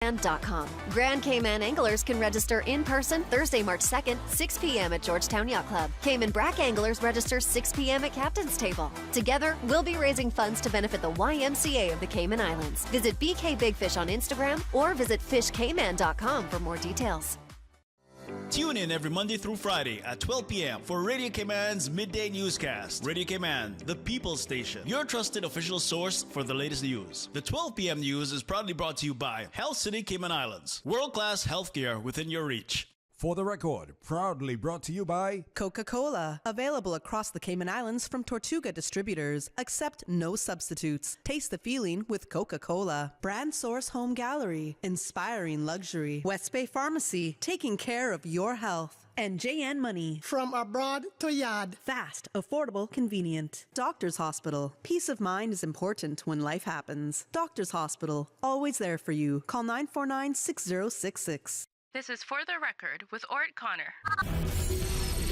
fishkman.com. Grand Cayman anglers can register in person Thursday, March 2nd, 6 p.m. at Georgetown Yacht Club. Cayman Brac anglers register 6 p.m. at Captain's Table. Together, we'll be raising funds to benefit the YMCA of the Cayman Islands. Visit BK Big Fish on Instagram or visit fishkman.com for more details. Tune in every Monday through Friday at 12 p.m. for Radio Cayman's Midday Newscast. Radio Cayman, the People's Station, your trusted official source for the latest news. The 12 p.m. news is proudly brought to you by Health City Cayman Islands. World-class healthcare within your reach. For the Record, proudly brought to you by Coca-Cola, available across the Cayman Islands from Tortuga Distributors. Accept no substitutes. Taste the feeling with Coca-Cola. Brand Source Home Gallery, inspiring luxury. West Bay Pharmacy, taking care of your health. And JN Money. From abroad to yard. Fast, affordable, convenient. Doctor's Hospital. Peace of mind is important when life happens. Doctor's Hospital, always there for you. Call 949-6066. This is For the Record with Orrett Connor.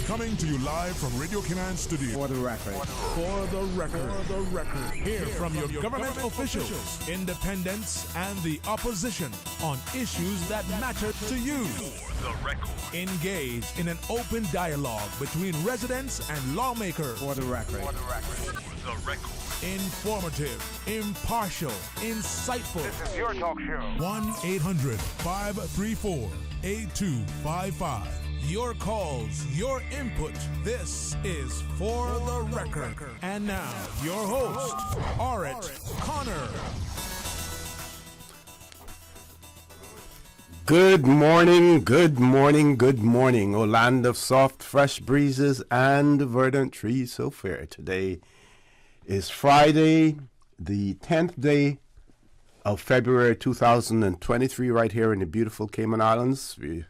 Coming to you live from Radio Cayman Studio. For the Record. For the Record. For the Record. Hear from your government officials, independents, and the opposition on issues that matter to you. For the Record. Engage in an open dialogue between residents and lawmakers. For the Record. For the Record. For the Record. Informative, impartial, insightful. This is your talk show. 1-800-534-8255. Your calls, your input. This is For the Record. And now, your host, Orrett Connor. Good morning, good morning, good morning. O land of soft, fresh breezes and verdant trees so fair. Today is Friday, the 10th day of February 2023, right here in the beautiful Cayman Islands. We're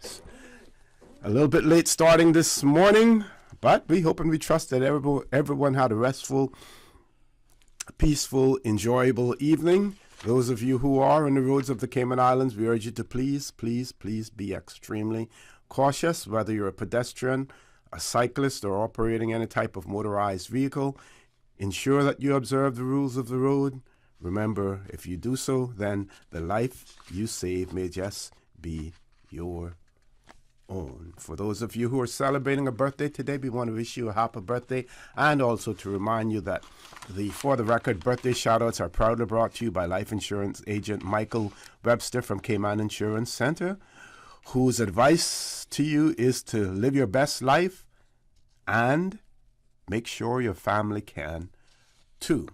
a little bit late starting this morning, but we hope and we trust that everyone had a restful, peaceful, enjoyable evening. Those of you who are on the roads of the Cayman Islands, we urge you to please be extremely cautious, whether you're a pedestrian, a cyclist, or operating any type of motorized vehicle. Ensure that you observe the rules of the road. Remember, if you do so, then the life you save may just be your own. For those of you who are celebrating a birthday today, we want to wish you a happy birthday, and also to remind you that the For the Record birthday shoutouts are proudly brought to you by life insurance agent Michael Webster from Cayman Insurance Center, whose advice to you is to live your best life and make sure your family can too.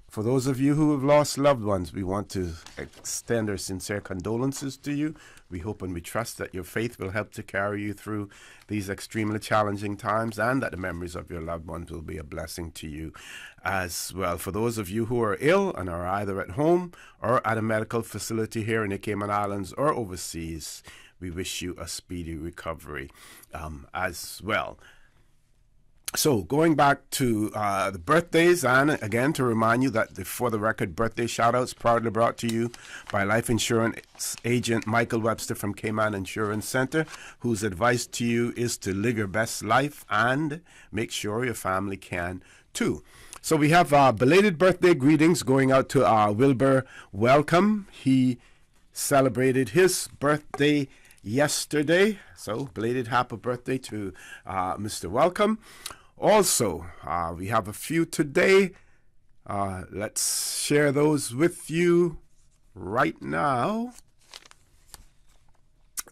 For those of you who have lost loved ones, we want to extend our sincere condolences to you. We hope and we trust that your faith will help to carry you through these extremely challenging times, and that the memories of your loved ones will be a blessing to you as well. For those of you who are ill and are either at home or at a medical facility here in the Cayman Islands or overseas, we wish you a speedy recovery as well. So going back to the birthdays, and again to remind you that the For the Record birthday shoutouts proudly brought to you by life insurance agent Michael Webster from Cayman Insurance Center, whose advice to you is to live your best life and make sure your family can too. So we have belated birthday greetings going out to Wilbur Welcome. He celebrated his birthday yesterday, so belated happy birthday to Mr. Welcome. Also, we have a few today. Let's share those with you right now.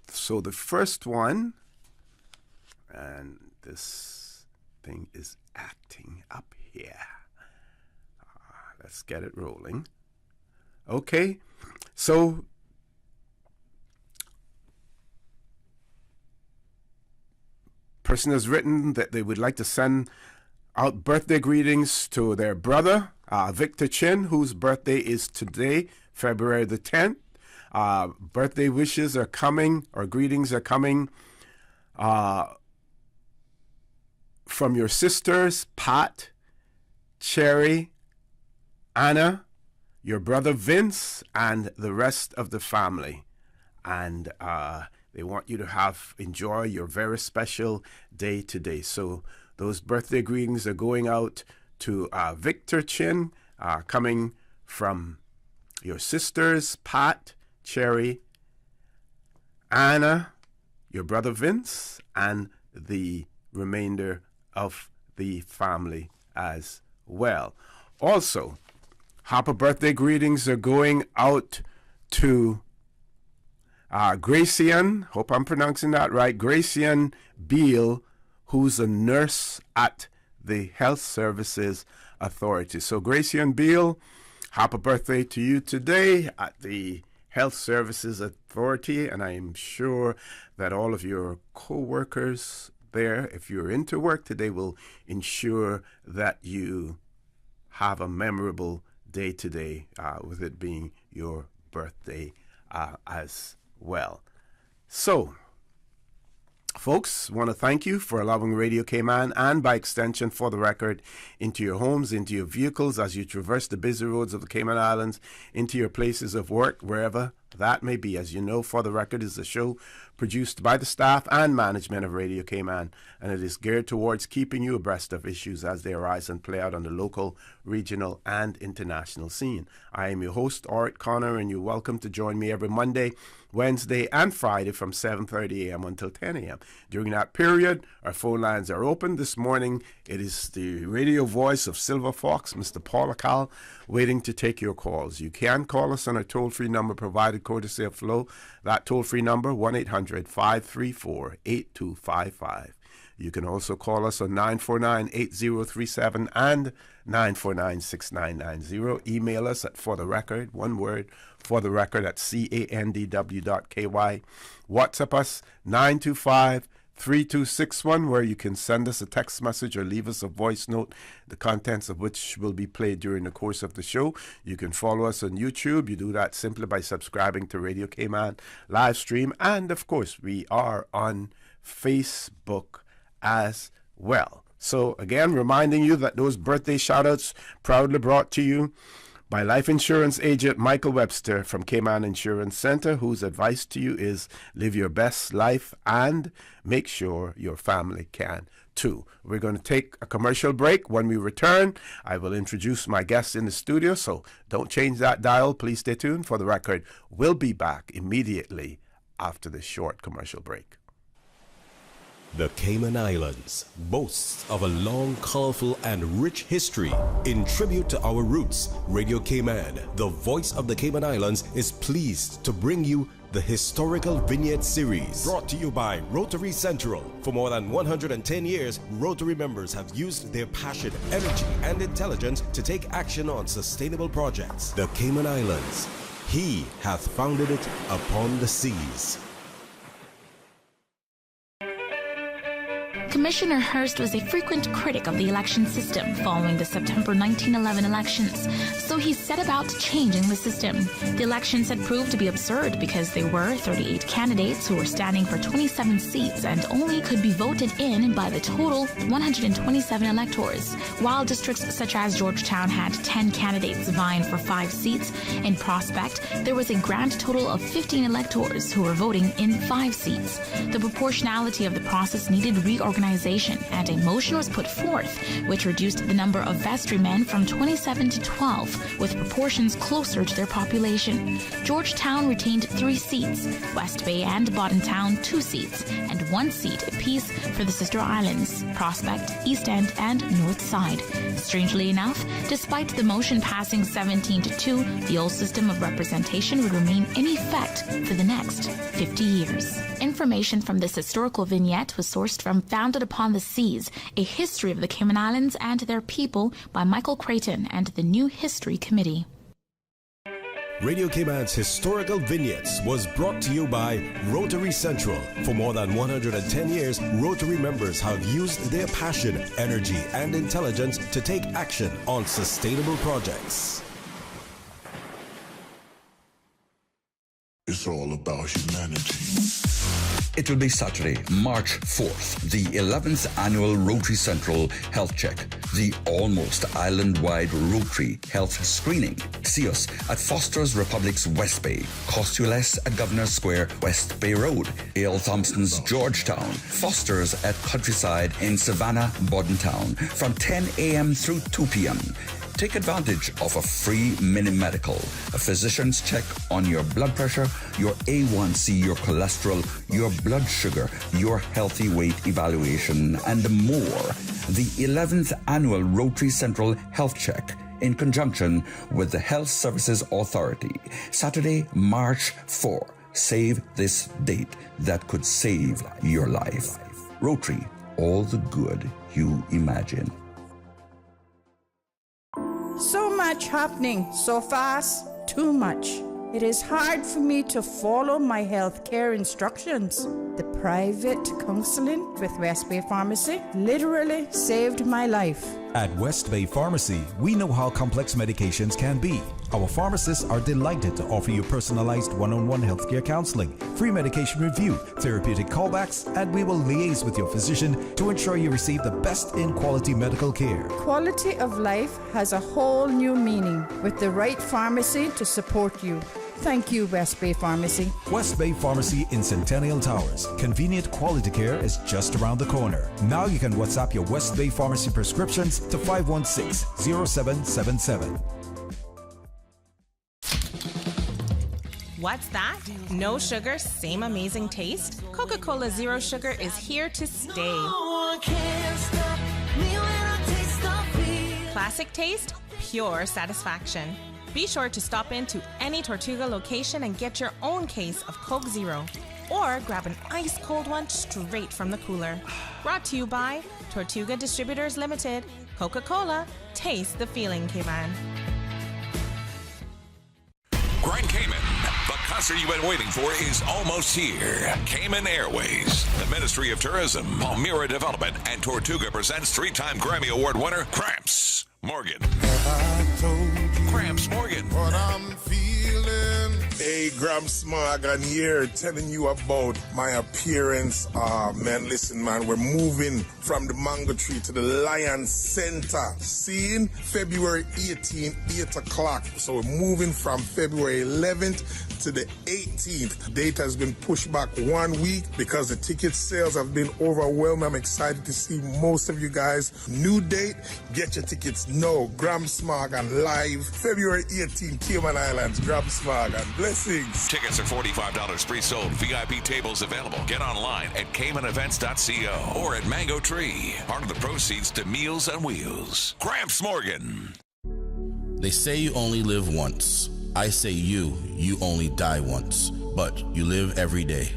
So the first one, and this thing is acting up here. Let's get it rolling. Okay, so person has written that they would like to send out birthday greetings to their brother, Victor Chin, whose birthday is today, February the 10th. Birthday wishes are coming, or greetings are coming from your sisters, Pat, Cherry, Anna, your brother Vince, and the rest of the family. And they want you to enjoy your very special day today. So those birthday greetings are going out to Victor Chin, coming from your sisters, Pat, Cherry, Anna, your brother Vince, and the remainder of the family as well. Also, happy birthday greetings are going out to Gracian, hope I'm pronouncing that right, Gracian Beale, who's a nurse at the Health Services Authority. So Gracian Beale, happy birthday to you today at the Health Services Authority, and I am sure that all of your co-workers there, if you're into work today, will ensure that you have a memorable day today, with it being your birthday as well. So, folks, want to thank you for allowing Radio Cayman, and by extension For the Record, into your homes, into your vehicles as you traverse the busy roads of the Cayman Islands, into your places of work, wherever that may be. As you know, For the Record is a show produced by the staff and management of Radio Cayman, and it is geared towards keeping you abreast of issues as they arise and play out on the local, regional, and international scene. I am your host, Orrett Connor, and you're welcome to join me every Monday, Wednesday, and Friday from 7:30 a.m. until 10 a.m. During that period, our phone lines are open. This morning, it is the radio voice of Silver Fox, Mr. Paul Akal, waiting to take your calls. You can call us on our toll-free number provided courtesy of Flow. That toll-free number, 1-800-534-8255. You can also call us on 949-8037 and 949-6990. Email us at fortherecord, one word, fortherecord at candw.ky. WhatsApp us 925-3261, where you can send us a text message or leave us a voice note, the contents of which will be played during the course of the show. You can follow us on YouTube. You do that simply by subscribing to Radio Cayman live stream. And, of course, we are on Facebook as well. So, again, reminding you that those birthday shout-outs proudly brought to you by life insurance agent Michael Webster from Cayman Insurance Center, whose advice to you is live your best life and make sure your family can too. We're going to take a commercial break. When we return, I will introduce my guests in the studio, so don't change that dial. Please stay tuned. For the Record, we'll be back immediately after this short commercial break. The Cayman Islands boasts of a long, colorful, and rich history. In tribute to our roots, Radio Cayman, the voice of the Cayman Islands, is pleased to bring you the Historical Vignette Series, brought to you by Rotary Central. For more than 110 years, Rotary members have used their passion, energy, and intelligence to take action on sustainable projects. The Cayman Islands, He hath founded it upon the seas. Commissioner Hurst was a frequent critic of the election system following the September 1911 elections, so he set about changing the system. The elections had proved to be absurd because there were 38 candidates who were standing for 27 seats and only could be voted in by the total 127 electors. While districts such as Georgetown had 10 candidates vying for 5 seats, in Prospect there was a grand total of 15 electors who were voting in 5 seats. The proportionality of the process needed reorganization, and a motion was put forth which reduced the number of vestrymen from 27 to 12, with proportions closer to their population. Georgetown retained 3 seats, West Bay and Boddentown 2 seats, and 1 seat apiece for the sister islands, Prospect, East End, and North Side. Strangely enough, despite the motion passing 17 to 2, the old system of representation would remain in effect for the next 50 years. Information from this historical vignette was sourced from Founded Upon the Seas, A History of the Cayman Islands and Their People by Michael Creighton and the New History Committee. Radio Cayman's Historical Vignettes was brought to you by Rotary Central. For more than 110 years, Rotary members have used their passion, energy, and intelligence to take action on sustainable projects. It's all about humanity. It will be Saturday, March 4th, the 11th annual Rotary Central Health Check, the almost island-wide Rotary Health Screening. See us at Foster's Republic's West Bay, cost you less at Governor Square, West Bay Road, A.L. Thompson's Georgetown, Foster's at Countryside in Savannah, Boddentown, from 10 a.m. through 2 p.m. Take advantage of a free mini medical, a physician's check on your blood pressure, your A1C, your cholesterol, your blood sugar, your healthy weight evaluation, and more. The 11th Annual Rotary Central Health Check in conjunction with the Health Services Authority. Saturday, March 4. Save this date that could save your life. Rotary, all the good you imagine. So much happening, so fast, too much. It is hard for me to follow my healthcare instructions. The private counseling with West Bay Pharmacy literally saved my life. At West Bay Pharmacy, we know how complex medications can be. Our pharmacists are delighted to offer you personalized one-on-one healthcare counseling, free medication review, therapeutic callbacks, and we will liaise with your physician to ensure you receive the best in quality medical care. Quality of life has a whole new meaning with the right pharmacy to support you. Thank you, West Bay Pharmacy. West Bay Pharmacy in Centennial Towers. Convenient quality care is just around the corner. Now you can WhatsApp your West Bay Pharmacy prescriptions to 516-0777. What's that? No sugar, same amazing taste? Coca-Cola Zero Sugar is here to stay. Classic taste, pure satisfaction. Be sure to stop into any Tortuga location and get your own case of Coke Zero. Or grab an ice-cold one straight from the cooler. Brought to you by Tortuga Distributors Limited. Coca-Cola, taste the feeling, Cayman. Grand Cayman, the concert you've been waiting for is almost here. Cayman Airways, the Ministry of Tourism, Palmyra Development, and Tortuga presents three-time Grammy Award winner Gramps Morgan. Gramps Morgan. What I'm feeling. Hey, Gramps Morgan here, telling you about my appearance. Man, listen, man, we're moving from the Mango Tree to the Lion Center. Seeing February 18, 8 o'clock. So we're moving from February 11th to the 18th. The date has been pushed back 1 week because the ticket sales have been overwhelmed. I'm excited to see most of you guys. New date, get your tickets now. Gramps Morgan live, February 18, Cayman Islands. Gramps Morgan. Blessings. Tickets are $45 pre-sold. VIP tables available. Get online at CaymanEvents.co or at Mango Tree. Part of the proceeds to Meals on Wheels. Gramps Morgan. They say you only live once. I say you only die once, but you live every day.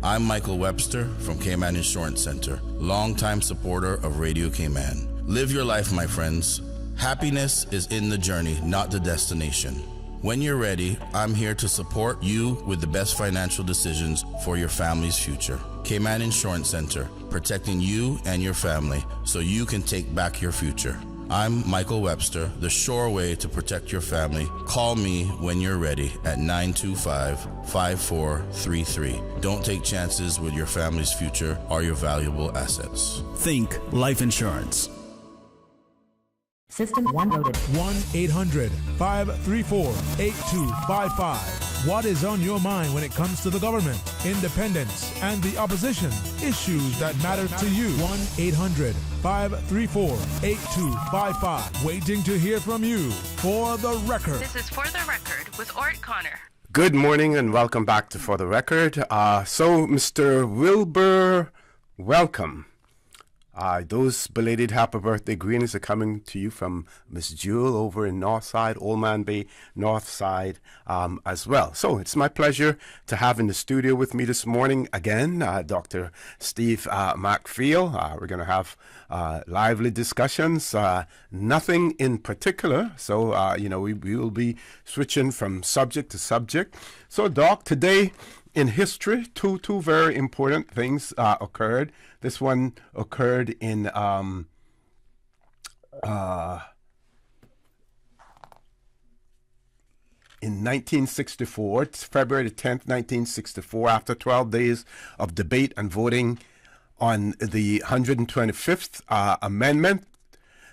I'm Michael Webster from Cayman Insurance Center, longtime supporter of Radio Cayman. Live your life, my friends. Happiness is in the journey, not the destination. When you're ready, I'm here to support you with the best financial decisions for your family's future. Cayman Insurance Center, protecting you and your family so you can take back your future. I'm Michael Webster, the sure way to protect your family. Call me when you're ready at 925-5433. Don't take chances with your family's future or your valuable assets. Think life insurance. System 1 loaded. 1-800-534-8255. What is on your mind when it comes to the government, independence, and the opposition? Issues that matter to you. 1-800-534-8255. Waiting to hear from you. For the Record. This is For the Record with Orrett Connor. Good morning and welcome back to For the Record. So, Mr. Wilbur, welcome. Those belated happy birthday greetings are coming to you from Miss Jewel over in Northside, Old Man Bay, Northside as well. So it's my pleasure to have in the studio with me this morning again, Dr. Steve McFeel. We're going to have lively discussions, nothing in particular. So, we will be switching from subject to subject. So, Doc, today in history, two very important things occurred. This one occurred in 1964. It's February 10th, 1964. After 12 days of debate and voting on the 125th Amendment,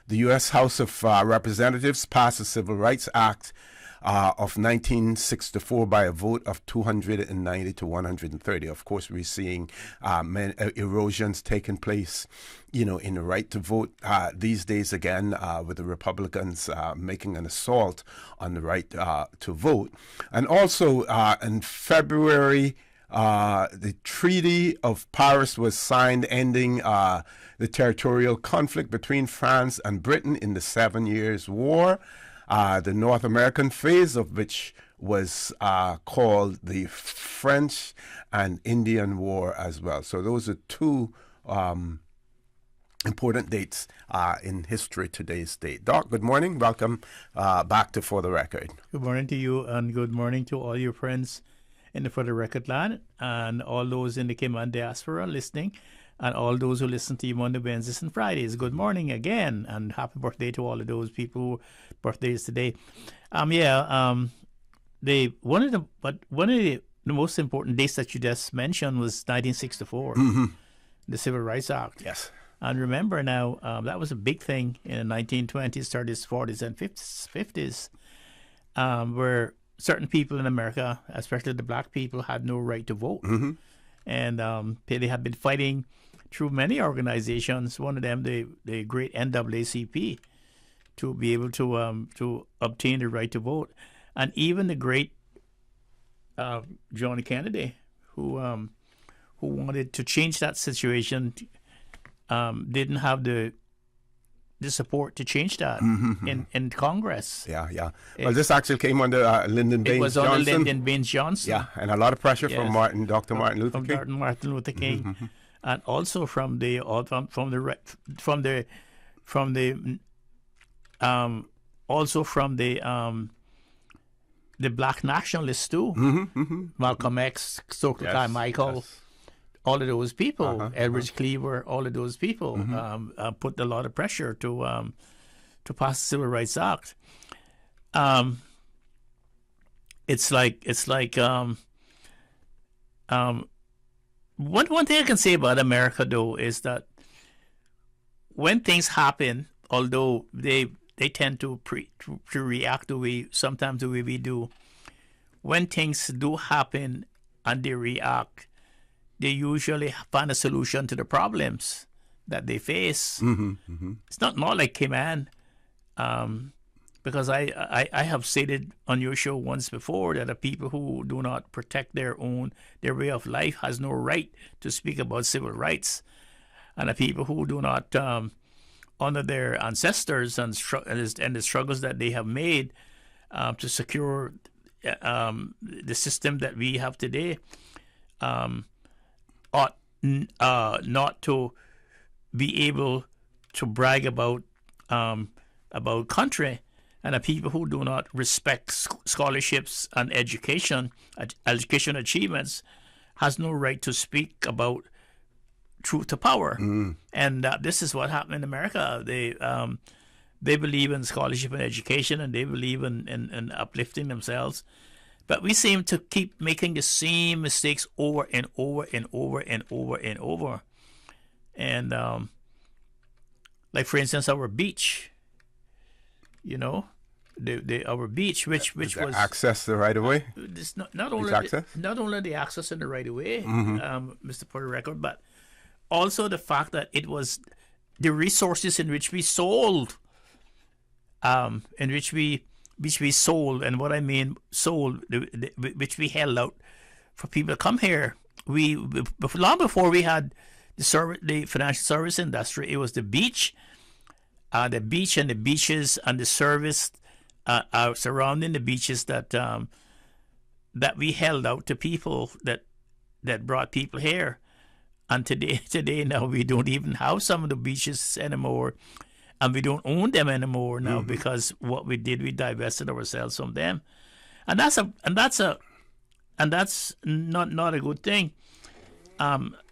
the U.S. House of Representatives passed the Civil Rights Act of 1964 by a vote of 290 to 130. Of course, we're seeing erosions taking place, in the right to vote these days again, with the Republicans making an assault on the right to vote. And also in February, the Treaty of Paris was signed, ending the territorial conflict between France and Britain in the 7 Years' War, the North American phase of which was called the French and Indian War as well. So those are two important dates in history, today's date. Doc, good morning. Welcome back to For the Record. Good morning to you, and good morning to all your friends in the For the Record land, and all those in the Cayman diaspora listening, and all those who listen to you Monday, Wednesdays, and Fridays. Good morning again, and happy birthday to all of those people who birthdays today. One of the most important dates that you just mentioned was 1964, the Civil Rights Act. Yes. And remember now, that was a big thing in the 1920s, 30s, 40s, and 50s, where certain people in America, especially the black people, had no right to vote. And they have been fighting through many organizations, one of them the great NAACP, to be able to obtain the right to vote. And even the great John Kennedy, who wanted to change that situation, didn't have the support to change that in Congress. Yeah. Well, this actually came under Lyndon Baines Johnson. It was under Lyndon Baines Johnson. Yeah, and a lot of pressure from Dr. Martin Luther King. From Martin Luther King, and also from the black nationalists too. Malcolm X, Stokely Carmichael. Yes. All of those people, Elbridge Cleaver, all of those people put a lot of pressure to pass the Civil Rights Act. It's like one thing I can say about America though is that when things happen, although they tend to react the way we do, when things do happen and they react, they usually find a solution to the problems that they face. It's not like Cayman, because I have stated on your show once before that the people who do not protect their way of life has no right to speak about civil rights, and the people who do not honor their ancestors and the struggles that they have made to secure the system that we have today, ought not to be able to brag about country, and the people who do not respect scholarships and education achievements has no right to speak about truth to power. And this is what happened in America. They believe in scholarship and education, and they believe in uplifting themselves. But we seem to keep making the same mistakes over and over and over and over and over. And like, for instance, our beach, our beach, which was access the right of way. Not only the access in the right of way, Mr. For the Record, but also the fact that it was the resources in which we sold, which we sold, and what I mean sold, which we held out for people to come here. Long before we had the financial service industry, it was the beach and the beaches and the service surrounding the beaches that we held out to people that brought people here. And today now we don't even have some of the beaches anymore. And we don't own them anymore now because what we did, we divested ourselves from them, and that's not a good thing.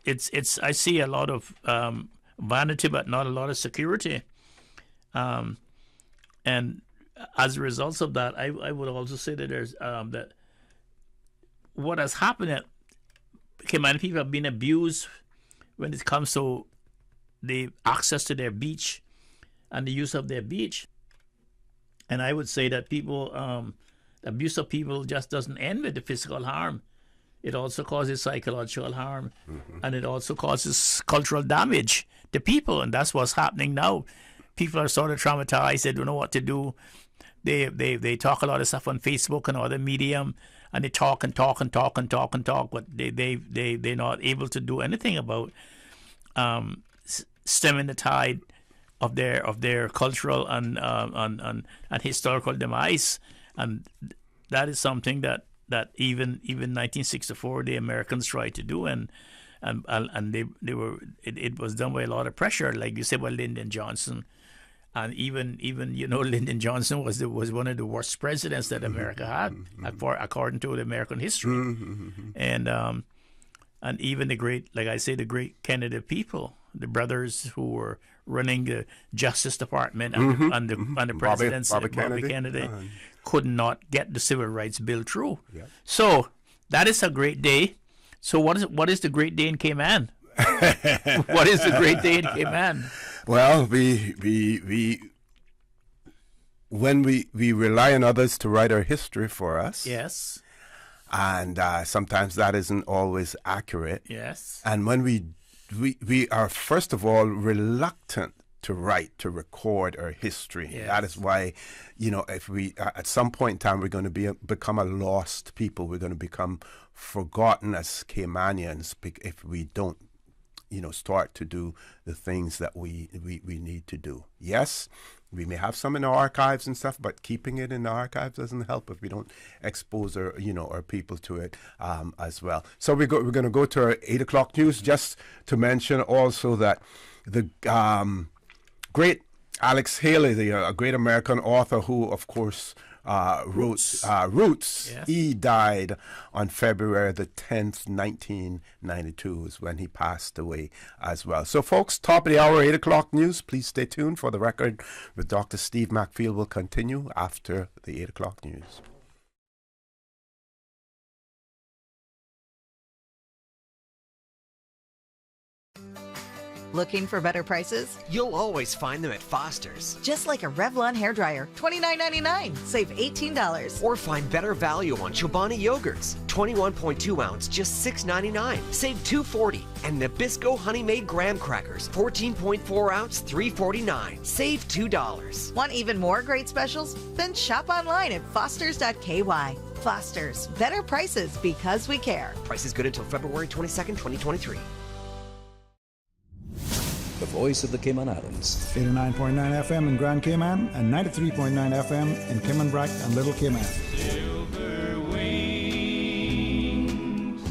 It's I see a lot of vanity, but not a lot of security, and as a result of that, I would also say that there's that what has happened at Cayman people have been abused when it comes to the access to their beach and the use of their beach. And I would say that people abuse of people just doesn't end with the physical harm. It also causes psychological harm, and it also causes cultural damage to people, and that's what's happening now. People are sort of traumatized. They don't know what to do. They talk a lot of stuff on Facebook and other medium, and they talk, but they're not able to do anything about stemming the tide of their cultural and historical demise, and that is something that even 1964 the Americans tried to do, and they were it was done by a lot of pressure, like you said, by Lyndon Johnson, and even Lyndon Johnson was one of the worst presidents that America had, according to the American history, and even the great, like I say, the great Kennedy people, the brothers who were running the Justice Department and the presidency, Bobby Kennedy. Could not get the Civil Rights Bill through. Yep. So that is a great day. So what is the great day in Cayman? What is the great day in Cayman? Well, when we rely on others to write our history for us. Yes. And sometimes that isn't always accurate. Yes. And when we are first of all reluctant to write, to record our history. Yes. That is why, if we at some point in time we're going to become a lost people. We're going to become forgotten as Caymanians if we don't, start to do the things that we need to do. Yes, we may have some in our archives and stuff, but keeping it in the archives doesn't help if we don't expose our people to it as well. So we're going to go to our 8 o'clock news. Just to mention also that the great Alex Haley, a great American author who, of course, wrote Roots. Yes. He died on February the 10th, 1992 is when he passed away as well. So, folks, top of the hour, 8 o'clock news. Please stay tuned for the record with Dr. Steve Macfield will continue after the 8 o'clock news. Looking for better prices? You'll always find them at Foster's. Just like a Revlon hairdryer, $29.99. Save $18. Or find better value on Chobani yogurts. 21.2 ounce, just $6.99. Save $2.40. And Nabisco Honey Made graham crackers, 14.4 ounce, $3.49. Save $2. Want even more great specials? Then shop online at fosters.ky. Foster's. Better prices because we care. Price is good until February 22nd, 2023. The voice of the Cayman Islands. 89.9 FM in Grand Cayman and 93.9 FM in Cayman Brac and Little Cayman. Silver wings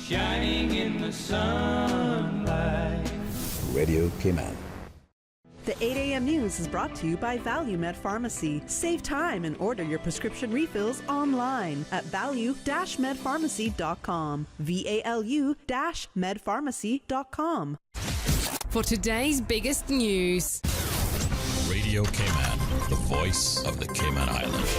shining in the sunlight. Radio Cayman. The 8 a.m. news is brought to you by ValueMed Pharmacy. Save time and order your prescription refills online at value-medpharmacy.com. VALU-medpharmacy.com. For today's biggest news. Radio Cayman, the voice of the Cayman Islands.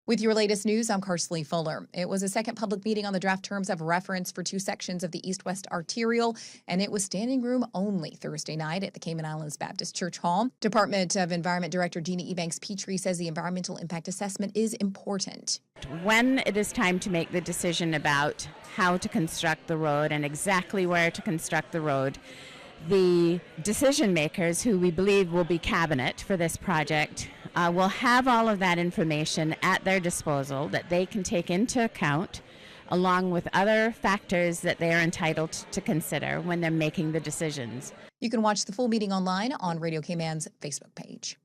With your latest news, I'm Karsley Fuller. It was a second public meeting on the draft terms of reference for two sections of the East-West Arterial, and it was standing room only Thursday night at the Cayman Islands Baptist Church Hall. Department of Environment Director Gina Ebanks-Petrie says the environmental impact assessment is important. When it is time to make the decision about how to construct the road and exactly where to construct the road, the decision makers, who we believe will be cabinet for this project, will have all of that information at their disposal that they can take into account, along with other factors that they are entitled to consider when they're making the decisions. You can watch the full meeting online on Radio Cayman's Facebook page.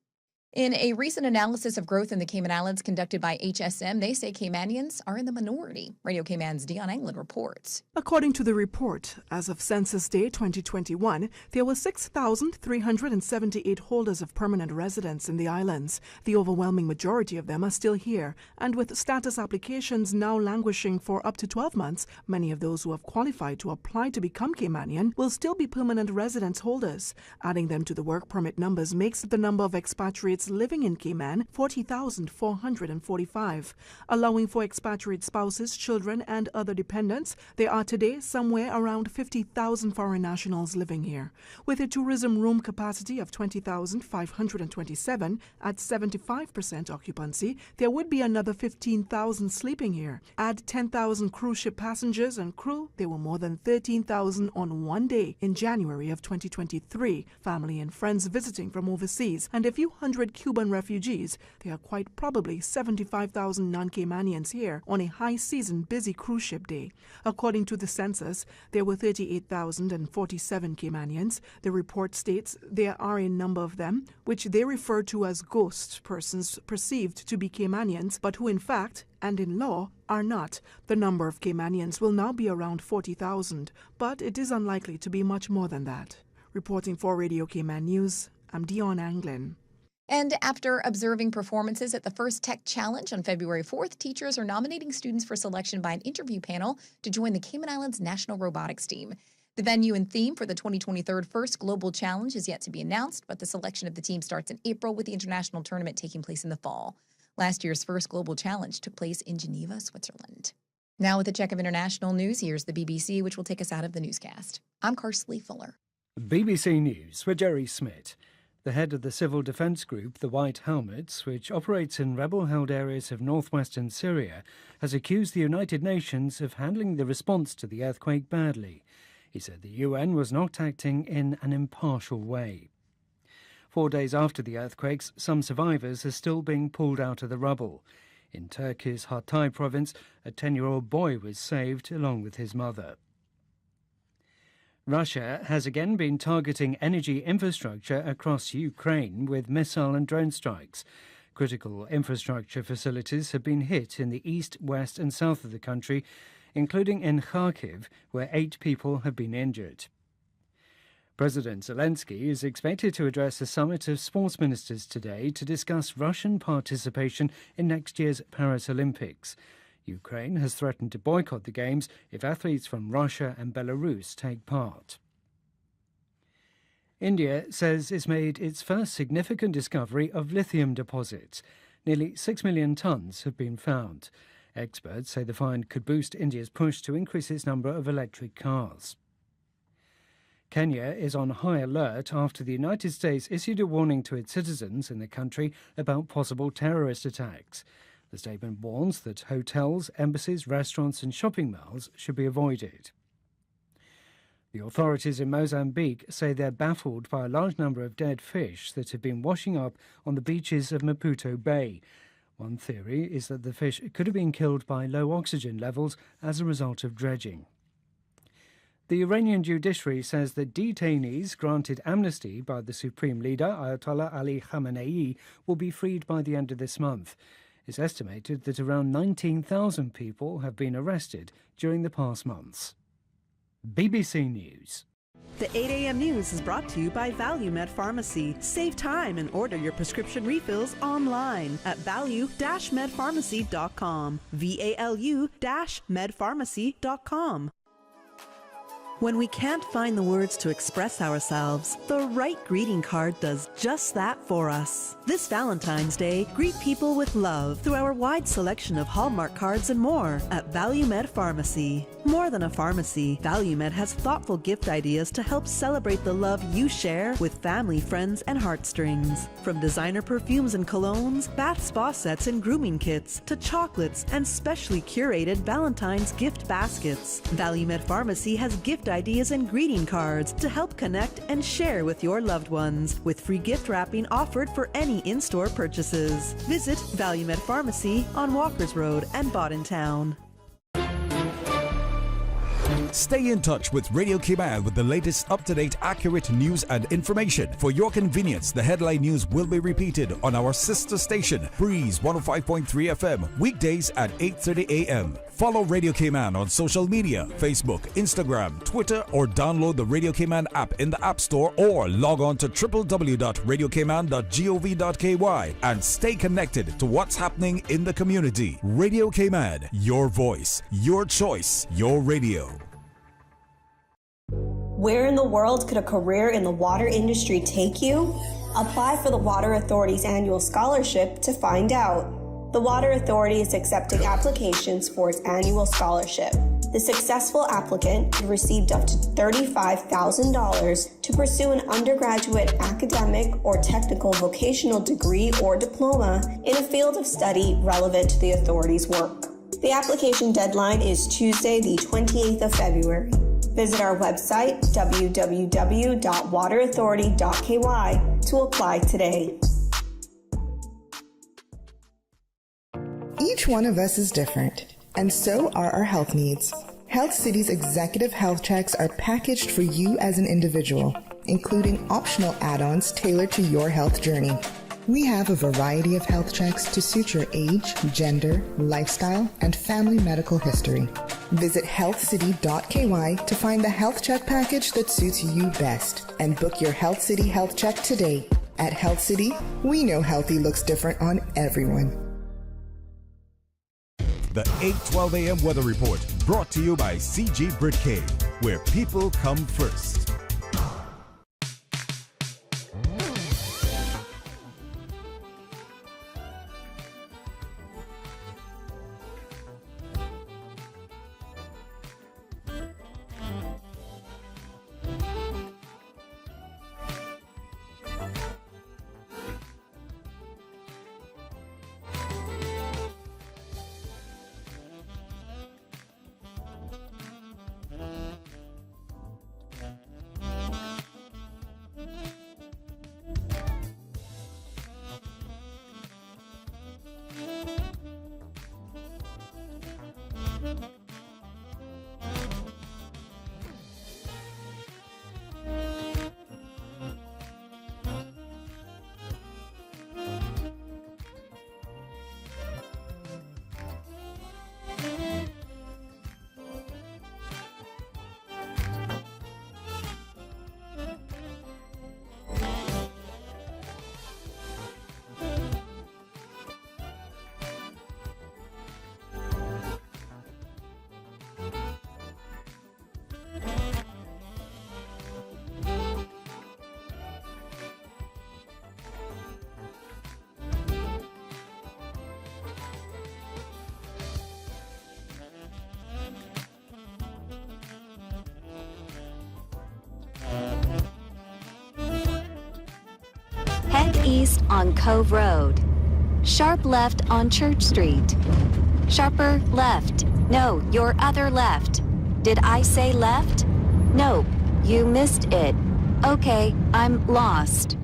In a recent analysis of growth in the Cayman Islands conducted by HSM, they say Caymanians are in the minority. Radio Cayman's Dion England reports. According to the report, as of Census Day 2021, there were 6,378 holders of permanent residence in the islands. The overwhelming majority of them are still here, and with status applications now languishing for up to 12 months, many of those who have qualified to apply to become Caymanian will still be permanent residence holders. Adding them to the work permit numbers makes the number of expatriates expatriates living in Cayman, 40,445. Allowing for expatriate spouses, children, and other dependents, there are today somewhere around 50,000 foreign nationals living here. With a tourism room capacity of 20,527 at 75% occupancy, there would be another 15,000 sleeping here. Add 10,000 cruise ship passengers and crew, there were more than 13,000 on one day in January of 2023, family and friends visiting from overseas, and a few hundred Cuban refugees. There are quite probably 75,000 non-Caymanians here on a high-season busy cruise ship day. According to the census, there were 38,047 Caymanians. The report states there are a number of them, which they refer to as ghost persons perceived to be Caymanians, but who in fact and in law are not. The number of Caymanians will now be around 40,000, but it is unlikely to be much more than that. Reporting for Radio Cayman News, I'm Dion Anglin. And after observing performances at the First Tech Challenge on February 4th, teachers are nominating students for selection by an interview panel to join the Cayman Islands National Robotics Team. The venue and theme for the 2023 First Global Challenge is yet to be announced, but the selection of the team starts in April with the international tournament taking place in the fall. Last year's First Global Challenge took place in Geneva, Switzerland. Now with a check of international news, here's the BBC, which will take us out of the newscast. I'm Karsley Fuller. BBC News with Jerry Smith. The head of the civil defence group, the White Helmets, which operates in rebel-held areas of northwestern Syria, has accused the United Nations of handling the response to the earthquake badly. He said the UN was not acting in an impartial way. 4 days after the earthquakes, some survivors are still being pulled out of the rubble. In Turkey's Hatay province, a 10-year-old boy was saved along with his mother. Russia has again been targeting energy infrastructure across Ukraine with missile and drone strikes. Critical infrastructure facilities have been hit in the east, west and south of the country, including in Kharkiv, where 8 people have been injured. President Zelensky is expected to address a summit of sports ministers today to discuss Russian participation in next year's Paris Olympics. Ukraine has threatened to boycott the Games if athletes from Russia and Belarus take part. India says it's made its first significant discovery of lithium deposits. Nearly 6 million tonnes have been found. Experts say the find could boost India's push to increase its number of electric cars. Kenya is on high alert after the United States issued a warning to its citizens in the country about possible terrorist attacks. The statement warns that hotels, embassies, restaurants and shopping malls should be avoided. The authorities in Mozambique say they're baffled by a large number of dead fish that have been washing up on the beaches of Maputo Bay. One theory is that the fish could have been killed by low oxygen levels as a result of dredging. The Iranian judiciary says that detainees granted amnesty by the supreme leader, Ayatollah Ali Khamenei, will be freed by the end of this month. It's estimated that around 19,000 people have been arrested during the past months. BBC News. The 8 a.m. news is brought to you by ValueMed Pharmacy. Save time and order your prescription refills online at value-medpharmacy.com. VALU-medpharmacy.com. When we can't find the words to express ourselves, the right greeting card does just that for us. This Valentine's Day, greet people with love through our wide selection of Hallmark cards and more at ValueMed Pharmacy. More than a pharmacy, ValueMed has thoughtful gift ideas to help celebrate the love you share with family, friends, and heartstrings. From designer perfumes and colognes, bath spa sets and grooming kits, to chocolates and specially curated Valentine's gift baskets. ValueMed Pharmacy has gift ideas and greeting cards to help connect and share with your loved ones, with free gift wrapping offered for any in-store purchases. Visit ValueMed Pharmacy on Walkers Road and Bodden Town. Stay in touch with Radio Cayman with the latest up-to-date, accurate news and information. For your convenience, the headline news will be repeated on our sister station, Breeze 105.3 FM, weekdays at 8:30 a.m. Follow Radio Cayman on social media, Facebook, Instagram, Twitter, or download the Radio Cayman app in the App Store or log on to www.radiocayman.gov.ky and stay connected to what's happening in the community. Radio Cayman, your voice, your choice, your radio. Where in the world could a career in the water industry take you? Apply for the Water Authority's annual scholarship to find out. The Water Authority is accepting applications for its annual scholarship. The successful applicant received up to $35,000 to pursue an undergraduate academic or technical vocational degree or diploma in a field of study relevant to the authority's work. The application deadline is Tuesday, the 28th of February. Visit our website, www.waterauthority.ky, to apply today. Each one of us is different, and so are our health needs. Health City's executive health checks are packaged for you as an individual, including optional add-ons tailored to your health journey. We have a variety of health checks to suit your age, gender, lifestyle, and family medical history. Visit healthcity.ky to find the health check package that suits you best and book your Health City health check today. At Health City, we know healthy looks different on everyone. The 8:12 a.m. weather report brought to you by CG Britcay, where people come first. Head east on Cove Road. Sharp left on Church Street. Sharper left. No, your other left. Did I say left? Nope, you missed it. Okay, I'm lost.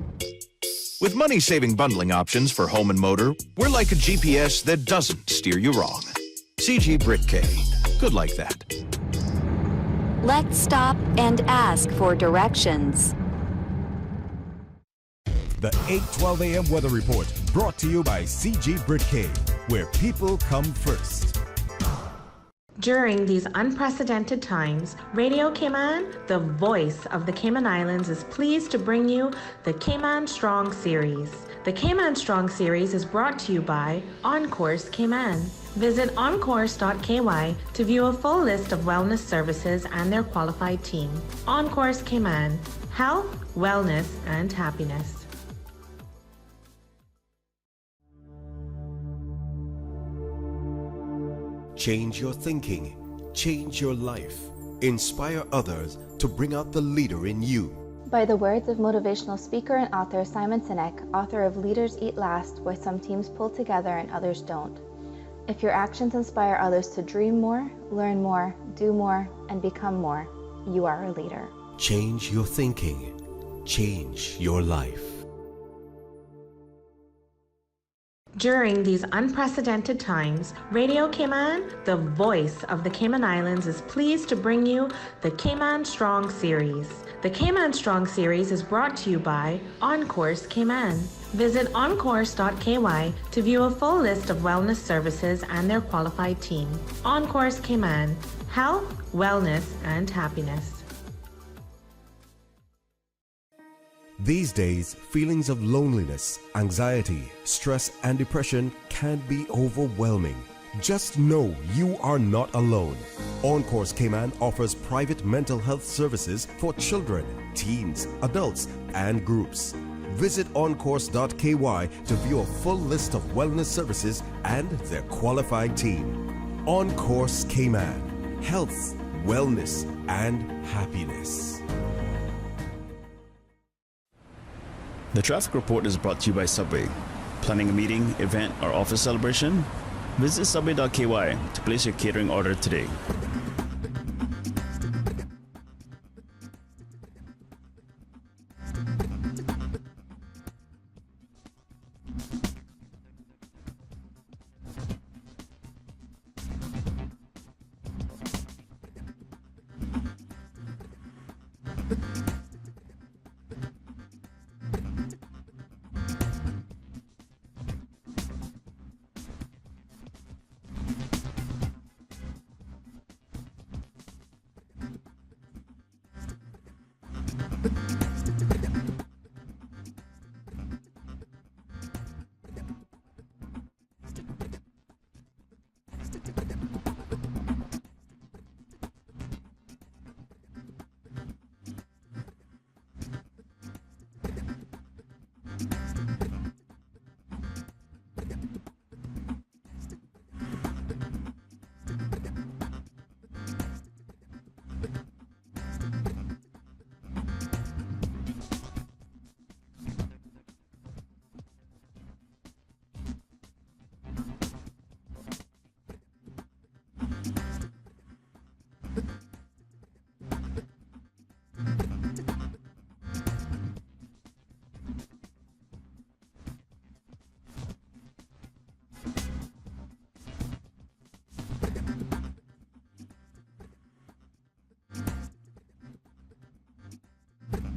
With money-saving bundling options for home and motor, we're like a GPS that doesn't steer you wrong. CG Britcay. Good like that. Let's stop and ask for directions. The 8:12 a.m. weather report brought to you by CG Britcay, where people come first. During these unprecedented times, Radio Cayman, the voice of the Cayman Islands, is pleased to bring you the Cayman Strong Series. The Cayman Strong Series is brought to you by Encourse Cayman. Visit encourse.ky to view a full list of wellness services and their qualified team. Encourse Cayman, health, wellness, and happiness. Change your thinking, change your life, inspire others to bring out the leader in you. By the words of motivational speaker and author Simon Sinek, author of Leaders Eat Last, Why Some Teams Pull Together and Others Don't. If your actions inspire others to dream more, learn more, do more, and become more, you are a leader. Change your thinking, change your life. During these unprecedented times, Radio Cayman, the voice of the Cayman Islands, is pleased to bring you the Cayman Strong Series. The Cayman Strong Series is brought to you by Encourse Cayman. Visit encourse.ky to view a full list of wellness services and their qualified team. Encourse Cayman, health, wellness, and happiness. These days, feelings of loneliness, anxiety, stress, and depression can be overwhelming. Just know you are not alone. Encourse Cayman offers private mental health services for children, teens, adults, and groups. Visit oncourse.ky to view a full list of wellness services and their qualified team. On Course Cayman. Health, wellness, and happiness. The traffic report is brought to you by Subway. Planning a meeting, event, or office celebration? Visit subway.ky to place your catering order today.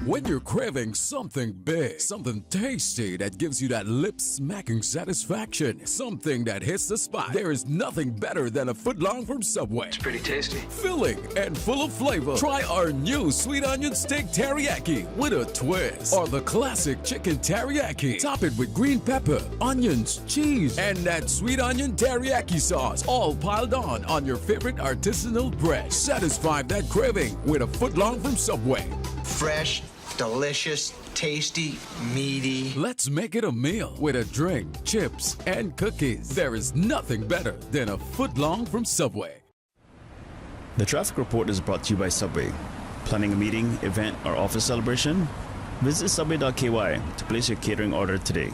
When you're craving something big, something tasty that gives you that lip-smacking satisfaction, something that hits the spot, there is nothing better than a footlong from Subway. It's pretty tasty. Filling and full of flavor. Try our new sweet onion steak teriyaki with a twist. Or the classic chicken teriyaki. Top it with green pepper, onions, cheese, and that sweet onion teriyaki sauce, all piled on your favorite artisanal bread. Satisfy that craving with a footlong from Subway. Fresh, delicious, tasty, meaty. Let's make it a meal with a drink, chips, and cookies. There is nothing better than a footlong from Subway. The traffic report is brought to you by Subway. Planning a meeting, event, or office celebration? Visit subway.ky to place your catering order today.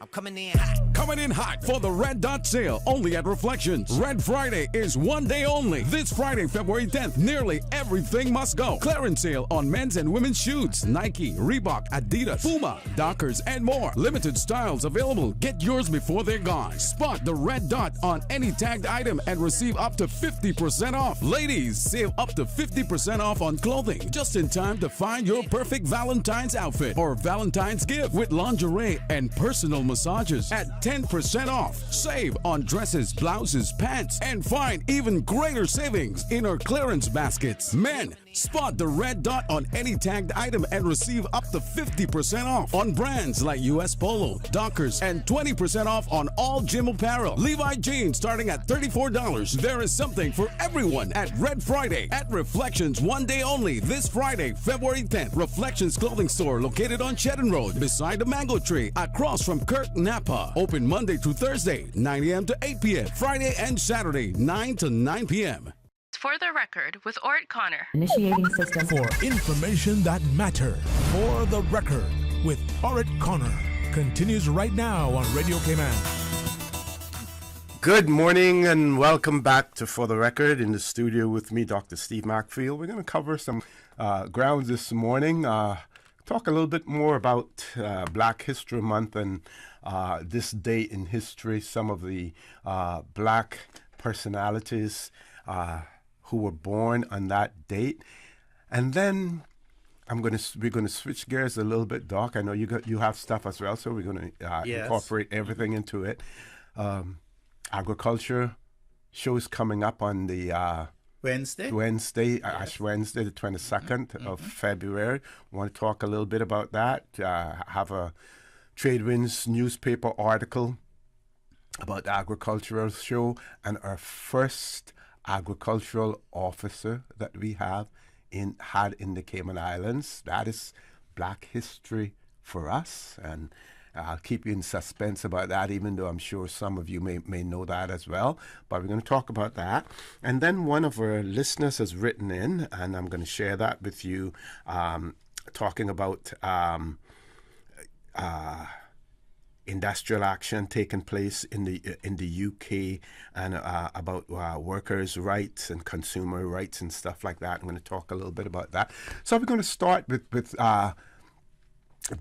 Coming in hot. Coming in hot for the Red Dot sale only at Reflections. Red Friday is one day only. This Friday, February 10th, nearly everything must go. Clearance sale on men's and women's shoes. Nike, Reebok, Adidas, Puma, Dockers, and more. Limited styles available. Get yours before they're gone. Spot the Red Dot on any tagged item and receive up to 50% off. Ladies, save up to 50% off on clothing. Just in time to find your perfect Valentine's outfit or Valentine's gift with lingerie and personal massages at 10% off. Save on dresses, blouses, pants, and find even greater savings in our clearance baskets. Men, spot the Red Dot on any tagged item and receive up to 50% off on brands like US Polo, Dockers, and 20% off on all gym apparel. Levi jeans starting at $34. There is something for everyone at Red Friday at Reflections, one day only. This Friday, February 10th. Reflections Clothing Store located on Cheddar Road beside the Mango Tree across from Kirk Napa. Open Monday through Thursday, 9 a.m. to 8 p.m. Friday and Saturday, 9 to 9 p.m. For the record, with Orrett Connor. Initiating system. For information that matter. For the record, with Orrett Connor. Continues right now on Radio Cayman. Good morning and welcome back to For the Record. In the studio with me, Dr. Steve Macfield. We're going to cover some grounds this morning. Talk a little bit more about Black History Month and this day in history. Some of the black personalities who were born on that date. And then we're going to switch gears a little bit, Doc. I know you have stuff as well, so we're going to incorporate everything into it. Agriculture shows coming up on the Wednesday, Ash Wednesday, the 22nd of February. Want to talk a little bit about that. Have a Tradewinds newspaper article about the agricultural show and our first agricultural officer that we had in the Cayman Islands. That is Black history for us, and I'll keep you in suspense about that, even though I'm sure some of you may know that as well. But we're going to talk about that. And then one of our listeners has written in, and I'm going to share that with you, talking about industrial action taking place in the UK, and about workers' rights and consumer rights and stuff like that. I'm going to talk a little bit about that. So we're going to start with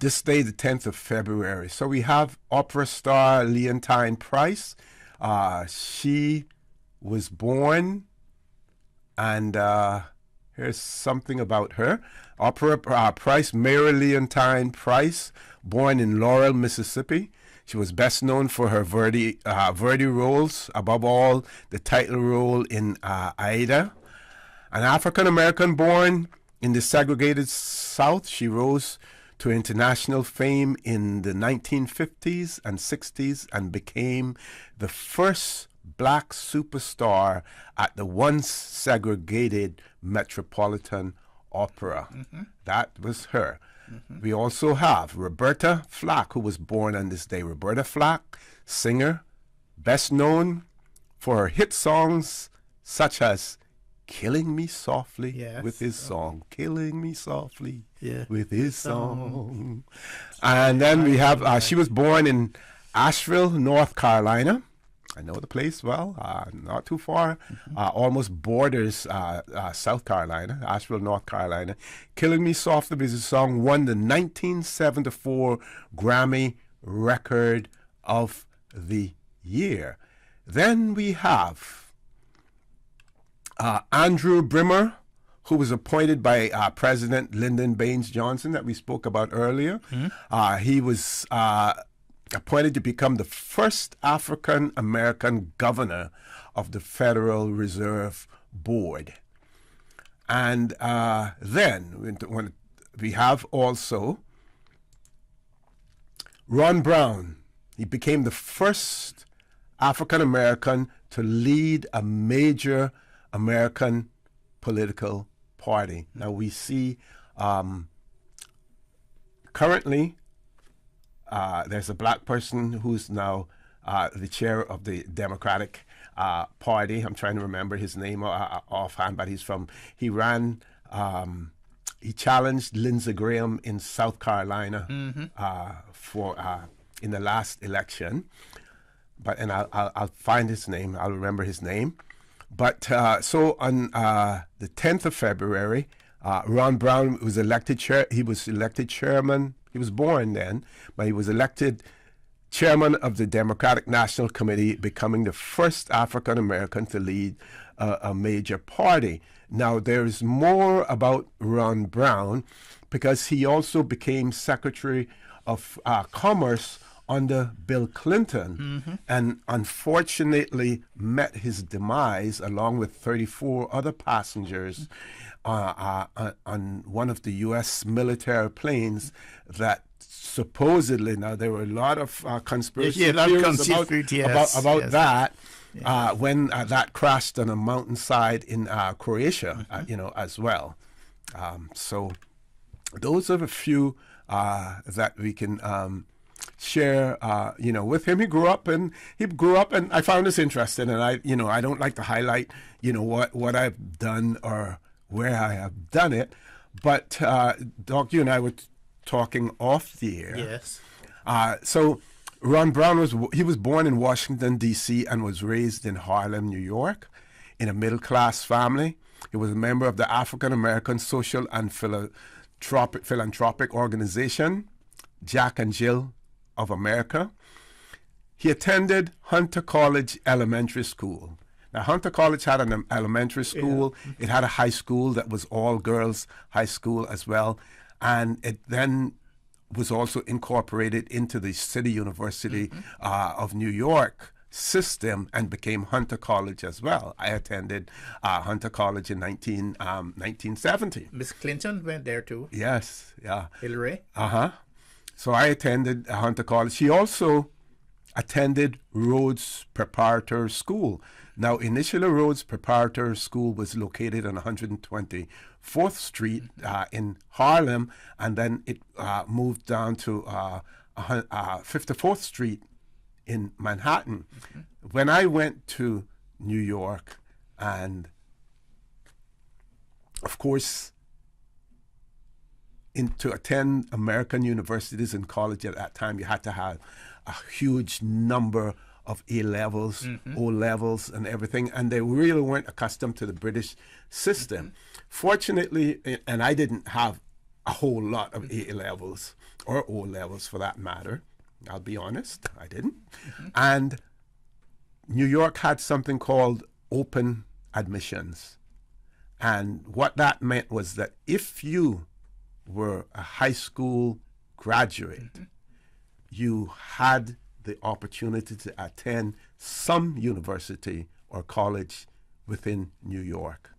this day, the 10th of February. So we have opera star Leontine Price. She was born, and here's something about her. Opera Price, Mary Leontine Price, born in Laurel, Mississippi. She was best known for her Verdi roles, above all the title role in Aida. An African-American born in the segregated South, she rose to international fame in the 1950s and 60s and became the first black superstar at the once segregated Metropolitan Opera. That was her. We also have Roberta Flack, who was born on this day. Roberta Flack, singer, best known for her hit songs such as Killing Me Softly with His Song. Killing Me Softly with His Song. And then we have, she was born in Asheville, North Carolina. I know the place well, not too far, almost borders South Carolina, Asheville, North Carolina. Killing Me Softly with His Song won the 1974 Grammy Record of the Year. Then we have Andrew Brimmer, who was appointed by President Lyndon Baines Johnson that we spoke about earlier. He was appointed to become the first African-American governor of the Federal Reserve Board. And then we have also Ron Brown. He became the first African-American to lead a major American political party. Now we see currently there's a black person who's now the chair of the Democratic Party. I'm trying to remember his name offhand, but he challenged Lindsey Graham in South Carolina in the last election. And I'll find his name. I'll remember his name. But so on the 10th of February, Ron Brown was elected He was elected chairman. He was born then, but he was elected chairman of the Democratic National Committee, becoming the first African American to lead a major party. Now there's more about Ron Brown because he also became Secretary of Commerce under Bill Clinton, and unfortunately met his demise along with 34 other passengers on one of the U.S. military planes that supposedly, now there were a lot of conspiracy theories about that when that crashed on a mountainside in Croatia, as well. So those are a few that we can share, with him. He grew up, and I found this interesting. And I don't like to highlight, what I've done or where I have done it. But Doc, you and I were talking off the air. Yes. So Ron Brown was born in Washington D.C. and was raised in Harlem, New York, in a middle class family. He was a member of the African American Social and Philanthropic Organization, Jack and Jill of America. He attended Hunter College Elementary School. Now, Hunter College had an elementary school. Yeah. It had a high school that was all-girls high school as well. And it then was also incorporated into the City University of New York system and became Hunter College as well. I attended Hunter College in 1970. Miss Clinton went there too. Yes, yeah. Hillary. So I attended Hunter College. She also attended Rhodes Preparatory School. Now, initially, Rhodes Preparatory School was located on 124th Street in Harlem, and then it moved down to 54th Street in Manhattan. When I went to New York, and of course, to attend American universities and college at that time, you had to have a huge number of A-levels, O-levels, and everything, and they really weren't accustomed to the British system. Fortunately, and I didn't have a whole lot of A-levels, or O-levels for that matter, I'll be honest, I didn't. And New York had something called open admissions. And what that meant was that if you were a high school graduate, you had the opportunity to attend some university or college within New York.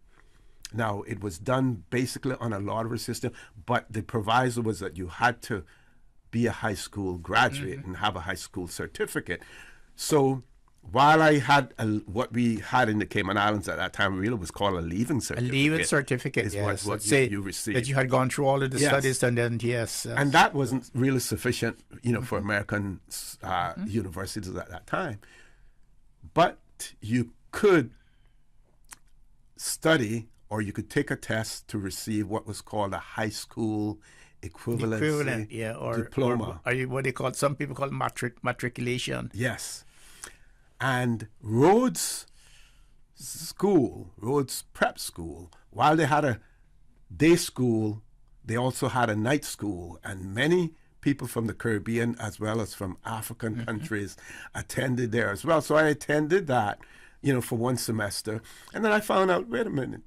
Now, it was done basically on a lottery system, but the proviso was that you had to be a high school graduate and have a high school certificate. So while I had what we had in the Cayman Islands at that time really was called a leaving certificate. A leaving certificate, yes. What you received. That you had gone through all of the studies and then, And that wasn't really sufficient, for American universities at that time. But you could study or you could take a test to receive what was called a high school equivalent diploma. Or what they call, some people call matriculation. Yes. And Rhodes Prep School, while they had a day school, they also had a night school, and many people from the Caribbean as well as from African countries attended there as well. So I attended that, for one semester, and then I found out, wait a minute,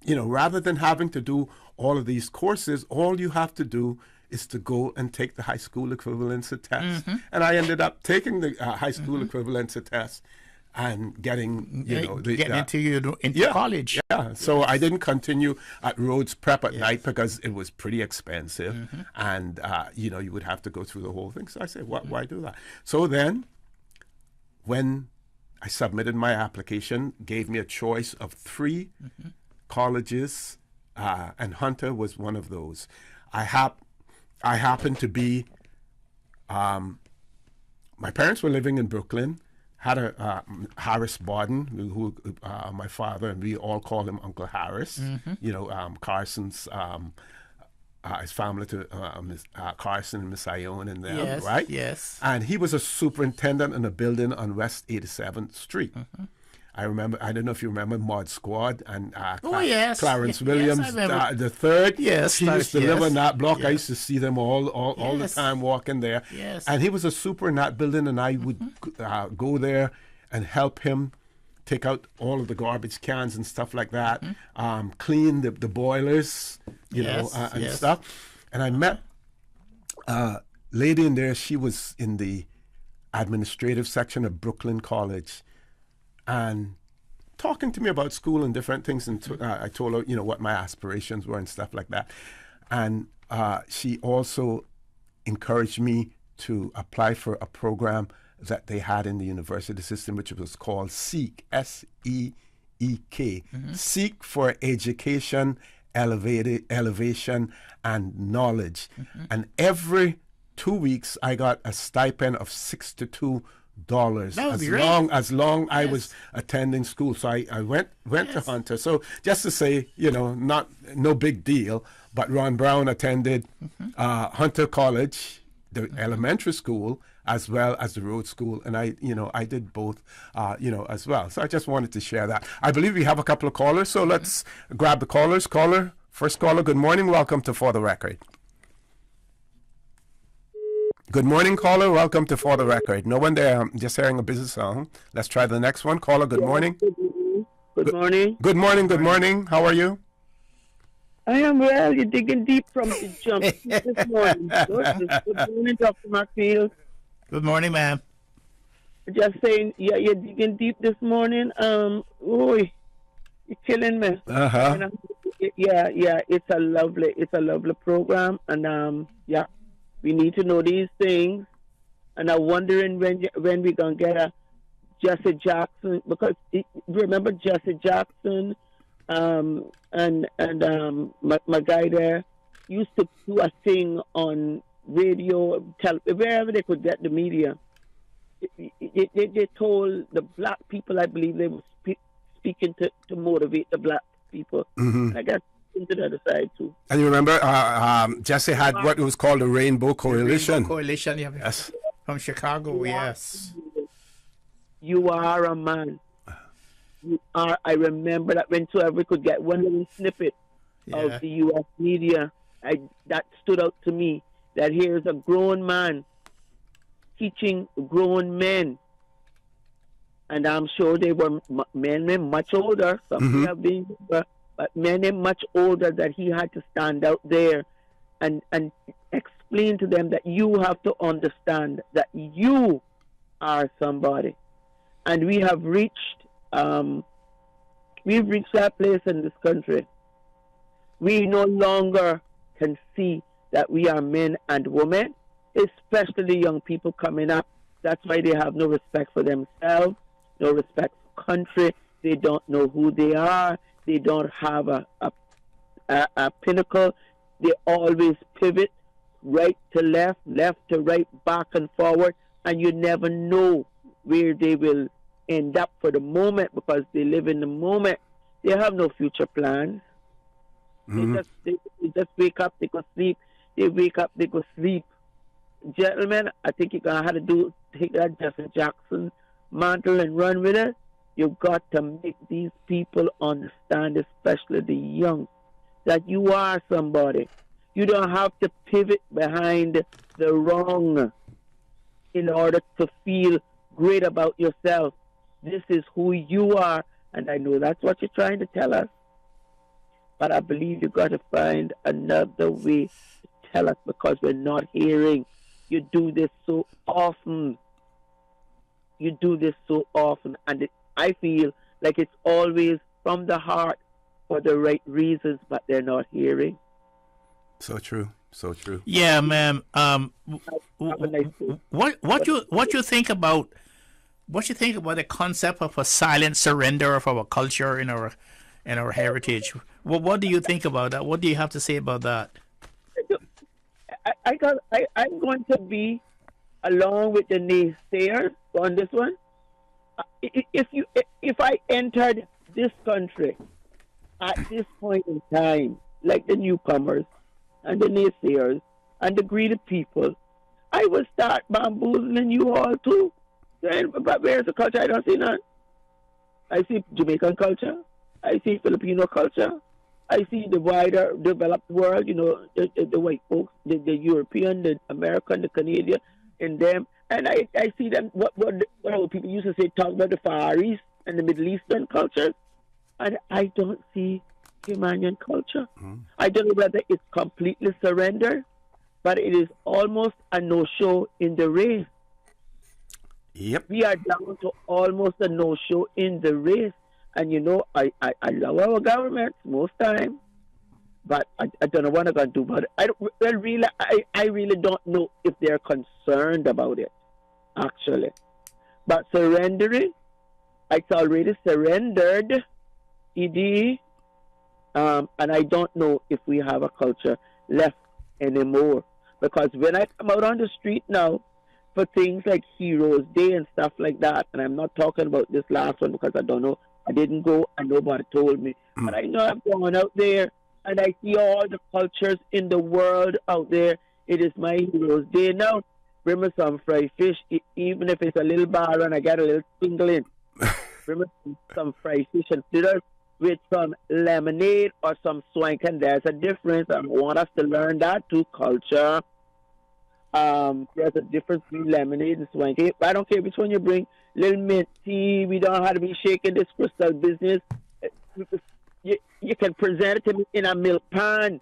rather than having to do all of these courses, all you have to do is to go and take the high school equivalency test. And I ended up taking the high school equivalency test and getting, into college. Yeah, so I didn't continue at Rhodes Prep at night because it was pretty expensive. And, you would have to go through the whole thing. So I said, why do that? So then when I submitted my application, gave me a choice of 3 colleges, and Hunter was one of those. I happened to be, my parents were living in Brooklyn, had a Harris Borden, who my father, and we all called him Uncle Harris, Carson's, his family to Carson and Miss Ione and them, right? Yes. And he was a superintendent in a building on West 87th Street. I remember, I don't know if you remember Mod Squad and Clarence Williams the third. Yes. He used to live on that block. I used to see them all the time walking there. Yes. And he was a super in that building, and I would go there and help him take out all of the garbage cans and stuff like that, clean the boilers, and stuff. And I met a lady in there. She was in the administrative section of Brooklyn College, and talking to me about school and different things. And I told her, what my aspirations were and stuff like that. And she also encouraged me to apply for a program that they had in the university system, which was called SEEK, S-E-E-K, SEEK for Education, Elevation, and Knowledge. And every 2 weeks, I got a stipend of $62 as long I was attending school. So I went to Hunter. So just to say, no big deal. But Ron Brown attended Hunter College, the elementary school, as well as the Rhodes School, and I did both, as well. So I just wanted to share that. I believe we have a couple of callers, so let's grab the callers. First caller. Good morning. Welcome to For the Record. Good morning, caller. Welcome to For the Record. No one there. I'm just hearing a busy song. Let's try the next one. Caller, good morning. Good morning. Good morning. Good morning. How are you? I am well. You're digging deep from the jump this morning. Good morning, Dr. Markfield. Good morning, ma'am. Just saying, you're digging deep this morning. You're killing me. It's a lovely program, and we need to know these things, And I'm wondering when we gonna get a Jesse Jackson, because remember Jesse Jackson, and my guy there used to do a thing on radio, wherever they could get the media. They told the black people, I believe they were speaking to motivate the black people. And I got into the other side too. And you remember Jesse had what was called the Rainbow Coalition. Rainbow Coalition, yes. From Chicago, yes. You are a man. You are. I remember that whenever we could get one little snippet of the U.S. media, that stood out to me. That here's a grown man teaching grown men, and I'm sure they were men much older. Some have been, but men much older. That he had to stand out there and explain to them that you have to understand that you are somebody. And we have reached that place in this country. We no longer can see that we are men and women, especially the young people coming up. That's why they have no respect for themselves, no respect for country. They don't know who they are. They don't have a pinnacle. They always pivot right to left, left to right, back and forward, and you never know where they will end up for the moment, because they live in the moment. They have no future plans. They just wake up, they go sleep. They wake up, they go sleep. Gentlemen, I think you're gonna have to take that Jesse Jackson mantle and run with it. You've got to make these people understand, especially the young, that you are somebody. You don't have to pivot behind the wrong in order to feel great about yourself. This is who you are, and I know that's what you're trying to tell us. But I believe you've got to find another way to tell us, because we're not hearing. You do this so often. You do this so often, and I feel like it's always from the heart for the right reasons, but they're not hearing. So true. So true. Yeah, ma'am. What you think about the concept of a silent surrender of our culture in our heritage? What do you think about that? What do you have to say about that? I'm going to be along with the naysayers on this one. If I entered this country at this point in time, like the newcomers and the naysayers and the greedy people, I will start bamboozling you all too. But where's the culture? I don't see none. I see Jamaican culture. I see Filipino culture. I see the wider developed world, the white folks, the European, the American, the Canadian, in them. And I see them, what people used to say, talk about the Far East and the Middle Eastern cultures. And I don't see Humanian culture. I don't know whether it's completely surrendered, but it is almost a no-show in the race. Yep. We are down to almost a no-show in the race. And I love our government most time, but I don't know what I'm going to do about it. I really don't know if they're concerned about it, actually. But surrendering, it's already surrendered, ED, and I don't know if we have a culture left anymore. Because when I come out on the street now for things like Heroes Day and stuff like that, and I'm not talking about this last one because I don't know, I didn't go and nobody told me. But I know I'm going out there and I see all the cultures in the world out there. It is my Heroes Day now. Bring me some fried fish, even if it's a little bar and I get a little tingle in. Bring me some fried fish and fritters with some lemonade or some swank, and there's a difference. I want us to learn that too, culture. There's a difference between lemonade and swanky. I don't care which one you bring. Little mint tea. We don't have to be shaking this crystal business. You can present it to me in a milk pan.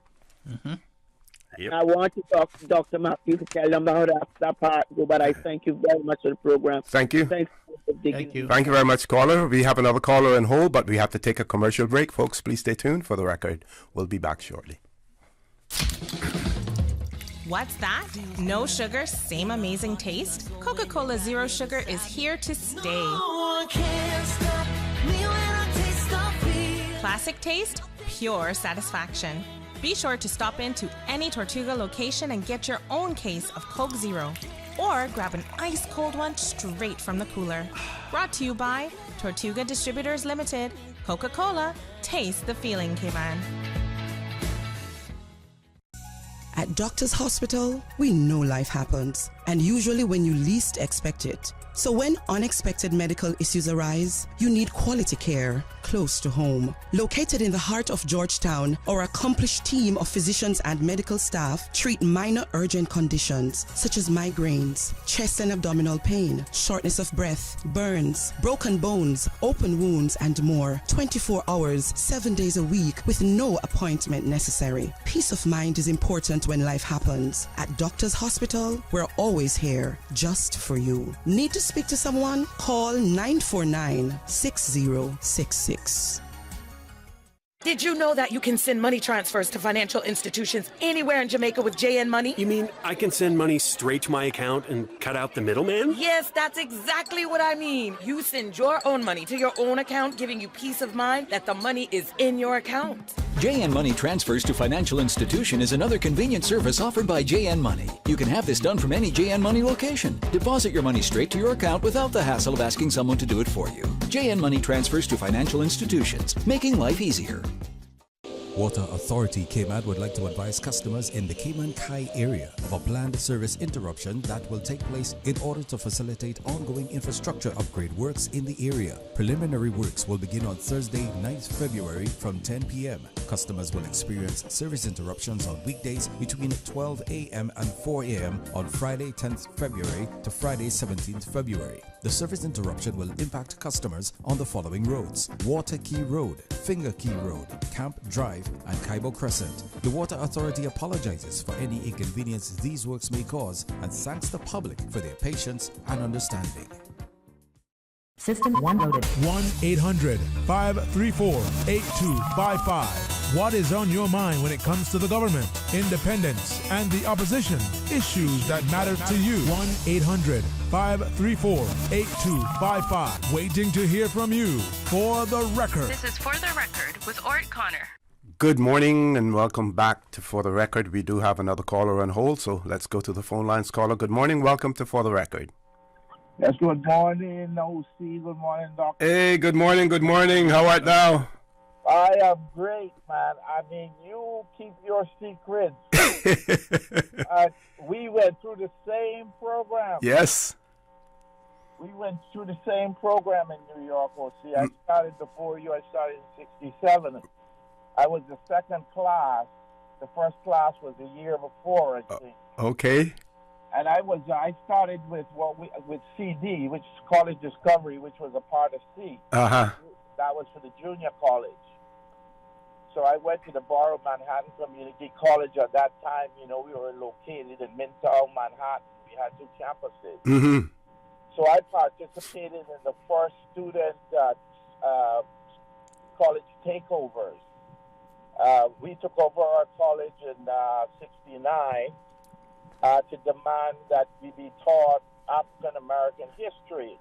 Yep. I want to talk to Dr. Matthew to tell them how that part go, but I thank you very much for the program. Thank you. Thanks for digging. Thank you very much, caller. We have another caller in hold, but we have to take a commercial break. Folks, please stay tuned for the record. We'll be back shortly. What's that? No sugar, same amazing taste? Coca-Cola Zero Sugar is here to stay. Classic taste, pure satisfaction. Be sure to stop into any Tortuga location and get your own case of Coke Zero. Or grab an ice-cold one straight from the cooler. Brought to you by Tortuga Distributors Limited. Coca-Cola, taste the feeling, K-Man. At Doctor's Hospital, we know life happens, and usually when you least expect it. So when unexpected medical issues arise, you need quality care close to home. Located in the heart of Georgetown, our accomplished team of physicians and medical staff treat minor urgent conditions such as migraines, chest and abdominal pain, shortness of breath, burns, broken bones, open wounds, and more. 24 hours, 7 days a week with no appointment necessary. Peace of mind is important when life happens. At Doctor's Hospital, we're always here just for you. Need to speak to someone? Call 949-6066. Did you know that you can send money transfers to financial institutions anywhere in Jamaica with JN Money? You mean I can send money straight to my account and cut out the middleman? Yes, that's exactly what I mean. You send your own money to your own account, giving you peace of mind that the money is in your account. JN Money Transfers to Financial Institution is another convenient service offered by JN Money. You can have this done from any JN Money location. Deposit your money straight to your account without the hassle of asking someone to do it for you. JN Money Transfers to Financial Institutions, making life easier. Water Authority Cayman would like to advise customers in the Cayman Kai area of a planned service interruption that will take place in order to facilitate ongoing infrastructure upgrade works in the area. Preliminary works will begin on Thursday, 9th February from 10 p.m. Customers will experience service interruptions on weekdays between 12 a.m. and 4 a.m. on Friday, 10th February to Friday, 17th February. The service interruption will impact customers on the following roads: Water Key Road, Finger Key Road, Camp Drive, and Kaibo Crescent. The Water Authority apologizes for any inconvenience these works may cause and thanks the public for their patience and understanding. System 1 loaded. 1-800-534-8255. What is on your mind when it comes to the government, independence, and the opposition? Issues that matter to you. 1-800-534-8255. Waiting to hear from you. For the Record. This is For the Record with Orrett Connor. Good morning and welcome back to For the Record. We do have another caller on hold, so let's go to the phone lines. Caller, good morning. Welcome to For the Record. Yes, good morning, OC. Good morning, Doctor. Hey, good morning, good morning. How art thou? I am great, man. I mean, you keep your secrets. We went through the same program. Yes. We went through the same program in New York, OC. I started before you. I started in 67. I was the second class. The first class was a year before, I think. Okay. And I started with with CD, which is College Discovery, which was a part of C. Uh-huh. That was for the junior college. So I went to the Borough Manhattan Community College at that time. You know, we were located in Midtown Manhattan. We had 2 campuses. Mm-hmm. So I participated in the first student college takeovers. We took over our college in 69 to demand that we be taught African-American history.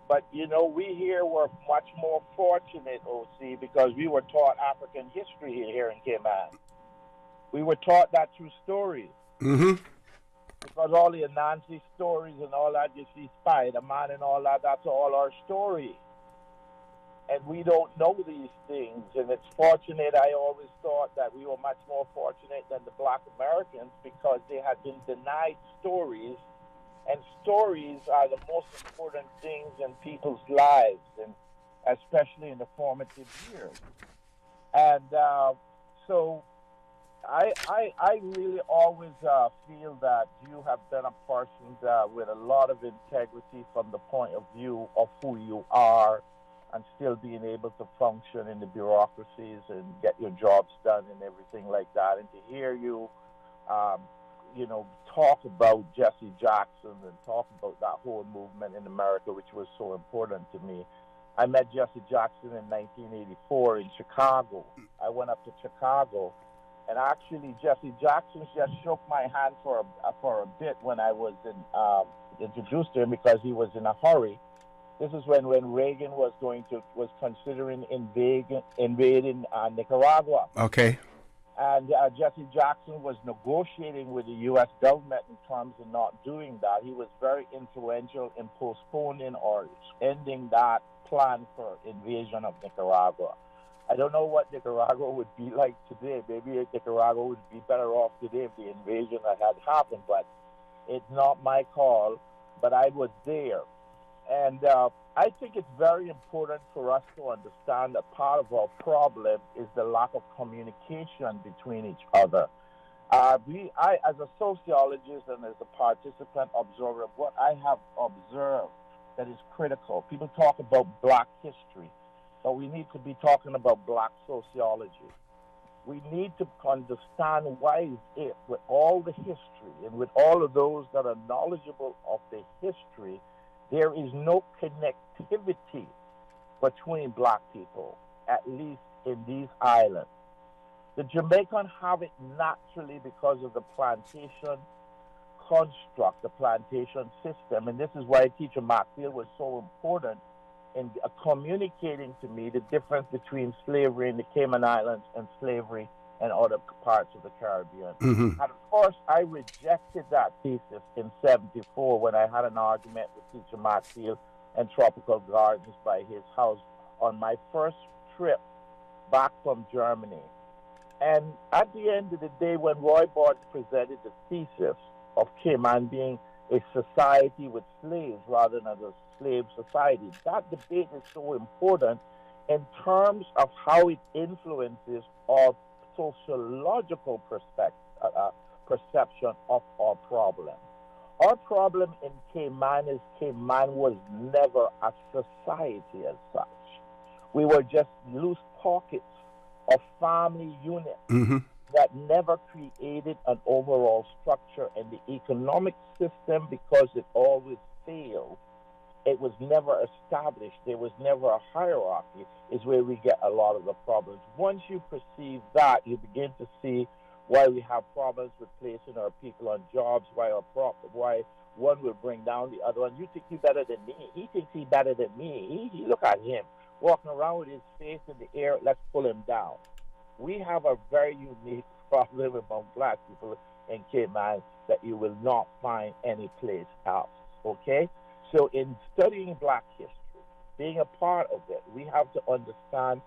But, you know, we here were much more fortunate, OC, because we were taught African history here in Cayman. We were taught that through stories. Mm-hmm. Because all the Anansi stories and all that, you see Spider-Man and all that, that's all our story. And we don't know these things. And it's fortunate, I always thought that we were much more fortunate than the Black Americans because they had been denied stories. And stories are the most important things in people's lives, and especially in the formative years. And so I really always feel that you have been a person with a lot of integrity from the point of view of who you are and still being able to function in the bureaucracies and get your jobs done and everything like that. And to hear you, you know, talk about Jesse Jackson and talk about that whole movement in America, which was so important to me. I met Jesse Jackson in 1984 in Chicago. I went up to Chicago, And actually, Jesse Jackson just shook my hand for a bit when I was introduced to him because he was in a hurry. This is when Reagan was considering invading Nicaragua. Okay. And Jesse Jackson was negotiating with the U.S. government in terms of not doing that. He was very influential in postponing or ending that plan for invasion of Nicaragua. I don't know what Nicaragua would be like today. Maybe Nicaragua would be better off today if the invasion had happened, but it's not my call. But I was there. And I think it's very important for us to understand that part of our problem is the lack of communication between each other. I, as a sociologist and as a participant observer, what I have observed that is critical, people talk about black history, but we need to be talking about black sociology. We need to understand why is it, with all the history and with all of those that are knowledgeable of the history, there is no connectivity between black people, at least in these islands. The Jamaicans have it naturally because of the plantation construct, the plantation system, and this is why Teacher Macfield was so important in communicating to me the difference between slavery in the Cayman Islands and slavery in other parts of the Caribbean. Mm-hmm. And of course, I rejected that thesis in '74 when I had an argument with Teacher Macfield and Tropical Gardens by his house on my first trip back from Germany. And at the end of the day, when Roy Barton presented the thesis of Cayman being a society with slaves rather than a slave society, that debate is so important in terms of how it influences our sociological perception of our problem. Our problem in Cayman is Cayman was never a society as such. We were just loose pockets of family units that never created an overall structure, and the economic system, because it always failed, it was never established. There was never a hierarchy, is where we get a lot of the problems. Once you perceive that, you begin to see why we have problems with placing our people on jobs, why one will bring down the other one. You think you're better than me. He thinks he's better than me. He look at him walking around with his face in the air. Let's pull him down. We have a very unique problem among black people in Cayman that you will not find any place else. Okay? So in studying black history, being a part of it, we have to understand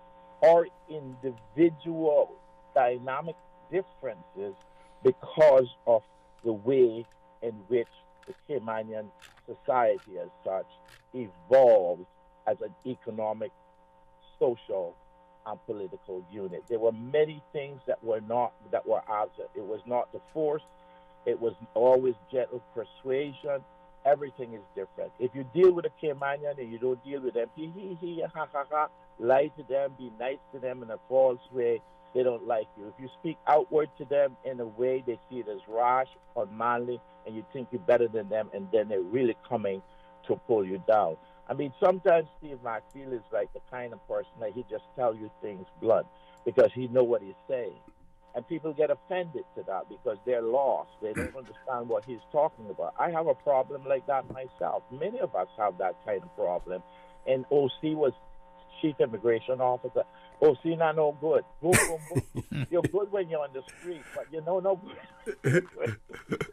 our individual dynamic differences because of the way in which the Caymanian society as such evolved as an economic, social, and political unit. There were many things that were absent. It was not the force. It was always gentle persuasion. Everything is different. If you deal with a Caymanian and you don't deal with them, ha, lie to them, be nice to them in a false way, they don't like you. If you speak outward to them in a way, they see it as rash, unmanly, and you think you're better than them, and then they're really coming to pull you down. I mean, sometimes Steve Macfield is like the kind of person that he just tell you things blunt because he know what he's saying. And people get offended to that because they're lost. They don't understand what he's talking about. I have a problem like that myself. Many of us have that kind of problem. And OC was chief immigration officer. OC not no good. Boom, boom, boom. You're good when you're on the street, but you know no good.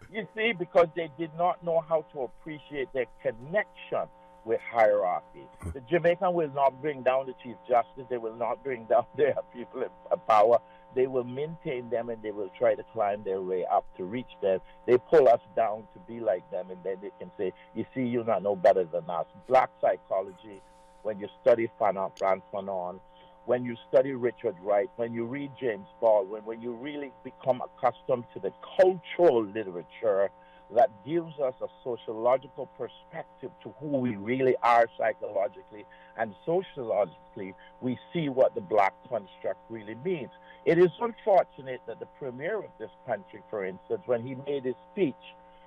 You see, because they did not know how to appreciate their connection with hierarchy. The Jamaican will not bring down the Chief Justice. They will not bring down their people in power. They will maintain them, and they will try to climb their way up to reach them. They pull us down to be like them, and then they can say, you see, you're not no better than us. Black psychology, when you study Frantz Fanon, when you study Richard Wright, when you read James Baldwin, when you really become accustomed to the cultural literature that gives us a sociological perspective to who we really are psychologically and sociologically, we see what the black construct really means. It is unfortunate that the premier of this country, for instance, when he made his speech,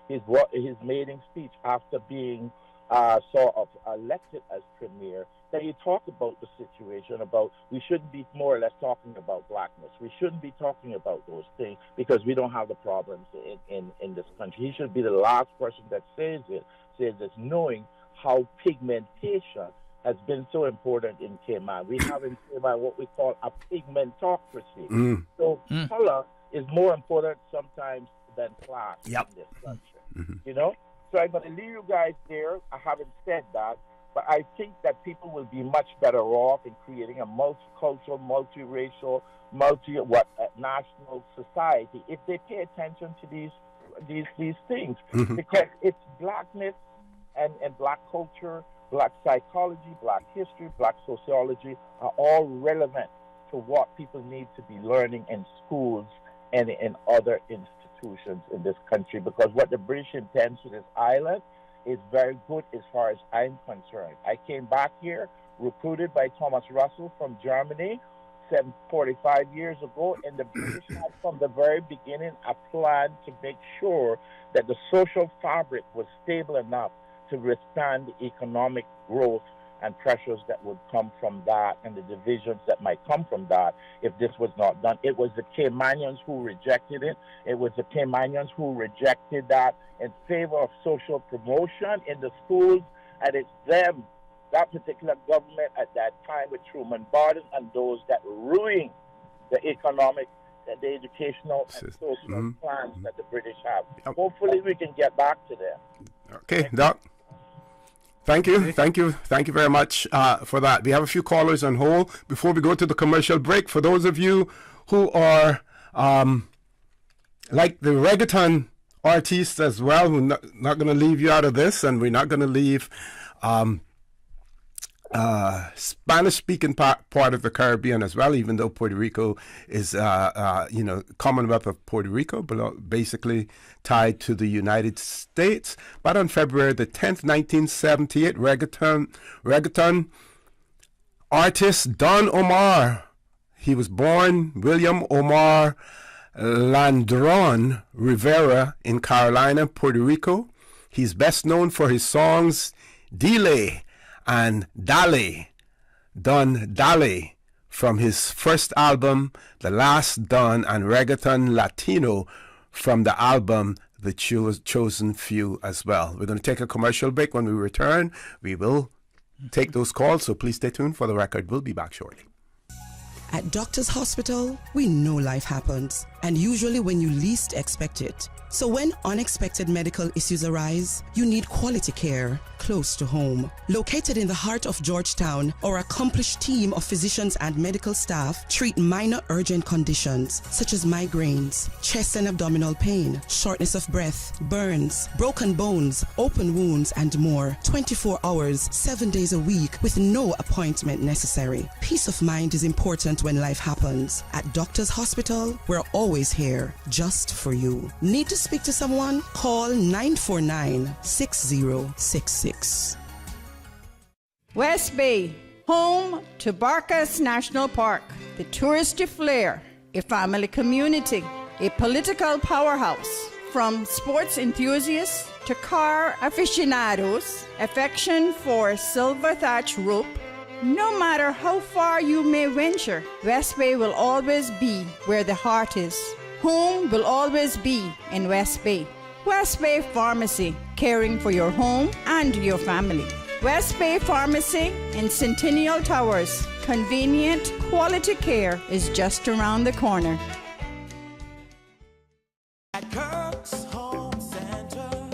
his maiden speech after being sort of elected as premier, that you talk about the situation about we shouldn't be more or less talking about blackness. We shouldn't be talking about those things because we don't have the problems in this country. He should be the last person that says this, knowing how pigmentation has been so important in Cayman. We have in Cayman what we call a pigmentocracy. So color is more important sometimes than class in this country. You know? So I'm going to leave you guys there. I haven't said that, but I think that people will be much better off in creating a multicultural, multiracial, national society if they pay attention to these things. Because it's blackness and black culture, black psychology, black history, black sociology are all relevant to what people need to be learning in schools and in other institutions in this country, because what the British intend to this island is very good as far as I'm concerned. I came back here recruited by Thomas Russell from Germany 45 years ago, and the British had from the very beginning a plan to make sure that the social fabric was stable enough to withstand the economic growth and pressures that would come from that and the divisions that might come from that if this was not done. It was the Caymanians who rejected it. It was the Caymanians who rejected that in favor of social promotion in the schools, and it's them, that particular government at that time with Truman Barton and those that ruined the economic, the educational and social plans that the British have. Hopefully we can get back to them. Okay, Doc. Thank you very much for that. We have a few callers on hold before we go to the commercial break. For those of you who are like the reggaeton artists as well, we're not going to leave you out of this, and we're not going to leave Spanish-speaking part of the Caribbean as well, even though Puerto Rico is, Commonwealth of Puerto Rico, basically tied to the United States. But on February the 10th, 1978, reggaeton artist Don Omar, he was born William Omar Landron Rivera in Carolina, Puerto Rico. He's best known for his songs Dile and Dale, Don Dale, from his first album, The Last Don, and Reggaeton Latino from the album The Chosen Few as well. We're going to take a commercial break. When we return, we will take those calls, so please stay tuned for the record. We'll be back shortly. At Doctor's Hospital, we know life happens, and usually when you least expect it. So when unexpected medical issues arise, you need quality care close to home. Located in the heart of Georgetown, our accomplished team of physicians and medical staff treat minor urgent conditions such as migraines, chest and abdominal pain, shortness of breath, burns, broken bones, open wounds, and more. 24 hours, 7 days a week with no appointment necessary. Peace of mind is important when life happens. At Doctor's Hospital, we're always here just for you. Need to speak to someone? Call 949-6066. West Bay, home to Barkas National Park, the touristy flair, a family community, a political powerhouse. From sports enthusiasts to car aficionados, affection for silver thatch rope. No matter how far you may venture, West Bay will always be where the heart is. Home will always be in West Bay. West Bay Pharmacy, caring for your home and your family. West Bay Pharmacy in Centennial Towers. Convenient, quality care is just around the corner. At Kirk's Home Center,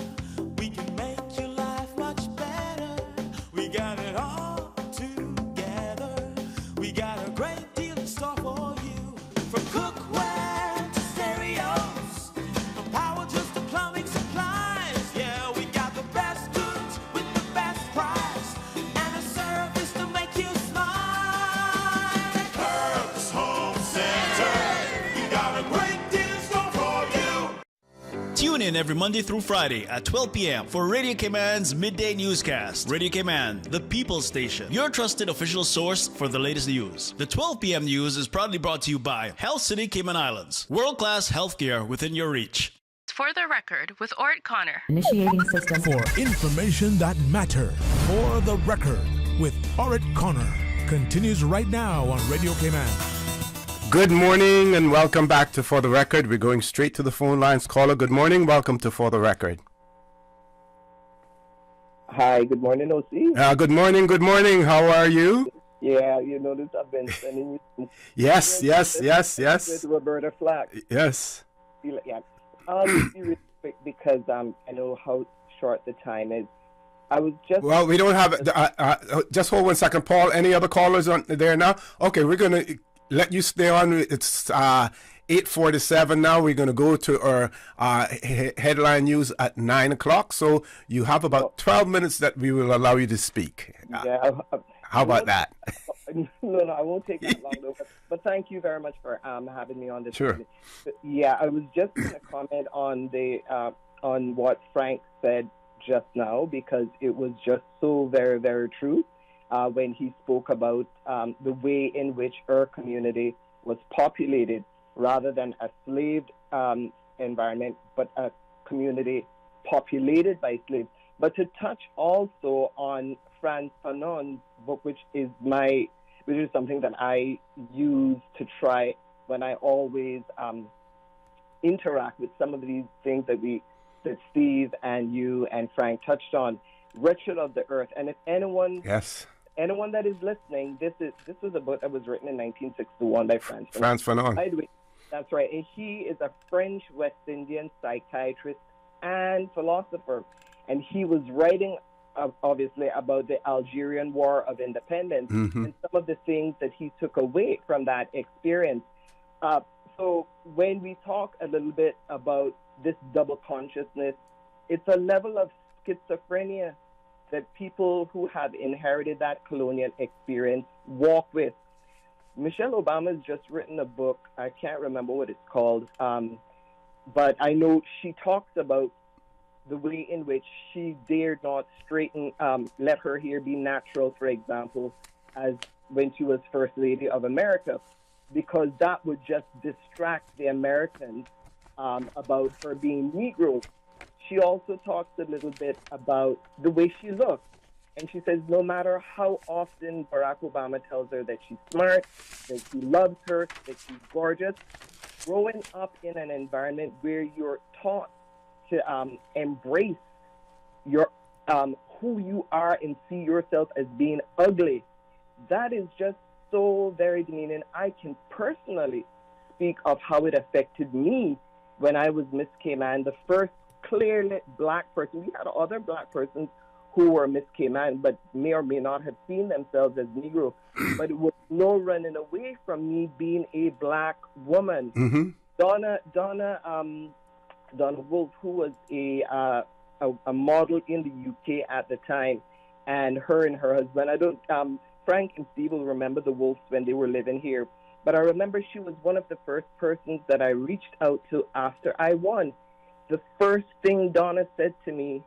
we can make your life much better. We got it all together. We got a great deal in store for you. From cookware to stereos, from power tools to plumbing supplies. Yeah, we got the best goods with the best price and a service to make you smile. At Kirk's Home Center, we got a great deal in store for you. Tune in every Monday through Friday at 12 p.m. for Radio Cayman's Midday Newscast. Radio Cayman, the People's Station, your trusted official source for the latest news. The 12 p.m. news is proudly brought to you by Health City Cayman Islands. World-class healthcare within your reach. For For the Record with Orrett Connor. Initiating system. For information that matter. For the Record with Orrett Connor. Continues right now on Radio Cayman. Good morning and welcome back to For the Record. We're going straight to the phone lines. Caller, good morning. Welcome to For the Record. Hi, good morning, OC. Good morning, good morning. How are you? Yeah, you notice I've been sending you some Yes. with Roberta Flack. Yes. Yeah. I'll just be really quick because I know how short the time is. I was just... Well, we don't have... just hold 1 second, Paul. Any other callers on there now? Okay, we're going to let you stay on. It's 8:47 now. We're going to go to our headline news at 9 o'clock. So you have about 12 minutes that we will allow you to speak. Yeah. How about that? No, I won't take that long, though. But thank you very much for having me on this. Sure. Yeah, I was just going to comment on on what Frank said just now, because it was just so very, very true when he spoke about the way in which our community was populated rather than a slaved environment, but a community populated by slaves. But to touch also on Frantz Fanon's book, which is something that I use to try when I always interact with some of these things that Steve and you and Frank touched on, Wretched of the Earth. And if anyone that is listening, this was a book that was written in 1961 by Frantz Fanon. By the way, that's right. And he is a French West Indian psychiatrist and philosopher. And he was writing, obviously, about the Algerian War of Independence and some of the things that he took away from that experience. So when we talk a little bit about this double consciousness, it's a level of schizophrenia that people who have inherited that colonial experience walk with. Michelle Obama's just written a book. I can't remember what it's called, but I know she talks about the way in which she dared not let her hair be natural, for example, as when she was First Lady of America, because that would just distract the Americans about her being Negro. She also talks a little bit about the way she looks. And she says no matter how often Barack Obama tells her that she's smart, that he loves her, that she's gorgeous, growing up in an environment where you're taught to embrace your who you are and see yourself as being ugly, that is just so very demeaning. I can personally speak of how it affected me when I was Miss Cayman, the first clearly black person. We had other black persons who were Miss Cayman, but may or may not have seen themselves as Negro. But it was no running away from me being a black woman. Mm-hmm. Donna Wolf, who was a model in the UK at the time, and her husband. Frank and Steve will remember the Wolves when they were living here. But I remember she was one of the first persons that I reached out to after I won. The first thing Donna said to me,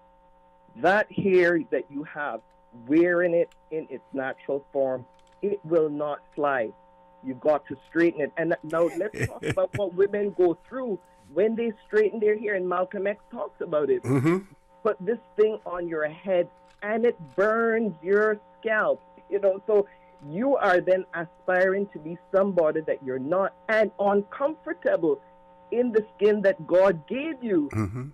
that hair that you have, wearing it in its natural form, it will not fly. You got to straighten it. And now let's talk about what women go through when they straighten their hair, and Malcolm X talks about it. Mm-hmm. Put this thing on your head, and it burns your scalp. So you are then aspiring to be somebody that you're not, and uncomfortable in the skin that God gave you. Mm-hmm.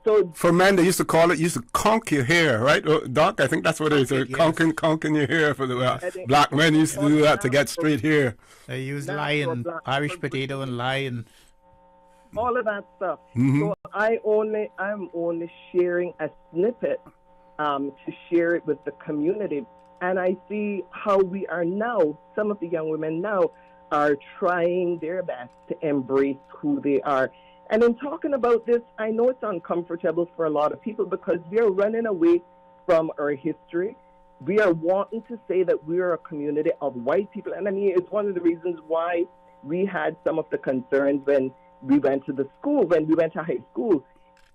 So for men, they used to conk your hair, right? Doc, I think that's what it is. Conking your hair for the black men used to do that to get straight hair. They use lye and Irish potato and lye and all of that stuff. Mm-hmm. So I'm only sharing a snippet to share it with the community. And I see how we are now, some of the young women now are trying their best to embrace who they are. And in talking about this, I know it's uncomfortable for a lot of people because we are running away from our history. We are wanting to say that we are a community of white people. And I mean, it's one of the reasons why we had some of the concerns when we went to high school.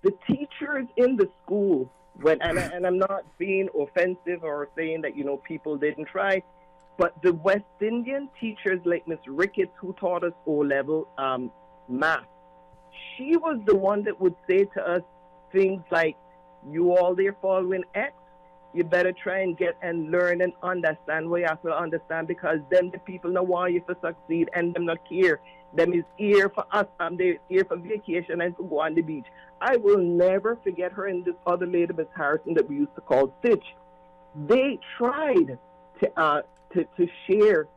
The teachers in the school, and I'm not being offensive or saying that, people didn't try, but the West Indian teachers like Miss Ricketts, who taught us O-level math, she was the one that would say to us things like, you all there following X, you better try and get and learn and understand what you have to understand, because them the people know why you to succeed and them not care. Them is here for us, they're here for vacation and to go on the beach. I will never forget her and this other lady, Miss Harrison, that we used to call Stitch. They tried to share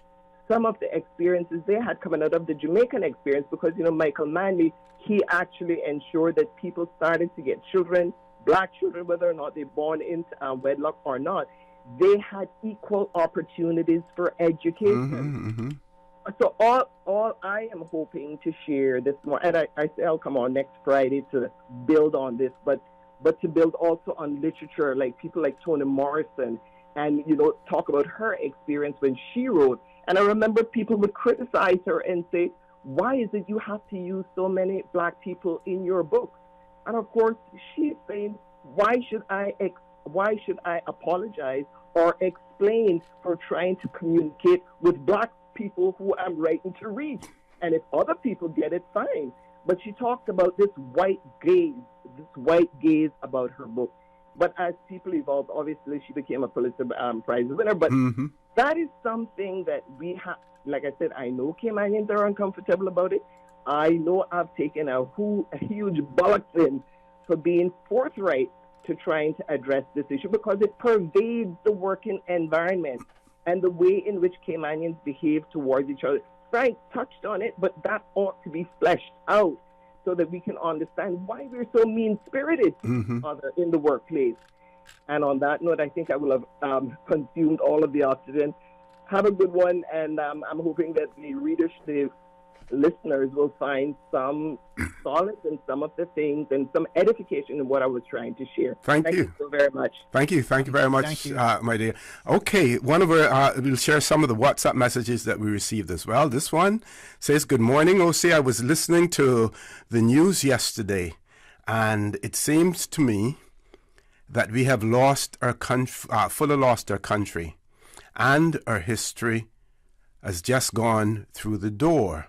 some of the experiences they had coming out of the Jamaican experience, because, you know, Michael Manley, he actually ensured that people started to get children, black children, whether or not they're born into wedlock or not. They had equal opportunities for education. So all I am hoping to share this morning, and I say I'll come on next Friday to build on this, but to build also on literature, like people like Toni Morrison, and, you know, talk about her experience when she wrote. And I remember people would criticize her and say, why is it you have to use so many black people in your books? And of course, she's saying, why should I apologize or explain for trying to communicate with black people who I'm writing to reach? And if other people get it, fine. But she talked about this white gaze about her book. But as people evolved, obviously she became a Pulitzer Prize winner. But that is something that we have. Like I said, I know Caymanians are uncomfortable about it. I know I've taken a huge bollocking for being forthright to trying to address this issue, because it pervades the working environment and the way in which Caymanians behave towards each other. Frank touched on it, but that ought to be fleshed out so that we can understand why we're so mean-spirited in the workplace. And on that note, I think I will have consumed all of the oxygen. Have a good one, and I'm hoping that the listeners will find some solace in some of the things and some edification in what I was trying to share. Thank you so very much. Thank you very much, my dear. Okay, we'll share some of the WhatsApp messages that we received as well. This one says, good morning, OC. I was listening to the news yesterday, and it seems to me that we have lost our fully lost our country, and our history has just gone through the door.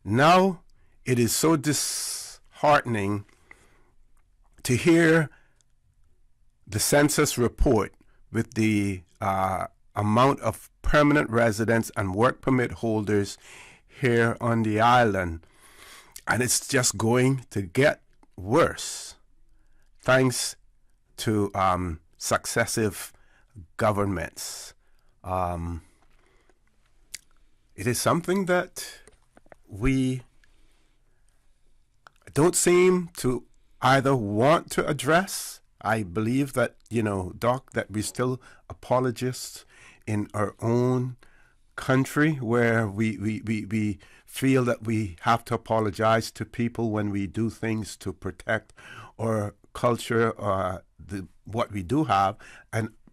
Now it is so disheartening to hear the census report with the amount of permanent residents and work permit holders here on the island. And it's just going to get worse thanks to successive governments. It is something that we don't seem to either want to address. I believe that, Doc, that we're still apologists in our own country, where we feel that we have to apologize to people when we do things to protect our culture, what we do have,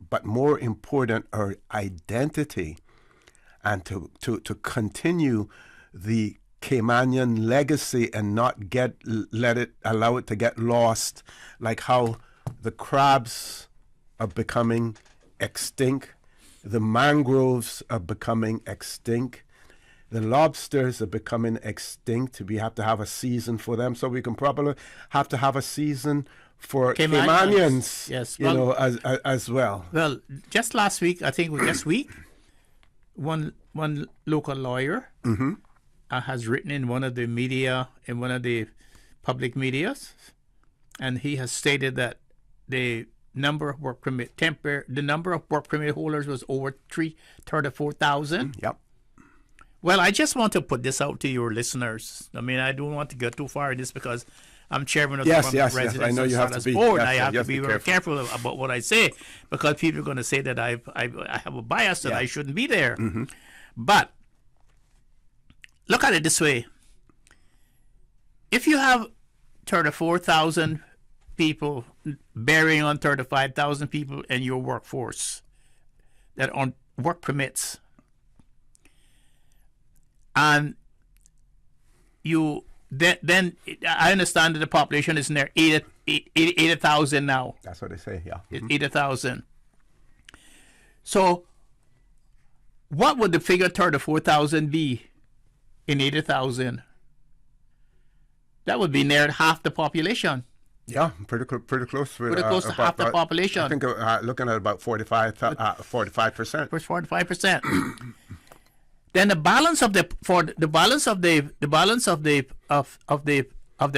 but more important, our identity, and to continue the Caymanian legacy and not allow it to get lost, like how the crabs are becoming extinct, the mangroves are becoming extinct, the lobsters are becoming extinct. We have to have a season for them, so we can probably have to have a season for Caymanians, yes, as well. Well, just last week, I think this week, one local lawyer has written in one of the media, in one of the public medias, and he has stated that the number of work permit holders was over 34,000. Yep. Well, I just want to put this out to your listeners. I mean, I don't want to go too far in this because I'm chairman of the Residents I know you have to be. Board. I have to be very careful about what I say, because people are going to say that I have a bias, that I shouldn't be there. But look at it this way. If you have 34,000 people bearing on 35,000 people in your workforce that on work permits, and then I understand that the population is near 80,000 now. That's what they say, yeah. 80,000. So what would the figure 34,000 be in 80,000? That would be near half the population. Yeah, pretty close. Pretty close to half the population. I think looking at about 45%. 45%. Then the balance of the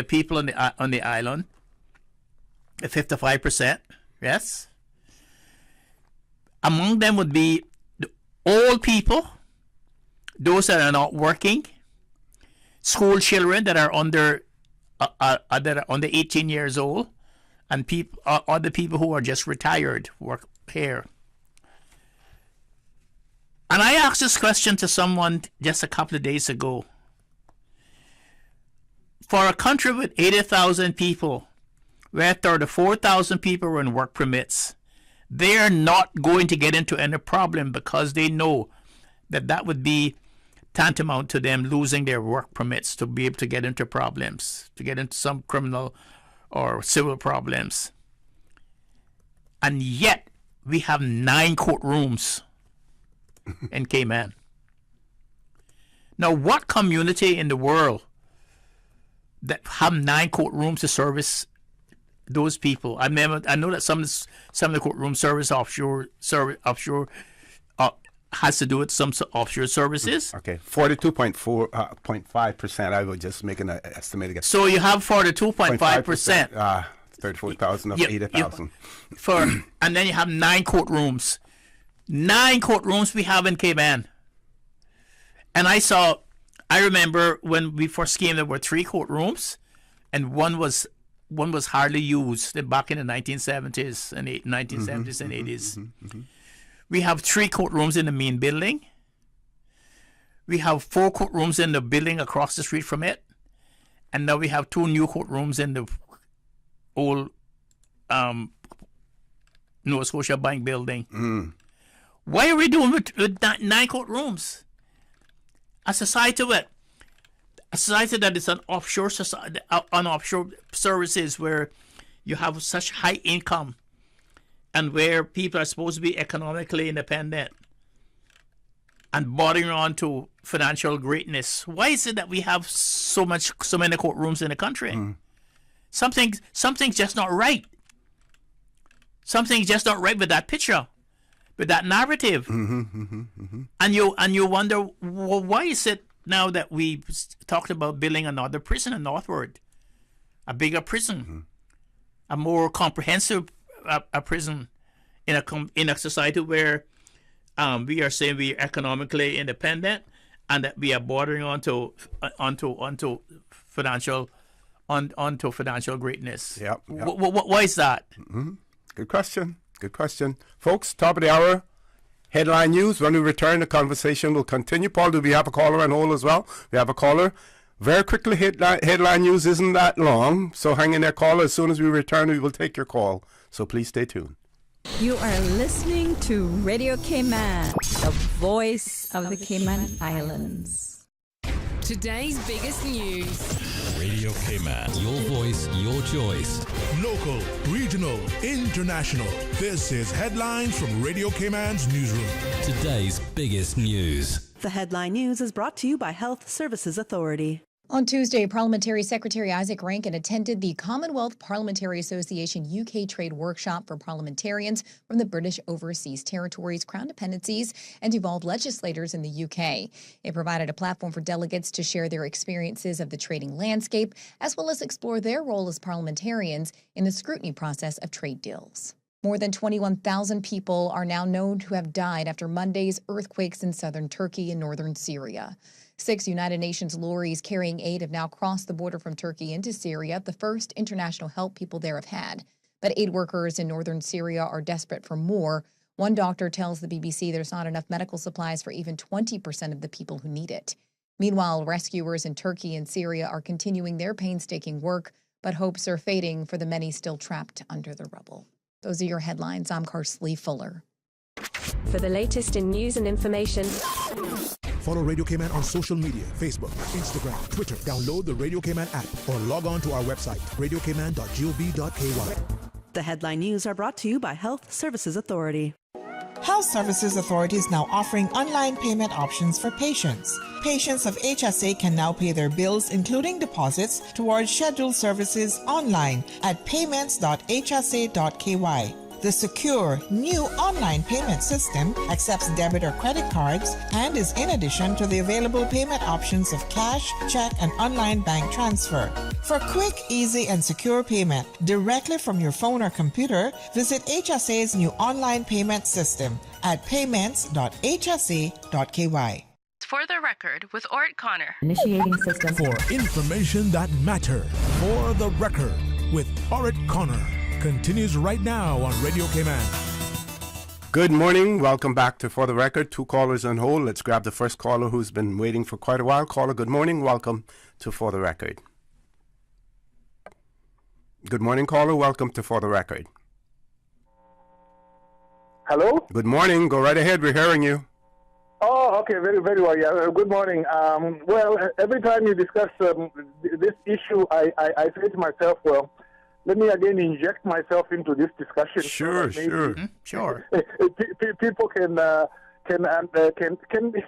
people on the island, 55%. Yes. Among them would be the old people, those that are not working, school children that are under 18 years old, and other people who are just retired work here. And I asked this question to someone just a couple of days ago. For a country with 80,000 people, where 34,000 people are in work permits, they're not going to get into any problem because they know that would be tantamount to them losing their work permits to be able to get into problems, to get into some criminal or civil problems. And yet, we have 9 courtrooms in Cayman. Now, what community in the world that have 9 courtrooms to service those people? I know that some of the courtroom service offshore has to do with some offshore services. Okay, 42.5%. I was just making an estimate again. So you have 42.5%. 34,000 of 80,000. And then you have 9 courtrooms. 9 courtrooms we have in Cayman. And I remember when we first came, there were 3 courtrooms, and one was hardly used back in the 1970s and 80s. We have 3 courtrooms in the main building. We have 4 courtrooms in the building across the street from it, and now we have 2 new courtrooms in the old Nova Scotia Bank building. Why are we doing with 9 courtrooms? A society that is an offshore society, on offshore services where you have such high income and where people are supposed to be economically independent and bordering on to financial greatness. Why is it that we have so many courtrooms in the country? Something's just not right. Something's just not right with that picture, with that narrative. And you wonder, well, why is it now that we talked about building another prison in Northward, a bigger prison, a more comprehensive a prison in a society where we are saying we are economically independent and that we are bordering onto financial greatness. Yep. Why is that? Good question. Folks, top of the hour, headline news. When we return, the conversation will continue. Paul, do we have a caller on hold as well? We have a caller. Very quickly, headline news isn't that long, so hang in there, caller. As soon as we return, we will take your call. So please stay tuned. You are listening to Radio Cayman, the voice of the Cayman Islands. Today's biggest news. Radio Cayman, your voice, your choice. Local, regional, international. This is Headlines from Radio Cayman's newsroom. Today's biggest news. The headline news is brought to you by Health Services Authority. On Tuesday, Parliamentary Secretary Isaac Rankin attended the Commonwealth Parliamentary Association UK Trade Workshop for parliamentarians from the British Overseas Territories, Crown Dependencies, and devolved legislators in the UK. It provided a platform for delegates to share their experiences of the trading landscape, as well as explore their role as parliamentarians in the scrutiny process of trade deals. More than 21,000 people are now known to have died after Monday's earthquakes in southern Turkey and northern Syria. 6 United Nations lorries carrying aid have now crossed the border from Turkey into Syria, the first international help people there have had. But aid workers in northern Syria are desperate for more. One doctor tells the BBC there's not enough medical supplies for even 20% of the people who need it. Meanwhile, rescuers in Turkey and Syria are continuing their painstaking work, but hopes are fading for the many still trapped under the rubble. Those are your headlines. I'm Carsley Fuller. For the latest in news and information, follow Radio Cayman on social media, Facebook, Instagram, Twitter. Download the Radio Cayman app or log on to our website, radiocayman.gov.ky. The headline news are brought to you by Health Services Authority. Health Services Authority is now offering online payment options for patients. Patients of HSA can now pay their bills, including deposits, towards scheduled services online at payments.hsa.ky. The secure, new online payment system accepts debit or credit cards and is in addition to the available payment options of cash, check, and online bank transfer. For quick, easy, and secure payment directly from your phone or computer, visit HSA's new online payment system at payments.hsa.ky. For the record, with Orrett Connor. Initiating system. For information that matter. For the record, with Orrett Connor. Continues right now on Radio Cayman. Good morning. Welcome back to For the Record. 2 callers on hold. Let's grab the first caller who's been waiting for quite a while. Caller, good morning. Welcome to For the Record. Good morning, caller. Welcome to For the Record. Hello? Good morning. Go right ahead. We're hearing you. Oh, okay. Very, very well. Yeah. Good morning. Well, every time you discuss this issue, I say to myself, well, let me again inject myself into this discussion. Sure. People can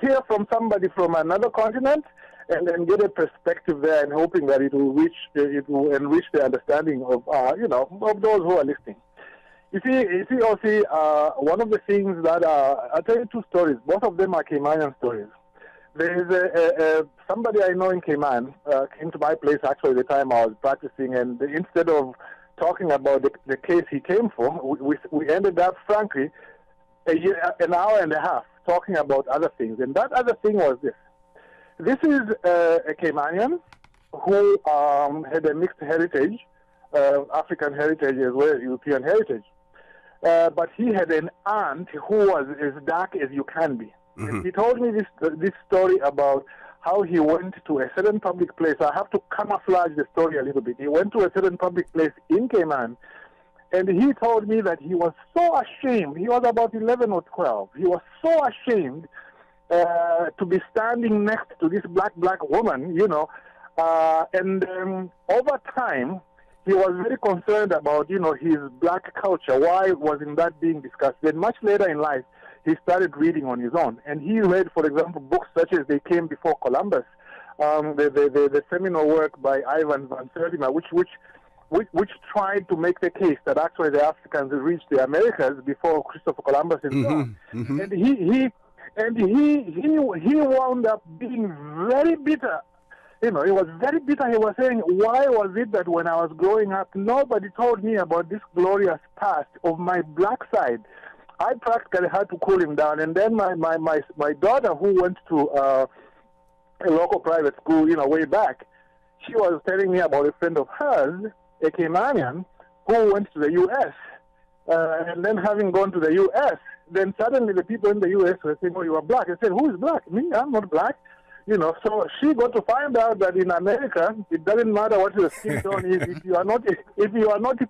hear from somebody from another continent and then get a perspective there, and hoping that it will enrich the understanding of of those who are listening. You see, also one of the things that I'll tell you 2 stories. Both of them are Caymanian stories. There is somebody I know in Cayman came to my place actually at the time I was practicing, and instead of talking about the case he came for, we ended up, frankly, an hour and a half talking about other things. And that other thing was this. This is a Caymanian who had a mixed heritage, African heritage as well as European heritage. But he had an aunt who was as dark as you can be. Mm-hmm. He told me this story about how he went to a certain public place. I have to camouflage the story a little bit. He went to a certain public place in Cayman, and he told me that he was so ashamed. He was about 11 or 12. He was so ashamed to be standing next to this black woman, and over time, he was very concerned about, his black culture. Why wasn't that being discussed? Then much later in life, he started reading on his own. And he read, for example, books such as They Came Before Columbus, the seminal work by Ivan van Sertima, which tried to make the case that actually the Africans reached the Americas before Christopher Columbus himself. Mm-hmm. And he wound up being very bitter. He was very bitter. He was saying, why was it that when I was growing up, nobody told me about this glorious past of my black side? I practically had to cool him down. And then my daughter, who went to a local private school, way back, she was telling me about a friend of hers, a Caymanian, who went to the U.S. And then having gone to the U.S., then suddenly the people in the U.S. were saying, oh, you are black. I said, who is black? Me? I'm not black. So she got to find out that in America, it doesn't matter what your skin tone is. If you are not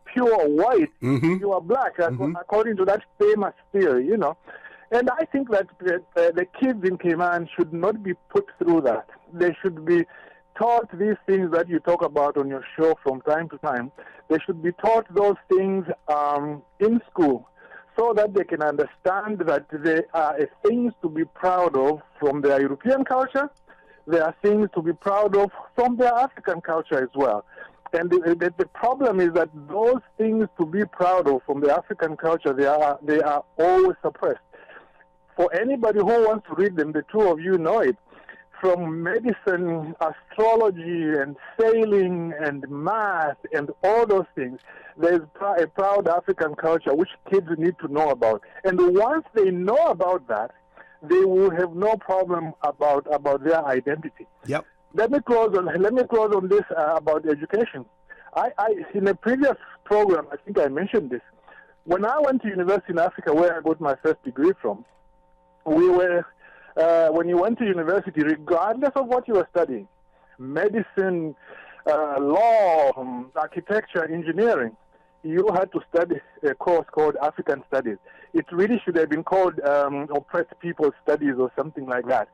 pure white, mm-hmm. you are black, mm-hmm. according to that famous theory, And I think that the kids in Cayman should not be put through that. They should be taught these things that you talk about on your show from time to time. They should be taught those things in school, so that they can understand that there are things to be proud of from their European culture. There are things to be proud of from their African culture as well. And the problem is that those things to be proud of from the African culture, they are always suppressed. For anybody who wants to read them, the 2 of you know it, from medicine, astrology, and sailing, and math, and all those things, there's a proud African culture which kids need to know about. And once they know about that, they will have no problem about their identity. Yep. Let me close on this about education. I in a previous program, I think I mentioned this. When I went to university in Africa, where I got my first degree from, we were when you went to university, regardless of what you were studying, medicine, law, architecture, engineering, you had to study a course called African Studies. It really should have been called Oppressed People Studies or something like that.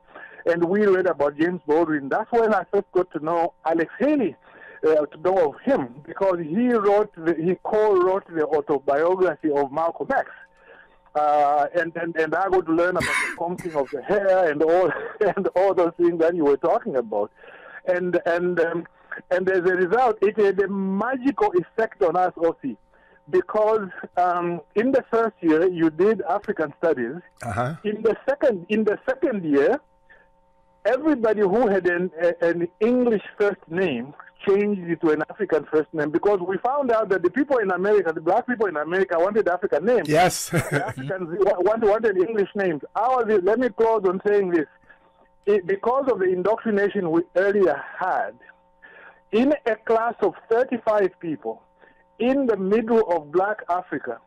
And we read about James Baldwin. That's when I first got to know Alex Haley, to know of him, because he co-wrote the autobiography of Malcolm X. and I got to learn about the combing of the hair and all those things that you were talking about, and as a result, it had a magical effect on us, OC, because in the first year you did African studies. Uh-huh. In the second year, everybody who had an English first name changed it to an African first name, because we found out that the people in America, the black people in America, wanted African names. Yes. The Africans wanted English names. Let me close on saying this. Because of the indoctrination we earlier had, in a class of 35 people, in the middle of black Africa,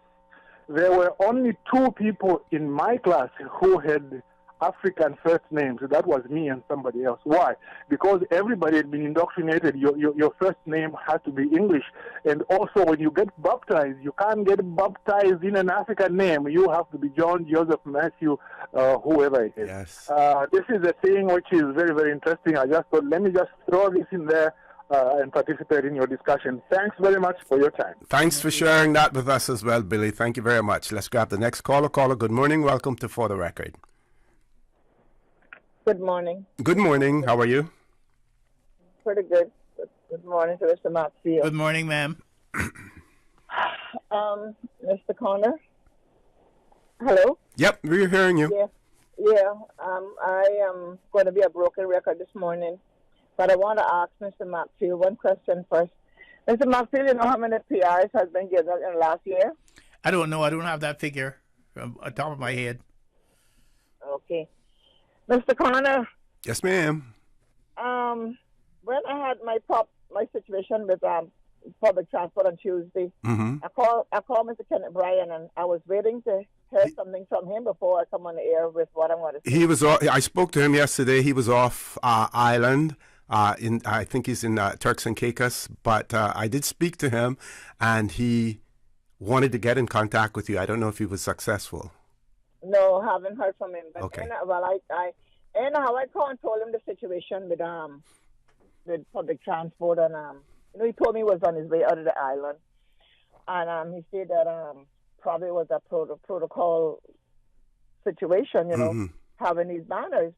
there were only 2 people in my class who had African first names. That was me and somebody else. Why? Because everybody had been indoctrinated. Your first name had to be English. And also, when you get baptized, you can't get baptized in an African name. You have to be John, Joseph, Matthew, whoever it is. Yes. This is a thing which is very, very interesting. I just thought, let me just throw this in there and participate in your discussion. Thanks very much for your time. Thanks for sharing that with us as well, Billy. Thank you very much. Let's grab the next caller. Caller, good morning. Welcome to For the Record. Good morning. Good morning. How are you? Pretty good. Good morning to Mr. Maxfield. Good morning, ma'am. Mr. Connor? Hello? Yep, we're hearing you. Yeah. I am going to be a broken record this morning, but I want to ask Mr. Maxfield one question first. Mr. Maxfield, you know how many PRs has been given in the last year? I don't know. I don't have that figure on top of my head. Okay. Mr. Connor? Yes, ma'am. When I had my situation with public transport on Tuesday, I called Mr. Kenneth Bryan, and I was waiting to hear something from him before I come on the air with what I want to say. I spoke to him yesterday. He was off island. I think he's in Turks and Caicos, but I did speak to him, and he wanted to get in contact with you. I don't know if he was successful. No, haven't heard from him. But okay. I called and told him the situation with public transport, and he told me he was on his way out of the island, and he said that probably was a protocol situation, having these banners,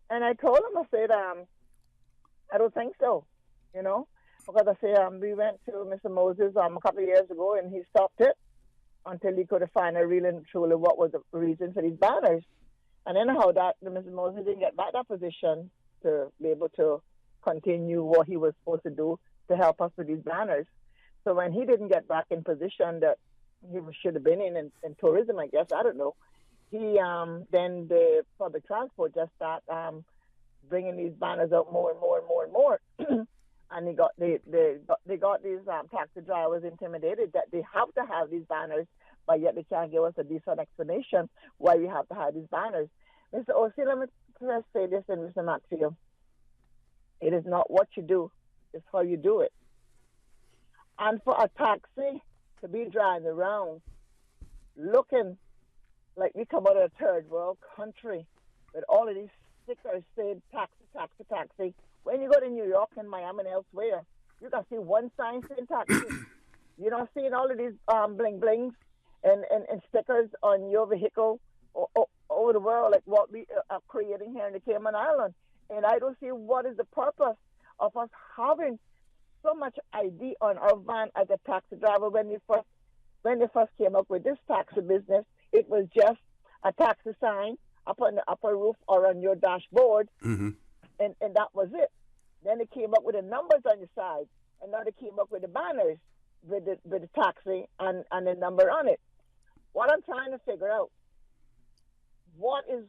and I told him, I said, I don't think so, because I said we went to Mr. Moses a couple of years ago, and he stopped it until he could find out really and truly what was the reason for these banners. And anyhow, Mr. Moses didn't get back that position to be able to continue what he was supposed to do to help us with these banners. So when he didn't get back in position that he should have been in tourism, I guess, I don't know, he then the public transport just start bringing these banners out more and more and more and more. And they got these taxi drivers intimidated that they have to have these banners, but yet they can't give us a decent explanation why we have to have these banners. Mr. O.C., let me just say this, and Mr. Maxfield. It is not what you do, it's how you do it. And for a taxi to be driving around looking like we come out of a third world country with all of these stickers saying taxi, taxi, taxi. When you go to New York and Miami and elsewhere, you can see one sign saying taxi. You're not seeing all of these bling blings and stickers on your vehicle over the world like what we are creating here in the Cayman Island. And I don't see what is the purpose of us having so much ID on our van as a taxi driver. When they first came up with this taxi business, it was just a taxi sign up on the upper roof or on your dashboard, and that was it. Then they came up with the numbers on the side, and now they came up with the banners with the taxi and the number on it. What I'm trying to figure out, what is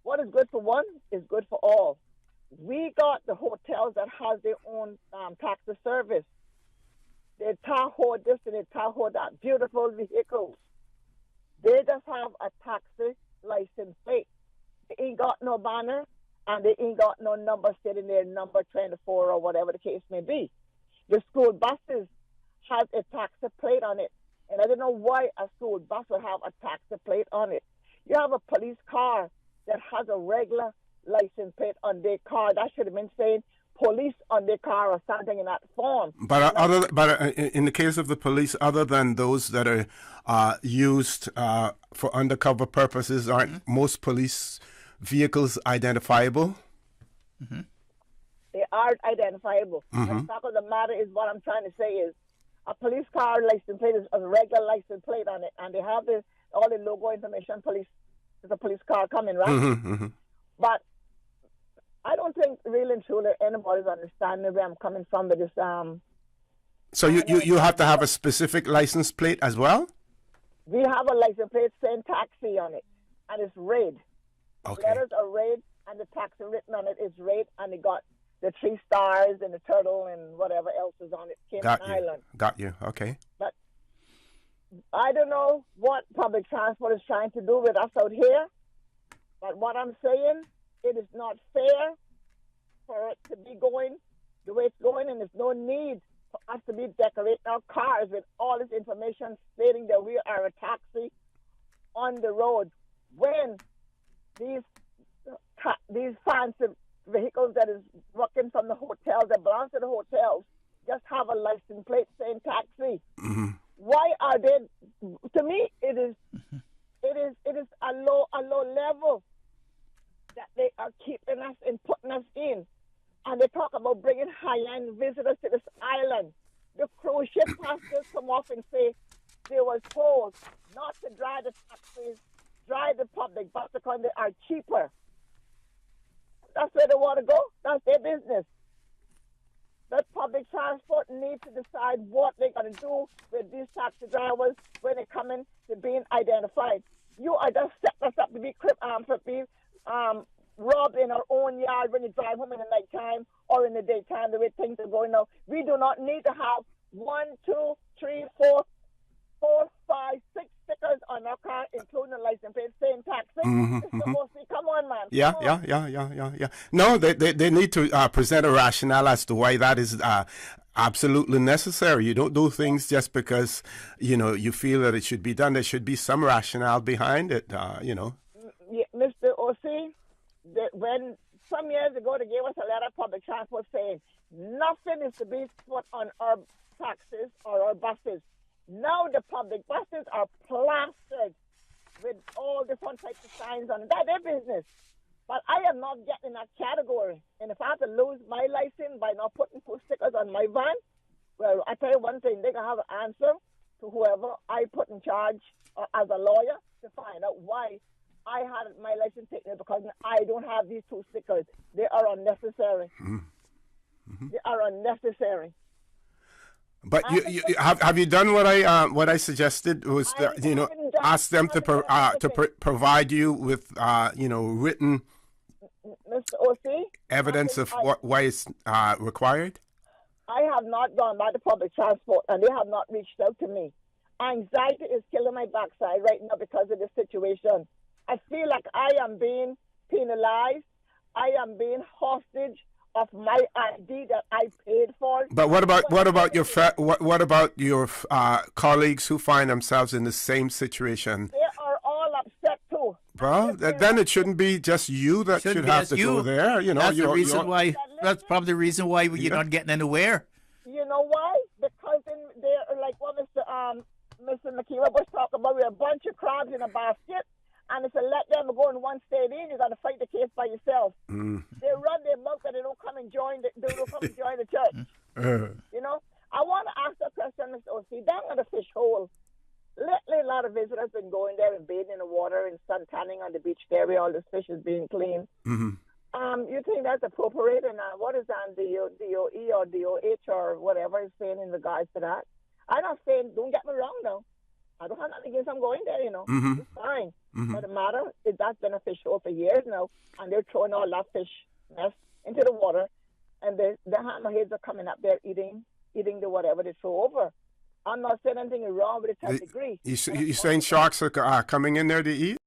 good for one is good for all. We got the hotels that has their own taxi service. They Tahoe this and they Tahoe that, beautiful vehicles. They just have a taxi license plate. They ain't got no banner, and they ain't got no number sitting there, number 24 or whatever the case may be. The school buses have a taxi plate on it, and I don't know why a school bus would have a taxi plate on it. You have a police car that has a regular license plate on their car. That should have been saying police on their car or something in that form. But in the case of the police, other than those that are used for undercover purposes, aren't most police vehicles identifiable? They are identifiable. The fact of the matter is, what I'm trying to say is, a police car license plate is a regular license plate on it, and they have all the logo information. Police, it's a police car coming, right? But I don't think really and truly anybody's understanding where I'm coming from with this. So you have to have a specific license plate as well? We have a license plate saying taxi on it, and it's red. Okay. The letters are red, and the taxi written on it is red, and it got the 3 stars and the turtle and whatever else is on it. Cayman Island. Got you. Okay. But I don't know what public transport is trying to do with us out here. But what I'm saying, it is not fair for it to be going the way it's going, and there's no need for us to be decorating our cars with all this information stating that we are a taxi on the road when these fancy vehicles that is working from the hotels, that belongs to the hotels, just have a license plate saying taxi. Why are they? To me, it is a low level that they are keeping us and putting us in. And they talk about bringing high-end visitors to this island. The cruise ship passengers come off and say they were told not to drive the taxis, drive the public buses because they are cheaper. That's where they want to go. That's their business. The public transport needs to decide what they're going to do with these taxi drivers when they come in to being identified. You are just setting us up to be robbed in our own yard when you drive home in the nighttime or in the daytime, the way things are going now. We do not need to have 1, 2, 3, 4, 5, 6 stickers on our car, including the license plate saying taxi. Come on, man. Yeah. No, they need to present a rationale as to why that is absolutely necessary. You don't do things just because, you feel that it should be done. There should be some rationale behind it, Yeah, Mr. O.C., when some years ago they gave us a letter of public transport saying nothing is to be put on our taxis or our buses. Now the public buses are plastered with all different types of signs on it. That's their business. But I am not getting that category. And if I have to lose my license by not putting 2 stickers on my van, well, I tell you one thing, they can have an answer to whoever I put in charge as a lawyer to find out why I had my license taken because I don't have these 2 stickers. They are unnecessary. They are unnecessary. But have you done what I suggested was ask them to provide you with written Mr. O.C. evidence of why it's required? I have not gone by the public transport, and they have not reached out to me. Anxiety is killing my backside right now because of this situation. I feel like I am being penalized. I am being hostage of my ID that I paid for. But what about your colleagues who find themselves in the same situation? They are all upset too. Well, then it shouldn't be just you that should have to go there. That's the reason why. That's probably the reason why you're not getting anywhere. You know why? Because they're like what Mr. McKeever was talking about. We're a bunch of crabs in a basket. And if you let them go in one state in, you got to fight the case by yourself. They run their mouth and they don't come and join the church. I want to ask a question, Mr. O.C. Down at the fish hole, lately a lot of visitors been going there and bathing in the water and sun tanning on the beach there where all the fish is being cleaned. You think that's appropriate? And what is that, DOE or DOH or whatever is saying in regards to that? I'm not saying, don't get me wrong, though. I don't have nothing against them going there, It's fine. But the matter is that's been a fish hole for years now, and they're throwing all that fish mess into the water, and the hammerheads are coming up there eating the whatever they throw over. I'm not saying anything wrong with the 10th degree. You saying sharks are coming in there to eat?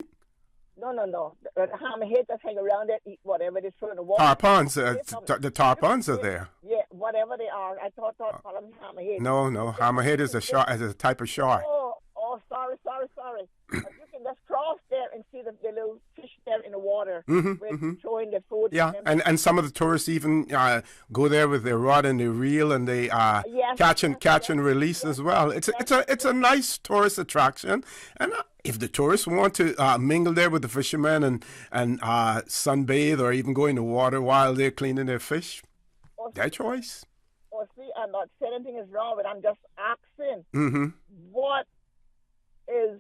No. The hammerheads that hang around there eat whatever they throw in the water. Tarpons, the tarpons are there. Yeah, whatever they are. I thought call them hammerheads. No, hammerhead is a type of shark. Oh, sorry. But you can just cross there and see the little fish there in the water. water with throwing the food. Yeah, and some of the tourists even go there with their rod and their reel, and they catch and release as well. It's a nice tourist attraction, and if the tourists want to mingle there with the fishermen and sunbathe or even go in the water while they're cleaning their fish, their choice. Or see, I'm not saying anything is wrong, but I'm just asking, what is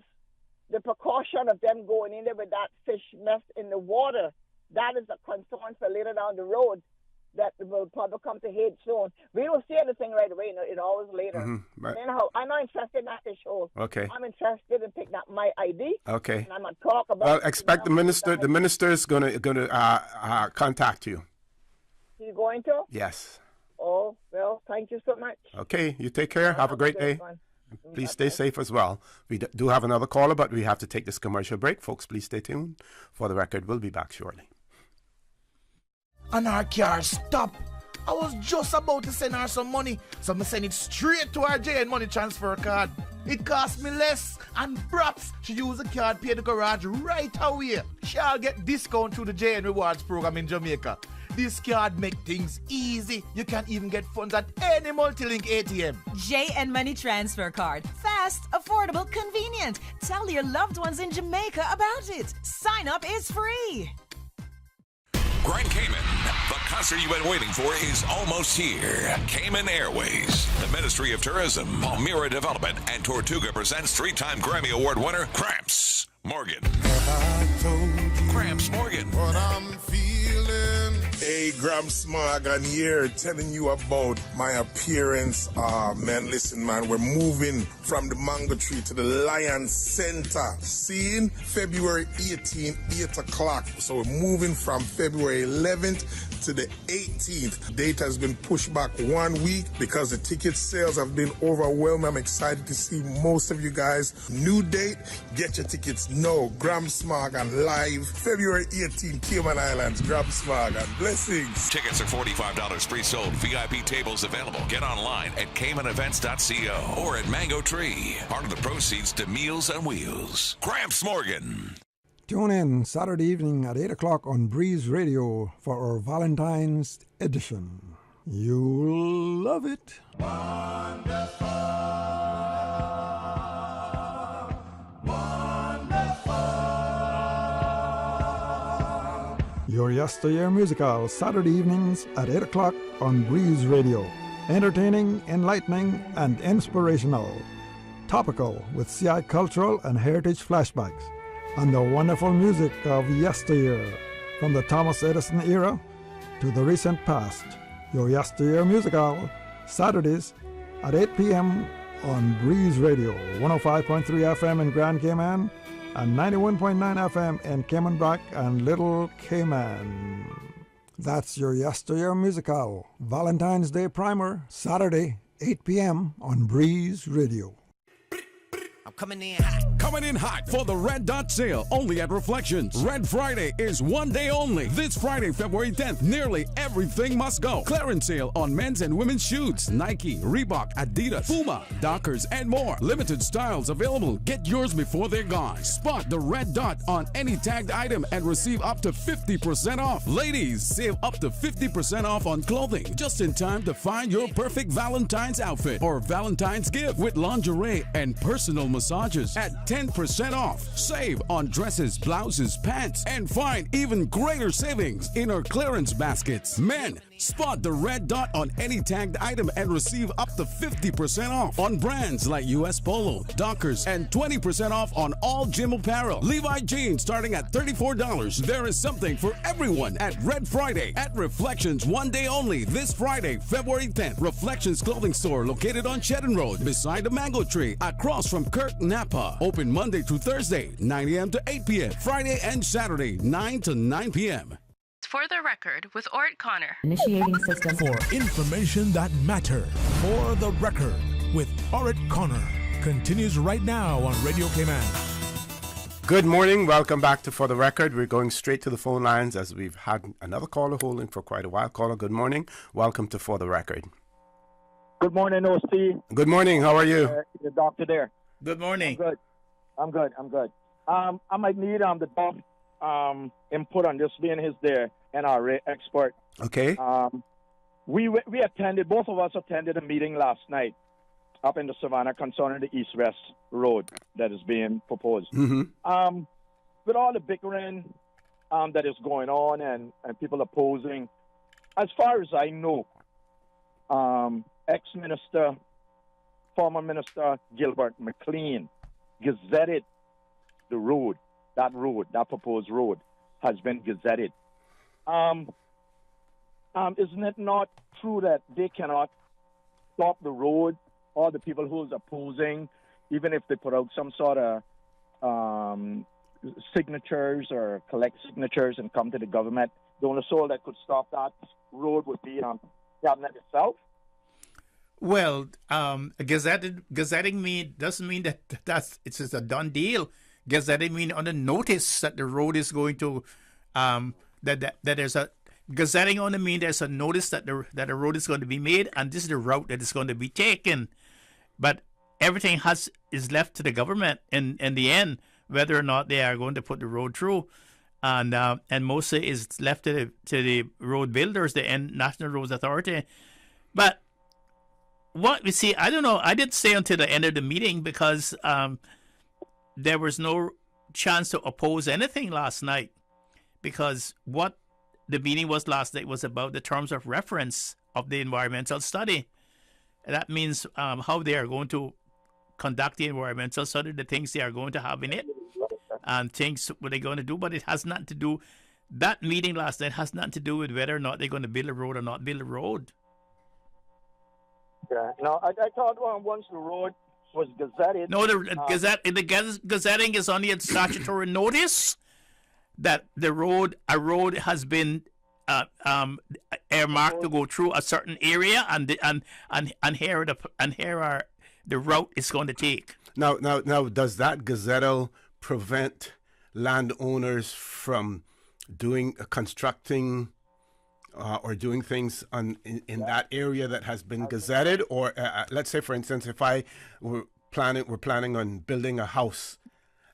the precaution of them going in there with that fish mess in the water? That is a concern for later down the road that will probably come to head soon. We don't see anything right away. It's always later. Anyhow, I'm not interested in that fish hole. Okay. I'm interested in picking up my ID. Okay. And I'm going to talk about Well, expect the minister. The minister is going to contact you. He's going to? Yes. Oh, well, thank you so much. Okay. You take care. Have a great day. Please stay safe as well. We do have another caller, but we have to take this commercial break. Folks, please stay tuned. For the record, we'll be back shortly. And our car stop. I was just about to send her some money, so I send it straight to her JN Money transfer card. It cost me less, and perhaps she use the card, pay the garage right away. She'll get discount through the JN Rewards program in Jamaica. This card make things easy. You can even get funds at any multi-link ATM. JN Money Transfer Card. Fast, affordable, convenient. Tell your loved ones in Jamaica about it. Sign up is free. Grand Cayman, the concert you've been waiting for is almost here. Cayman Airways, the Ministry of Tourism, Palmyra Development, and Tortuga presents three-time Grammy Award winner Gramps Morgan. Gramps Morgan. What I'm feeling. Hey, Gramps Morgan here, telling you about my appearance. Man, listen, man, we're moving from the Mango Tree to the Lion Center. Seeing February 18th, 8 o'clock. So we're moving from February 11th to the 18th. Date has been pushed back 1 week because the ticket sales have been overwhelming. I'm excited to see most of you guys. New date, get your tickets now. Gramps Morgan live, February 18th, Cayman Islands. Gramps Morgan. Blessings. Tickets are $45 pre-sold. VIP tables available. Get online at CaymanEvents.co or at Mango Tree. Part of the proceeds to Meals on Wheels. Gramps Morgan. Tune in Saturday evening at 8 o'clock on Breeze Radio for our Valentine's edition. You'll love it. Your Yesteryear Musical, Saturday evenings at 8 o'clock on Breeze Radio. Entertaining, enlightening, and inspirational. Topical with CI cultural and heritage flashbacks. And the wonderful music of yesteryear. From the Thomas Edison era to the recent past. Your Yesteryear Musical, Saturdays at 8 p.m. on Breeze Radio. 105.3 FM in Grand Cayman and 91.9 FM in Cayman Brac and Little Cayman. That's your Yesteryear Musical, Valentine's Day Primer, Saturday, 8 p.m. on Breeze Radio. Coming in hot. Coming in hot for the Red Dot Sale, only at Reflections. Red Friday is one day only. This Friday, February 10th, nearly everything must go. Clearance sale on men's and women's shoes. Nike, Reebok, Adidas, Puma, Dockers, and more. Limited styles available. Get yours before they're gone. Spot the Red Dot on any tagged item and receive up to 50% off. Ladies, save up to 50% off on clothing. Just in time to find your perfect Valentine's outfit or Valentine's gift with lingerie and personal massages at 10% off. Save on dresses, blouses, pants, and find even greater savings in our clearance baskets. Men, spot the Red Dot on any tagged item and receive up to 50% off on brands like US Polo, Dockers, and 20% off on all gym apparel. Levi jeans starting at $34. There is something for everyone at Red Friday at Reflections, one day only. This Friday, February 10th, Reflections Clothing Store located on Cheddar Road beside the Mango Tree across from Kirk Napa. Open Monday through Thursday, 9 a.m. to 8 p.m. Friday and Saturday, 9 to 9 p.m. For the record, with Orrett Connor. Initiating system. For information that matter. For the record, with Orrett Connor. Continues right now on Radio Cayman. Good morning. Welcome back to For the Record. We're going straight to the phone lines as we've had another caller holding for quite a while. Caller, good morning. Welcome to For the Record. Good morning, OC. Good morning. How are you? The doctor there. Good morning. I'm good. I might need the input on this, being his the NRA expert. Okay. We attended, both of us attended a meeting last night up in the Savannah concerning the East-West Road that is being proposed. Mm-hmm. With all the bickering that is going on and people opposing, as far as I know, ex-minister, former minister Gilbert McLean gazetted the road, that proposed road has been gazetted. Isn't it not true that they cannot stop the road, or the people who is opposing, even if they put out some sort of signatures or collect signatures and come to the government? The only soul that could stop that road would be government itself. Well, gazetting doesn't mean that it's just a done deal. Gazetting mean on the notice that the road is going to that there's a gazetting only mean there's a notice that the road is going to be made and this is the route that is going to be taken. But everything is left to the government in the end, whether or not they are going to put the road through, and mostly is left to the road builders, the National Roads Authority. But what we see, I don't know. I didn't stay until the end of the meeting because there was no chance to oppose anything last night, because what the meeting was last night was about the terms of reference of the environmental study. That means how they are going to conduct the environmental study, the things they are going to have in it, and things what they're going to do. But it has nothing to do, that meeting last night has nothing to do with whether or not they're going to build a road or not build a road. Yeah, no, I thought once the road was gazetted. No, the gazetting is only a statutory notice that a road has been earmarked to go through a certain area, and here are the route it's going to take. Now, does that gazettal prevent landowners from constructing or doing things in that area that has been gazetted? Or let's say, for instance, if we're planning on building a house,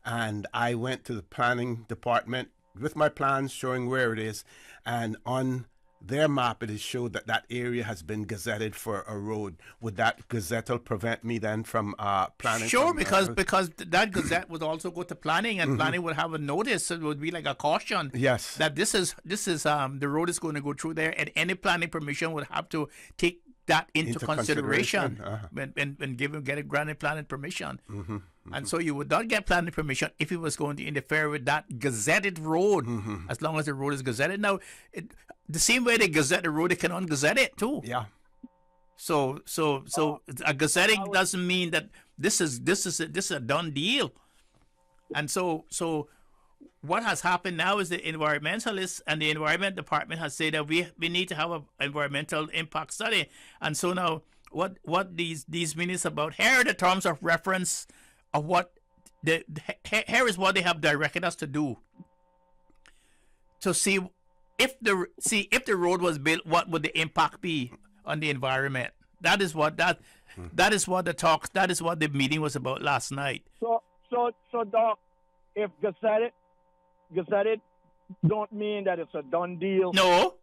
and I went to the planning department with my plans showing where it is, and on their map it is showed that area has been gazetted for a road. Would that gazettal prevent me then from planning? Sure, because that gazette would also go to planning, and planning would have a notice. It would be like a caution. Yes. That this is the road is going to go through there, and any planning permission would have to take that into consideration when get granted planning permission. And so you would not get planning permission if it was going to interfere with that gazetted road, as long as the road is gazetted. Now, the same way they gazette the road, they can ungazette it too. Yeah. So a gazetting doesn't mean that this is a done deal. And so what has happened now is the environmentalists and the environment department has said that we need to have an environmental impact study. And so now what these meetings about, here are the terms of reference of what here is what they have directed us to do. To see if the road was built, what would the impact be on the environment? That is what the meeting was about last night. So Doc, if gazetted don't mean that it's a done deal. No.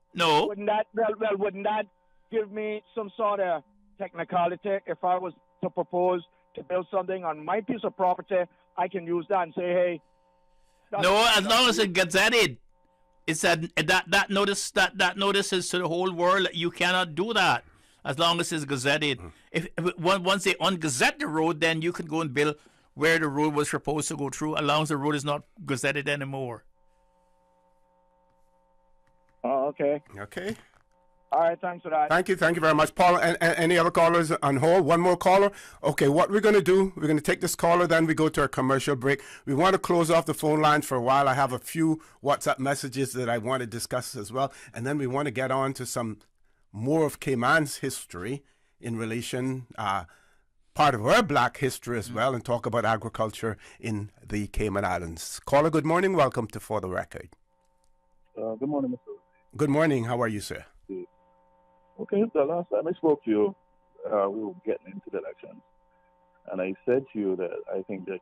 Wouldn't that give me some sort of technicality? If I was to propose to build something on my piece of property, I can use that and say, hey. No, as long as it gazetted. It's that notice is to the whole world. You cannot do that as long as it's gazetted. If once they ungazette the road, then you can go and build where the road was supposed to go through, as long as the road is not gazetted anymore. Oh, okay. Okay. All right, thanks for that. Thank you very much, Paul. And any other callers on hold? One more caller. Okay, what we're going to do, we're going to take this caller, then we go to our commercial break. We want to close off the phone lines for a while. I have a few WhatsApp messages that I want to discuss as well, and then we want to get on to some more of Cayman's history in relation, part of our black history as well, and talk about agriculture in the Cayman Islands. Caller, good morning. Welcome to For the Record. Good morning, Mr. Good morning. How are you, sir? Okay, the last time I spoke to you, we were getting into the elections, and I said to you that I think that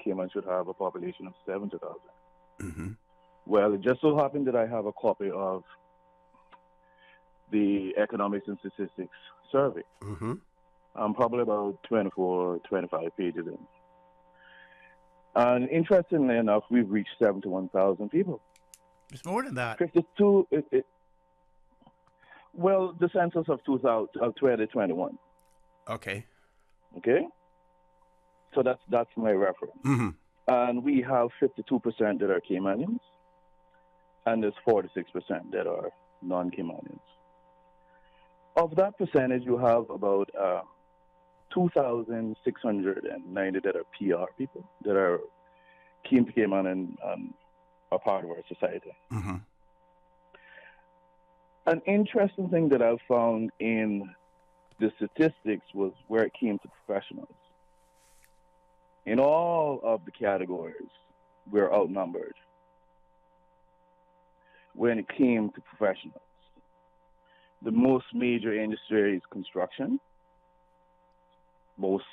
Cayman should have a population of 70,000. Well, it just so happened that I have a copy of the Economics and Statistics Survey. Mm-hmm. I'm probably about 24, 25 pages in. And interestingly enough, we've reached 71,000 people. It's more than that. 52, well, the census of 2021. Okay. Okay? So that's my reference. Mm-hmm. And we have 52% that are Caymanians, and there's 46% that are non-Caymanians. Of that percentage, you have about 2,690 that are PR people, that are keen to Cayman and are part of our society. Mm-hmm. An interesting thing that I found in the statistics was where it came to professionals. In all of the categories, we're outnumbered when it came to professionals. The most major industry is construction. Most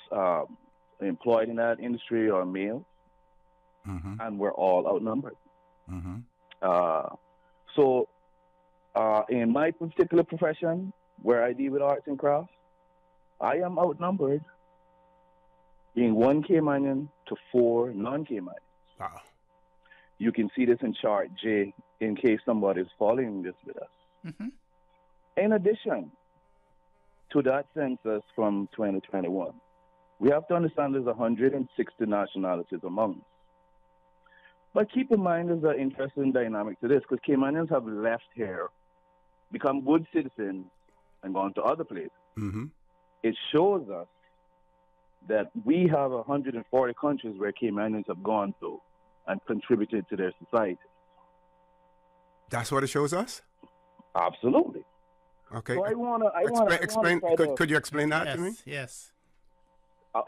employed in that industry are males, and we're all outnumbered. So in my particular profession, where I deal with arts and crafts, I am outnumbered being 1 Caymanian to 4 non-Caymanians. Wow. You can see this in chart J in case somebody's following this with us. Mm-hmm. In addition to that census from 2021, we have to understand there's 160 nationalities among us. But keep in mind there's an interesting dynamic to this, because Caymanians have left here, become good citizens, and gone to other places. Mm-hmm. It shows us that we have 140 countries where Caymanians have gone to and contributed to their society. That's what it shows us? Absolutely. Okay. So Could you explain that to me? Yes.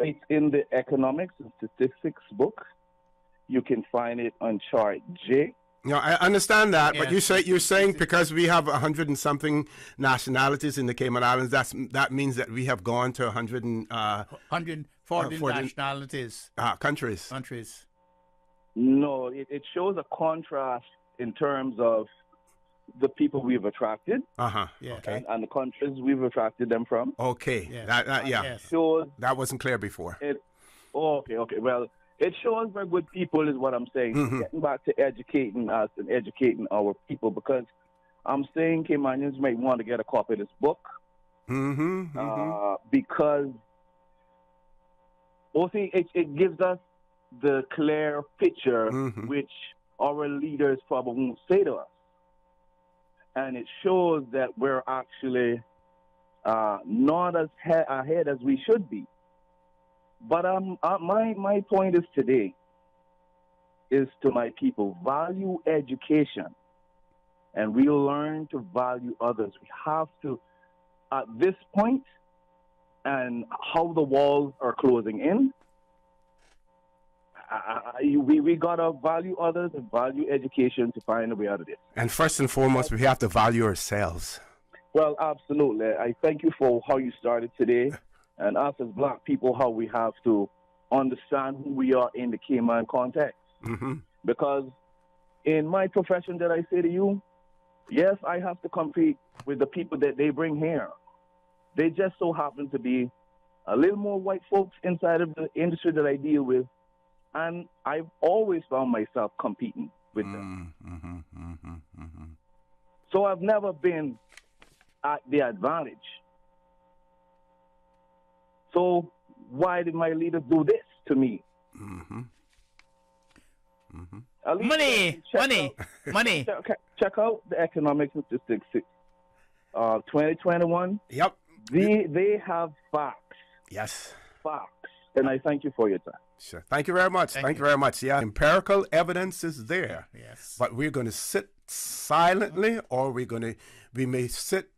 It's in the Economics and Statistics book. You can find it on chart J. No, I understand that, but Yes. you're saying because we have 100 and something nationalities in the Cayman Islands, that means that we have gone to 140 nationalities. Countries. No, it shows a contrast in terms of the people we've attracted. Yeah. Okay. And the countries we've attracted them from. Okay. Yes. That wasn't clear before. Okay. Well, it shows we're good people is what I'm saying. Mm-hmm. Getting back to educating us and educating our people, because I'm saying Caymanians might want to get a copy of this book. Because it gives us the clear picture which our leaders probably won't say to us. And it shows that we're actually not as ahead as we should be. But my point is today is to my people, value education, and we'll learn to value others. We have to, at this point, and how the walls are closing in, we got to value others and value education to find a way out of this. And first and foremost, we have to value ourselves. Well, absolutely. I thank you for how you started today. And us as black people, how we have to understand who we are in the Cayman context. Because in my profession that I say to you, yes, I have to compete with the people that they bring here. They just so happen to be a little more white folks inside of the industry that I deal with. And I've always found myself competing with them. So I've never been at the advantage. So why did my leaders do this to me? Money. Check out the Economics and Statistics 2021. Yep. They have facts. Yes. Facts. And I thank you for your time. Sure. Thank you very much. Thank you very much. Yeah, empirical evidence is there. Yes. But we're going to sit silently, or we may sit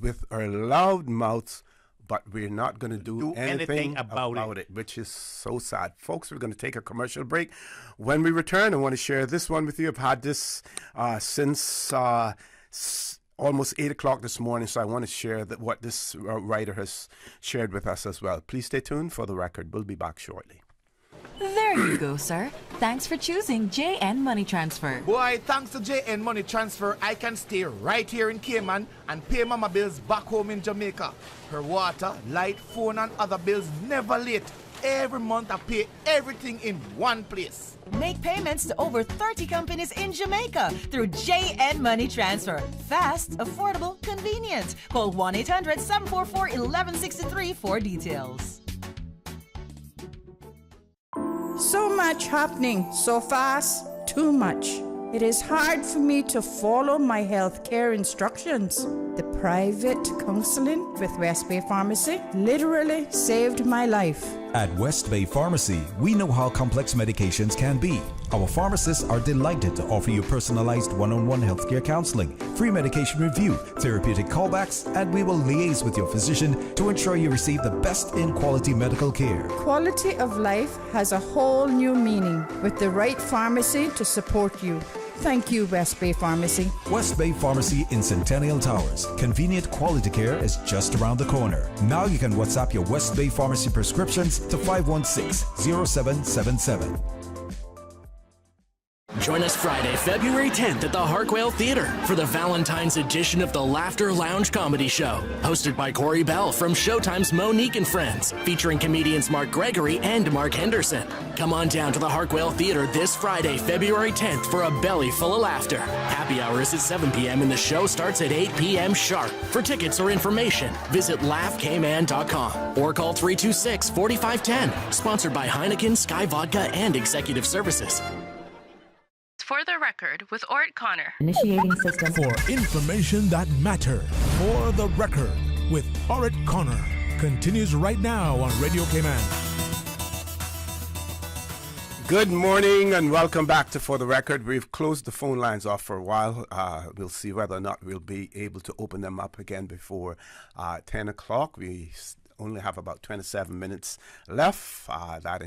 with our loud mouths, but we're not going to do anything about it, which is so sad. Folks, we're going to take a commercial break. When we return, I want to share this one with you. I've had this since almost 8 o'clock this morning, so I want to share what this writer has shared with us as well. Please stay tuned for the record. We'll be back shortly. There There you go, sir. Thanks for choosing JN Money Transfer. Boy, thanks to JN Money Transfer, I can stay right here in Cayman and pay mama bills back home in Jamaica. Her water, light, phone and other bills never late. Every month I pay everything in one place. Make payments to over 30 companies in Jamaica through JN Money Transfer. Fast, affordable, convenient. Call 1-800-744-1163 for details. So much happening so fast, too much. It is hard for me to follow my health care instructions. The private counseling with West Bay Pharmacy literally saved my life. At West Bay Pharmacy, we know how complex medications can be. Our pharmacists are delighted to offer you personalized one-on-one healthcare counseling, free medication review, therapeutic callbacks, and we will liaise with your physician to ensure you receive the best in quality medical care. Quality of life has a whole new meaning with the right pharmacy to support you. Thank you, West Bay Pharmacy. West Bay Pharmacy in Centennial Towers. Convenient quality care is just around the corner. Now you can WhatsApp your West Bay Pharmacy prescriptions to 516-0777. Join us Friday, February 10th at the Harquail Theater for the Valentine's edition of the Laughter Lounge Comedy Show, hosted by Corey Bell from Showtime's Monique and Friends, featuring comedians Mark Gregory and Mark Henderson. Come on down to the Harquail Theater this Friday, February 10th for a belly full of laughter. Happy hour is at 7 p.m. and the show starts at 8 p.m. sharp. For tickets or information, visit laughkman.com or call 326-4510. Sponsored by Heineken, Sky Vodka, and Executive Services. For the record, with Orrett Connor. Initiating system. For information that matter. For the record, with Orrett Connor. Continues right now on Radio Cayman. Good morning and welcome back to For the Record. We've closed the phone lines off for a while. We'll see whether or not we'll be able to open them up again before 10 o'clock. We only have about 27 minutes left. That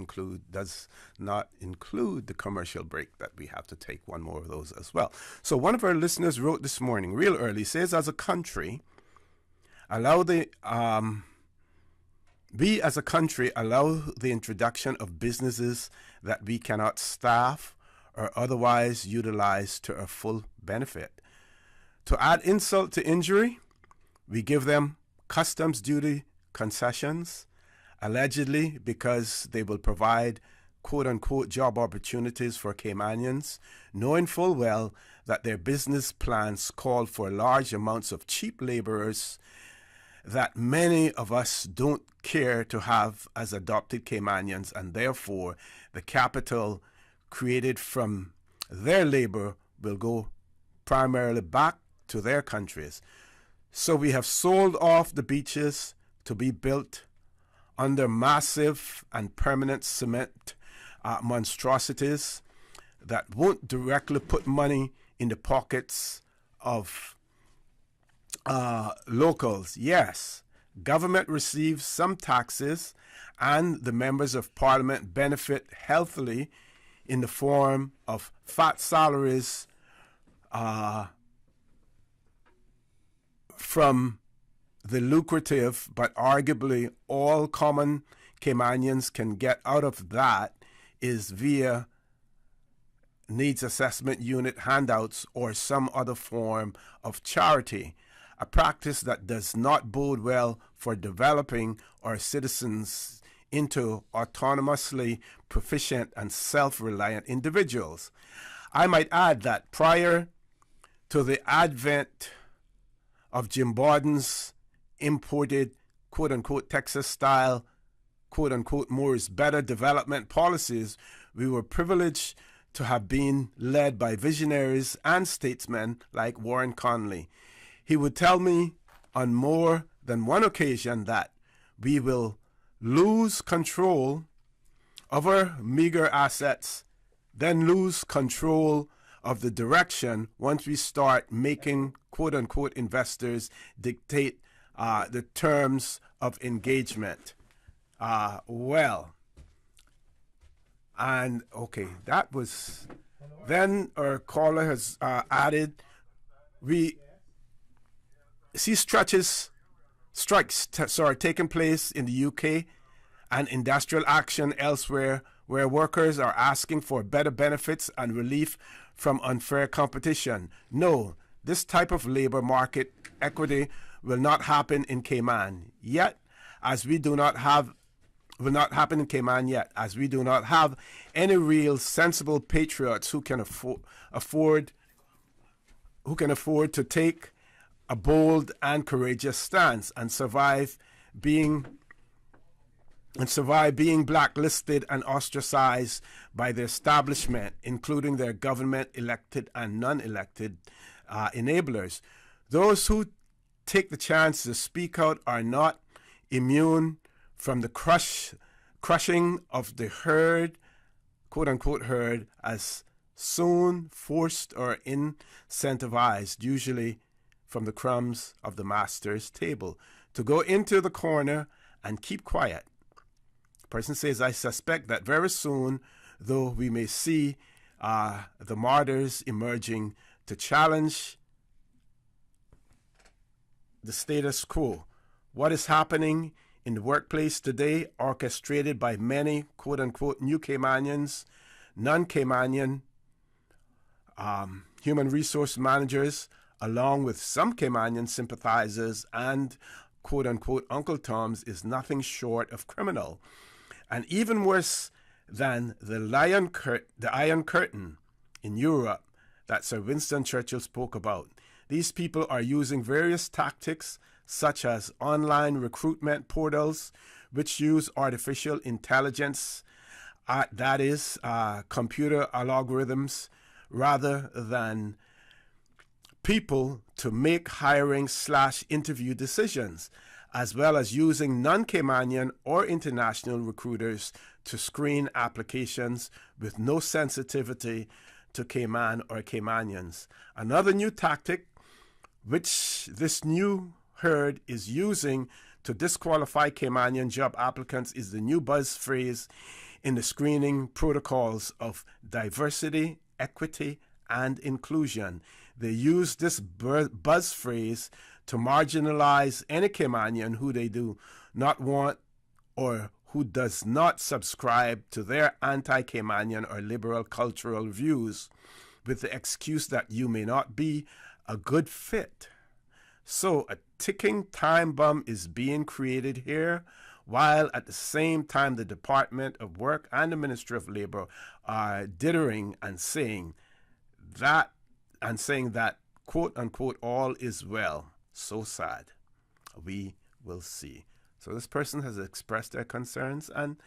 does not include the commercial break that we have to take one more of those as well. So one of our listeners wrote this morning, real early, says, as a country, we as a country allow the introduction of businesses that we cannot staff or otherwise utilize to our full benefit. To add insult to injury, we give them customs duty concessions, allegedly because they will provide quote-unquote job opportunities for Caymanians, knowing full well that their business plans call for large amounts of cheap laborers that many of us don't care to have as adopted Caymanians, and therefore the capital created from their labor will go primarily back to their countries. So we have sold off the beaches to be built under massive and permanent cement monstrosities that won't directly put money in the pockets of locals. Yes, government receives some taxes and the members of parliament benefit healthily in the form of fat salaries from the lucrative, but arguably all common Caymanians can get out of that is via needs assessment unit handouts or some other form of charity, a practice that does not bode well for developing our citizens into autonomously proficient and self-reliant individuals. I might add that prior to the advent of Jim Borden's imported quote-unquote Texas-style quote-unquote more is better development policies, we were privileged to have been led by visionaries and statesmen like Warren Conley. He would tell me on more than one occasion that we will lose control of our meager assets, then lose control of the direction once we start making quote-unquote investors dictate the terms of engagement. That was. Then our caller has added, we see strikes taking place in the UK and industrial action elsewhere where workers are asking for better benefits and relief from unfair competition. No, this type of labor market equity will not happen in Cayman yet, as we do not have any real sensible patriots who can afford to take a bold and courageous stance and survive being blacklisted and ostracized by the establishment, including their government elected and non-elected enablers. Those who take the chance to speak out are not immune from the crushing of the herd, quote-unquote herd, as soon forced or incentivized, usually from the crumbs of the master's table, to go into the corner and keep quiet. The person says, I suspect that very soon, though, we may see the martyrs emerging to challenge the status quo. What is happening in the workplace today, orchestrated by many, quote-unquote, new Caymanians, non-Caymanian human resource managers, along with some Caymanian sympathizers and, quote-unquote, Uncle Toms, is nothing short of criminal. And even worse than the Iron Curtain in Europe that Sir Winston Churchill spoke about. These people are using various tactics, such as online recruitment portals, which use artificial intelligence, that is, computer algorithms, rather than people to make hiring/interview decisions, as well as using non-Caymanian or international recruiters to screen applications with no sensitivity to Cayman or Caymanians. Another new tactic, which this new herd is using to disqualify Caymanian job applicants, is the new buzz phrase in the screening protocols of diversity, equity, and inclusion. They use this buzz phrase to marginalize any Caymanian who they do not want or who does not subscribe to their anti-Caymanian or liberal cultural views, with the excuse that you may not be a good fit. So a ticking time bomb is being created here, while at the same time the Department of Work and the Ministry of Labor are dithering and saying that, quote unquote, all is well. So sad. We will see. So this person has expressed their concerns, and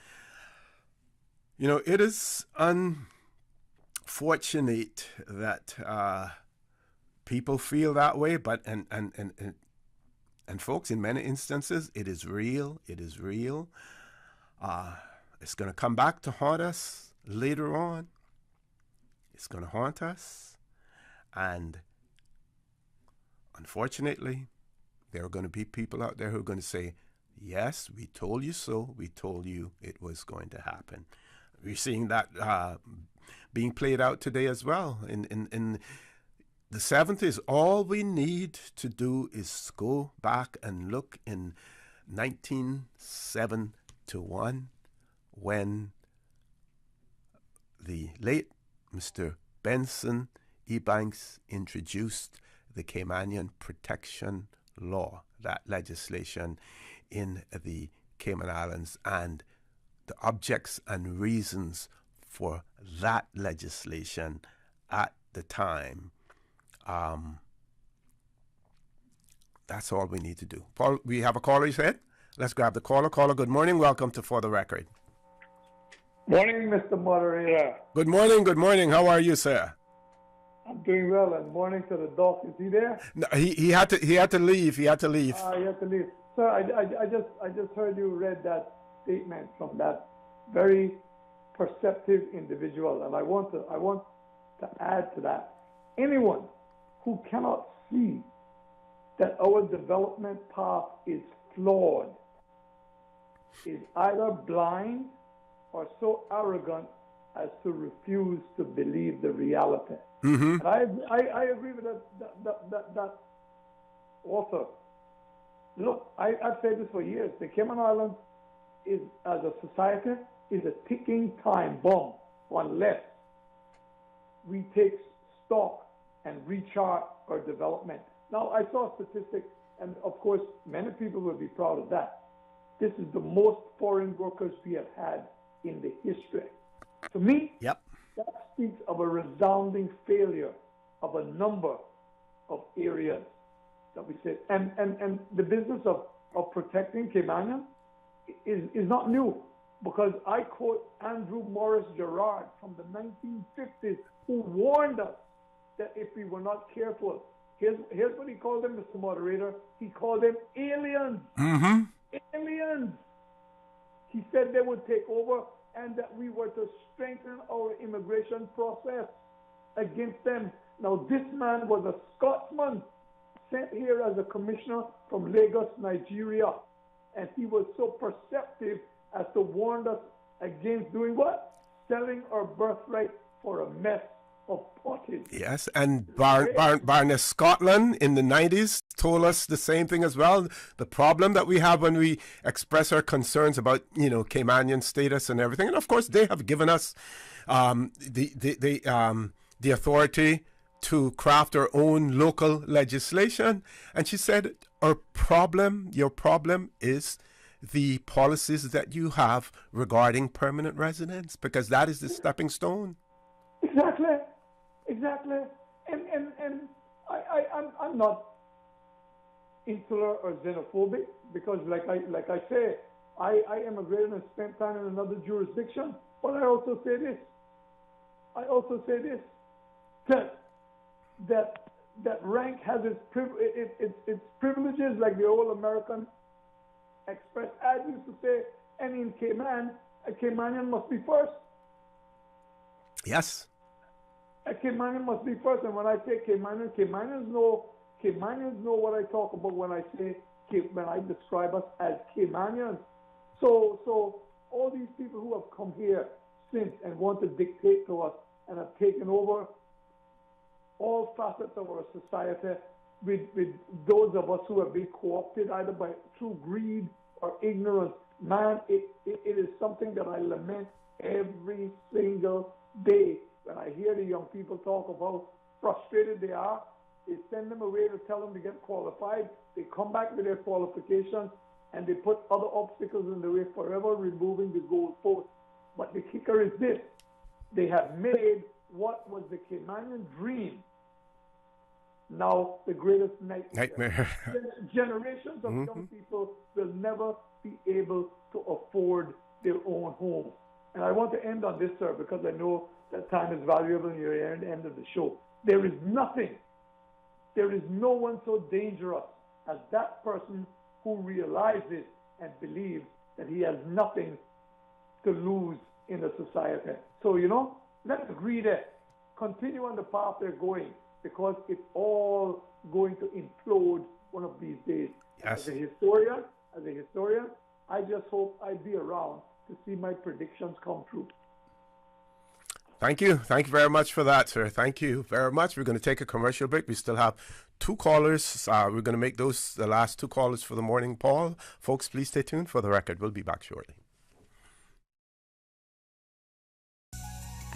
it is unfortunate that people feel that way, but and folks, in many instances, it is real. It is real. It's going to come back to haunt us later on. It's going to haunt us, and unfortunately, there are going to be people out there who are going to say, yes, we told you so. We told you it was going to happen. We're seeing that being played out today as well. In the 70s, all we need to do is go back and look in 1971 when the late Mr. Benson Ebanks introduced the Caymanian Protection Law, that legislation in the Cayman Islands, and the objects and reasons for that legislation at the time. That's all we need to do. Paul, we have a caller, you said? Let's grab the caller. Caller, good morning. Welcome to For the Record. Morning, Mr. Moderator. Good morning. Good morning. How are you, sir? I'm doing well, and morning to the doc. Is he there? No, he had to leave. He had to leave. He had to leave. Sir, I just heard you read that statement from that very perceptive individual, and I want to add to that. Anyone who cannot see that our development path is flawed is either blind or so arrogant as to refuse to believe the reality. Mm-hmm. And I agree with that author. Look, I've said this for years. The Cayman Islands is, as a society, is a ticking time bomb unless we take stock and recharge our development. Now, I saw statistics, and of course, many people will be proud of that. This is the most foreign workers we have had in the history. To me, that speaks of a resounding failure of a number of areas that we said. And the business of protecting Caymanian is not new, because I quote Andrew Morris Gerard from the 1950s, who warned us that if we were not careful, here's what he called them, Mr. Moderator. He called them aliens. Mm-hmm. Aliens. He said they would take over and that we were to strengthen our immigration process against them. Now, this man was a Scotsman sent here as a commissioner from Lagos, Nigeria, and he was so perceptive as to warn us against doing what? Selling our birthright for a mess of pottage. Yes, and Barnes Scotland in the 90s told us the same thing as well. The problem that we have when we express our concerns about, Caymanian status and everything. And of course, they have given us the authority to craft our own local legislation. And she said, your problem is the policies that you have regarding permanent residence, because that is the stepping stone. Exactly. And I'm not insular or xenophobic, because like I say, I immigrated and spent time in another jurisdiction. But I also say this, that rank has its privileges, like the old American Express ad used to say, and in Cayman, a Caymanian must be first. Yes. A Caymanian must be first. And when I say Caymanian, Caymanians know what I talk about when I describe us as Caymanians. So all these people who have come here since and want to dictate to us and have taken over all facets of our society, with those of us who have been co-opted either through greed or ignorance, man, it is something that I lament every single day. When I hear the young people talk of how frustrated they are, they send them away to tell them to get qualified. They come back with their qualifications and they put other obstacles in the way, forever removing the goalpost. But the kicker is this: they have made what was the Caymanian dream now the greatest nightmare. Generations of young people will never be able to afford their own homes. And I want to end on this, sir, because I know that time is valuable and you're at the end of the show. There is no one so dangerous as that person who realizes and believes that he has nothing to lose in the society. So, let's agree there. Continue on the path they're going, because it's all going to implode one of these days. Yes. As a historian, I just hope I'll be around to see my predictions come true. Thank you. Thank you very much for that, sir. Thank you very much. We're going to take a commercial break. We still have two callers. We're going to make those the last two callers for the morning, Paul. Folks, please stay tuned for the record. We'll be back shortly.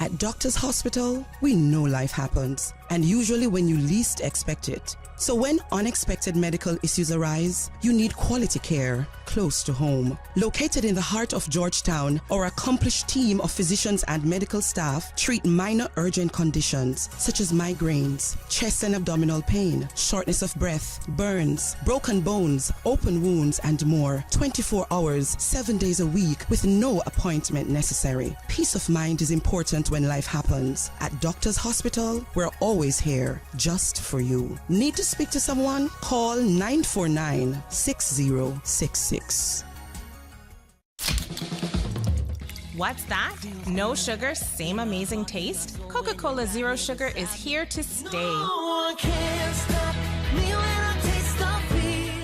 At Doctors Hospital, we know life happens, and usually when you least expect it. So when unexpected medical issues arise, you need quality care close to home. Located in the heart of Georgetown, our accomplished team of physicians and medical staff treat minor urgent conditions such as migraines, chest and abdominal pain, shortness of breath, burns, broken bones, open wounds, and more. 24 hours, 7 days a week with no appointment necessary. Peace of mind is important when life happens. At Doctors Hospital, we're always here just for you. Need to speak to someone? Call 949-6066. What's that? No sugar, same amazing taste? Coca-Cola Zero Sugar is here to stay.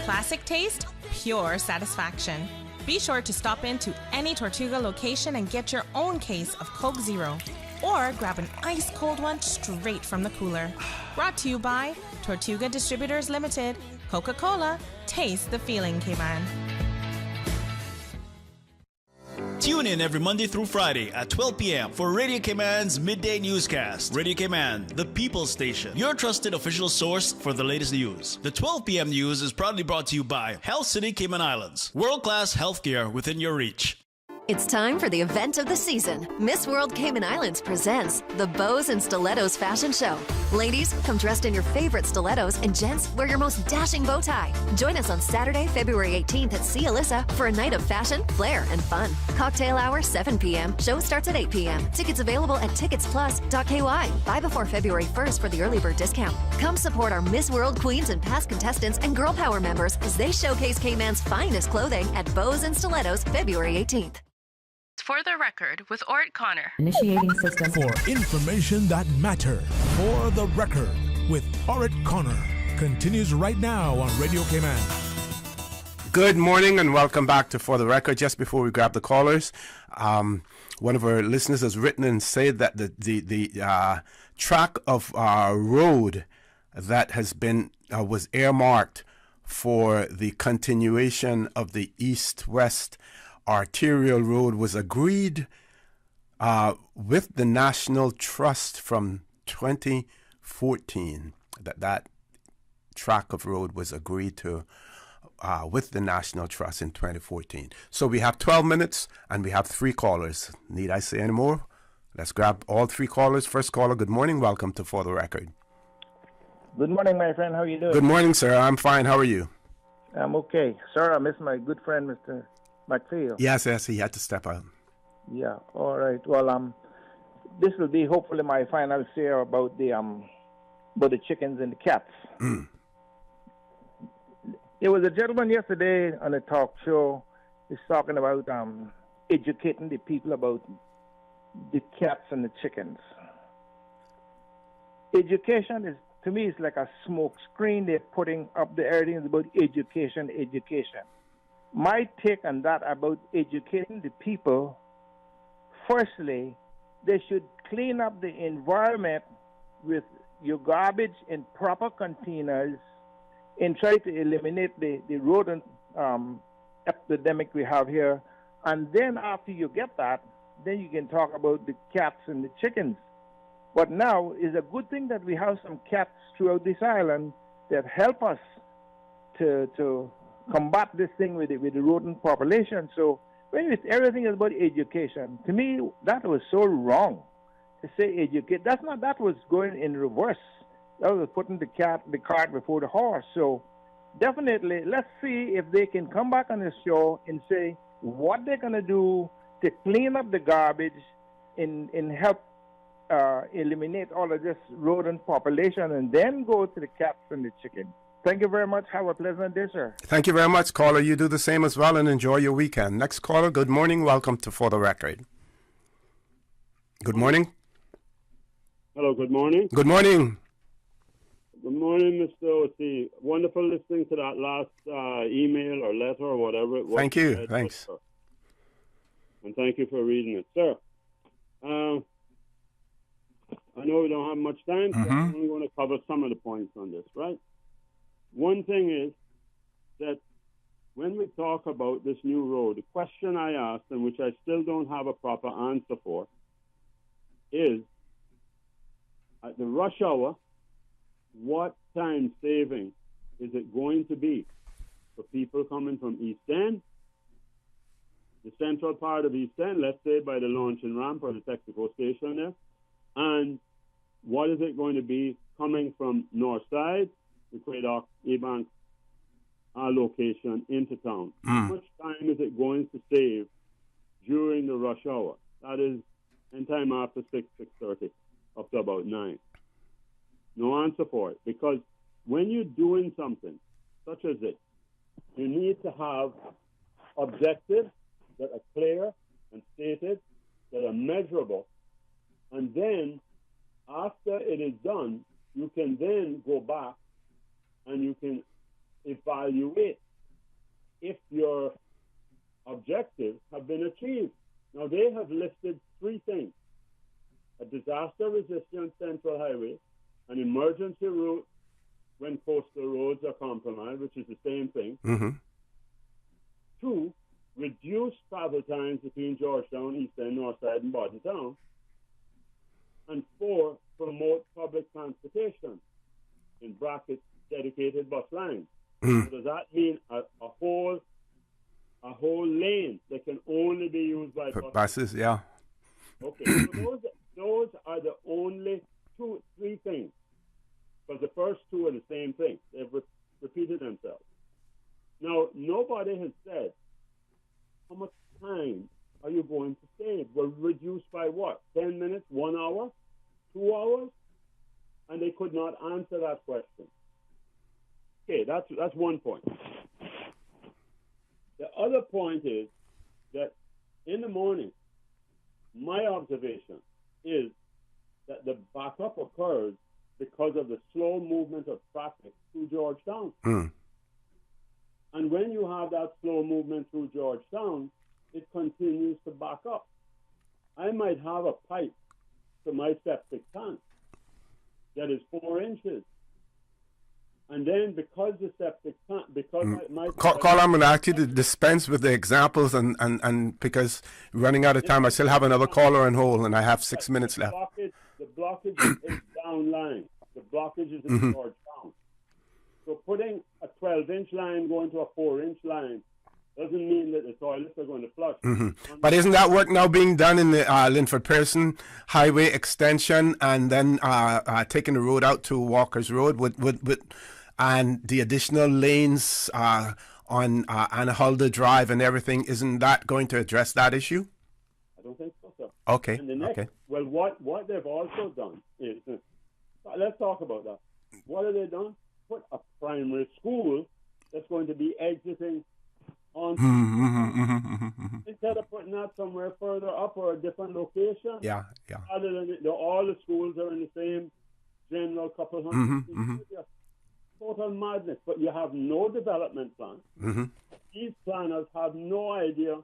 Classic taste, pure satisfaction. Be sure to stop into any Tortuga location and get your own case of Coke Zero. Or grab an ice-cold one straight from the cooler. Brought to you by Tortuga Distributors Limited. Coca-Cola, taste the feeling, Cayman. Tune in every Monday through Friday at 12 p.m. for Radio Cayman's Midday Newscast. Radio Cayman, the People's Station, your trusted official source for the latest news. The 12 p.m. news is proudly brought to you by Health City Cayman Islands. World-class healthcare within your reach. It's time for the event of the season. Miss World Cayman Islands presents the Bows and Stilettos Fashion Show. Ladies, come dressed in your favorite stilettos, and gents, wear your most dashing bow tie. Join us on Saturday, February 18th at Sea Alyssa for a night of fashion, flair, and fun. Cocktail hour, 7 p.m. Show starts at 8 p.m. Tickets available at ticketsplus.ky. Buy before February 1st for the early bird discount. Come support our Miss World queens and past contestants and Girl Power members as they showcase Cayman's finest clothing at Bows and Stilettos, February 18th. For the record, with Orrett Connor. Initiating system. For information that matter. For the record, with Orrett Connor. Continues right now on Radio Cayman. Good morning and welcome back to For the Record. Just before we grab the callers, one of our listeners has written and said that the track of road that has been was earmarked for the continuation of the east-west arterial road was agreed with the National Trust from 2014. That track of road was agreed to with the National Trust in 2014. So we have 12 minutes and we have 3 callers. Need I say any more? Let's grab all 3 callers. First caller, good morning. Welcome to For the Record. Good morning, my friend. How are you doing? Good morning, sir. I'm fine. How are you? I'm okay. Sir, I miss my good friend, Mr. McPhail. Yes, he had to step out. Yeah, all right. Well, this will be hopefully my final say about the chickens and the cats. There was a gentleman yesterday on a talk show. He's talking about educating the people about the cats and the chickens. Education is, to me, it's like a smoke screen they're putting up the everything is about education. My take on that about educating the people, firstly, they should clean up the environment with your garbage in proper containers and try to eliminate the rodent epidemic we have here. And then after you get that, then you can talk about the cats and the chickens. But now it's a good thing that we have some cats throughout this island that help us to combat this thing with the rodent population. So when everything is about education, to me that was so wrong to say educate. That was going in reverse. That was putting the cart before the horse. So definitely, let's see if they can come back on the show and say what they're going to do to clean up the garbage and help eliminate all of this rodent population, and then go to the cats and the chicken. Thank you very much. Have a pleasant day, sir. Thank you very much, caller. You do the same as well and enjoy your weekend. Next caller, good morning. Welcome to For the Record. Good morning. Hello, good morning. Good morning. Good morning, Mr. O.C. Wonderful listening to that last email or letter or whatever it was. Thank you. Thanks. And thank you for reading it, sir. I know we don't have much time, so I'm only going to cover some of the points on this, right? One thing is that when we talk about this new road, the question I asked, and which I still don't have a proper answer for, is at the rush hour, what time saving is it going to be for people coming from East End, the central part of East End, let's say by the launching ramp or the Texaco station there, and what is it going to be coming from North Side, the Quadock, Ebank location into town? How much time is it going to save during the rush hour? That is in time after 6:30, up to about 9. No answer for it, because when you're doing something such as this, you need to have objectives that are clear and stated, that are measurable, and then after it is done, you can then go back and you can evaluate if your objectives have been achieved. Now, they have listed 3 things: a disaster-resistant central highway, an emergency route when coastal roads are compromised, which is the same thing. 2, reduce travel times between Georgetown, East End, North Side, and Bordentown. And 4, promote public transportation, in brackets, dedicated bus lines. So does that mean a whole lane that can only be used by buses? Yeah. Okay, so those are the only 3 things. Because the first 2 are the same thing. They've repeated themselves. Now, nobody has said how much time are you going to save? Well, reduced by what? 10 minutes, 1 hour, 2 hours? And they could not answer that question. Okay, that's one point. The other point is that in the morning, my observation is that the backup occurs because of the slow movement of traffic through Georgetown. And when you have that slow movement through Georgetown, it continues to back up. I might have a pipe to my septic tank that is 4 inches. And then because the septic tank, Carl, I'm going to ask you to dispense with the examples and because running out of time, I still have another caller on hold and I have 6 minutes left. The blockage is down line. The blockage is in Georgetown. So putting a 12-inch line going to a 4-inch line doesn't mean that the toilets are going to flush. But isn't that work now being done in the Linford Pearson Highway extension and then taking the road out to Walker's Road and the additional lanes on Annaholder Drive and everything? Isn't that going to address that issue? I don't think so, sir. Okay. And the next, well, what they've also done is, let's talk about that. What have they done? Put a primary school that's going to be exiting on instead of putting that somewhere further up or a different location. Yeah. Other than all the schools are in the same general couple hundred feet. Total madness. But you have no development plan. These planners have no idea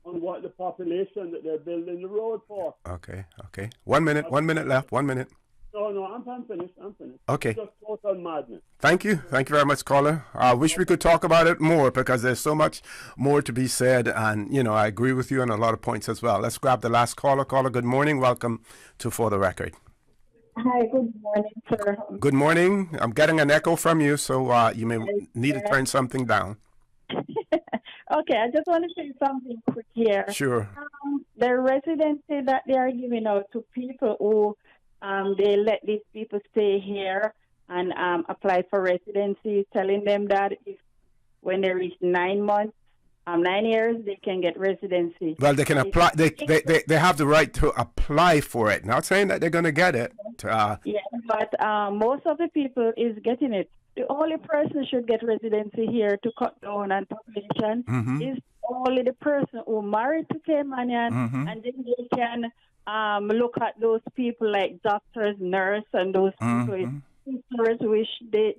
on what the population that they're building the road for. Okay. 1 minute left. 1 minute. No, I'm finished. Okay. It's just total madness. Thank you very much, caller. I wish we could talk about it more because there's so much more to be said, and I agree with you on a lot of points as well. Let's grab the last caller. Caller, good morning. Welcome to For the Record. Hi, good morning, sir. Good morning. I'm getting an echo from you, so you may need to turn something down. Okay, I just want to say something quick here. Sure. The residency that they are giving out to people who they let these people stay here and apply for residency, telling them that when they reach 9 months, 9 years, they can get residency. Well, they can apply. They have the right to apply for it. Not saying that they're going to get it. Yeah, but most of the people is getting it. The only person should get residency here to cut down on population is only the person who married to Caymanian, and then they can look at those people like doctors, nurse, and those people. Sisters wish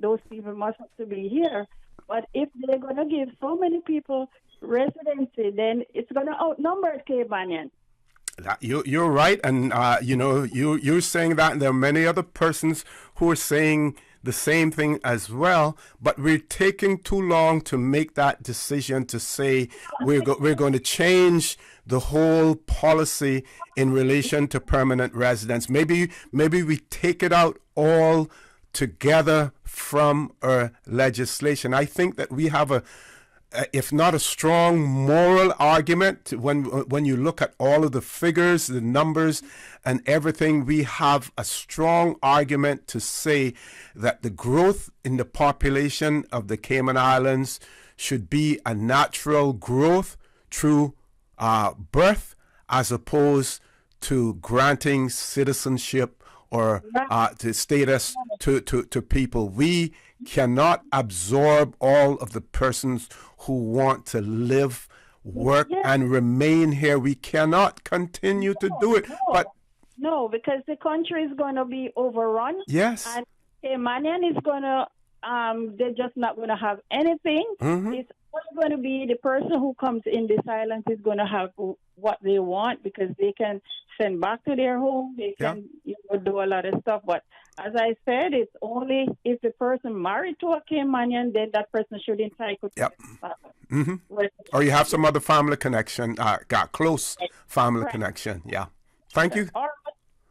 those people must have to be here. But if they're going to give so many people residency, then it's going to outnumber Caymanian. You're right, and you're saying that, and there are many other persons who are saying the same thing as well. But we're taking too long to make that decision to say we're going to change the whole policy in relation to permanent residence. Maybe we take it out all together from our legislation. I think that we have if not a strong moral argument, when you look at all of the figures, the numbers, and everything, we have a strong argument to say that the growth in the population of the Cayman Islands should be a natural growth through birth, as opposed to granting citizenship or the status to people. We cannot absorb all of the persons who want to live, work, and remain here. We cannot continue to do it. No, because the country is going to be overrun. Yes. And Caymanian is going to, they're just not going to have anything. It's only going to be the person who comes in this island is going to have what they want, because they can send back to their home. They can do a lot of stuff. But as I said, it's only if the person married to a Caymanian, then that person should entitle to Or you have some other family connection, got close family connection. Yeah. Thank you. All right.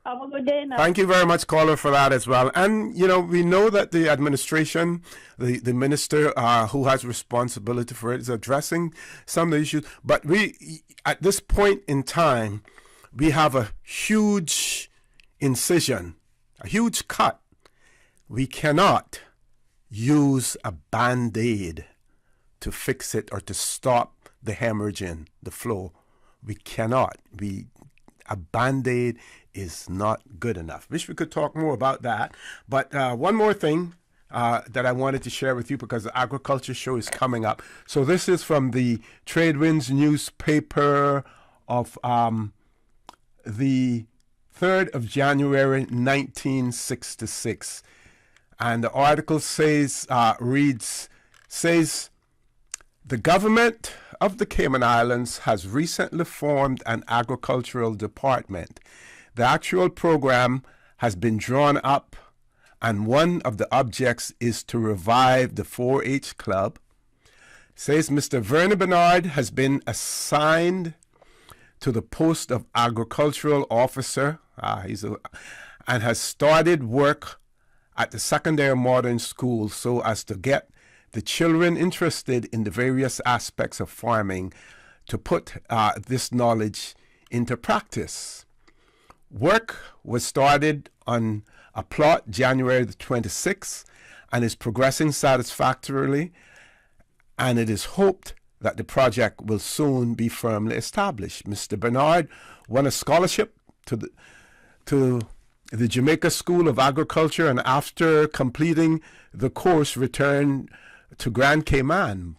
Have a good day now. Thank you very much, caller, for that as well. And, we know that the administration, the minister who has responsibility for it is addressing some of the issues. But at this point in time, we have a huge incision, a huge cut. We cannot use a Band-Aid to fix it or to stop the hemorrhaging, the flow. We cannot. A Band-Aid is not good enough. Wish we could talk more about that. But one more thing that I wanted to share with you, because the agriculture show is coming up. So this is from the Trade Winds newspaper of the 3rd of January, 1966. And the article says, the government of the Cayman Islands has recently formed an agricultural department. The actual program has been drawn up, and one of the objects is to revive the 4-H club. Says Mr. Vernon Bernard has been assigned to the post of agricultural officer, and has started work at the secondary modern school so as to get the children interested in the various aspects of farming to put this knowledge into practice. Work was started on a plot January the 26th and is progressing satisfactorily, and it is hoped that the project will soon be firmly established. Mr. Bernard won a scholarship to the Jamaica School of Agriculture, and after completing the course returned to Grand Cayman.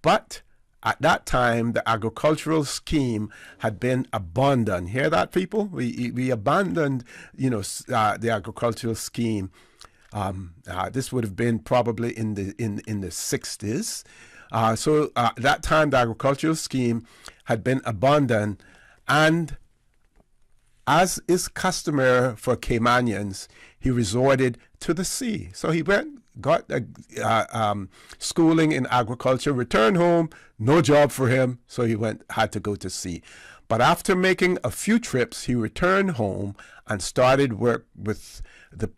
But at that time, the agricultural scheme had been abandoned. Hear that, people? We abandoned, the agricultural scheme. This would have been probably in the 60s. So at that time, the agricultural scheme had been abandoned, and as is customary for Caymanians, he resorted to the sea. So he got schooling in agriculture, returned home, no job for him, so he had to go to sea. But after making a few trips, he returned home and started work with the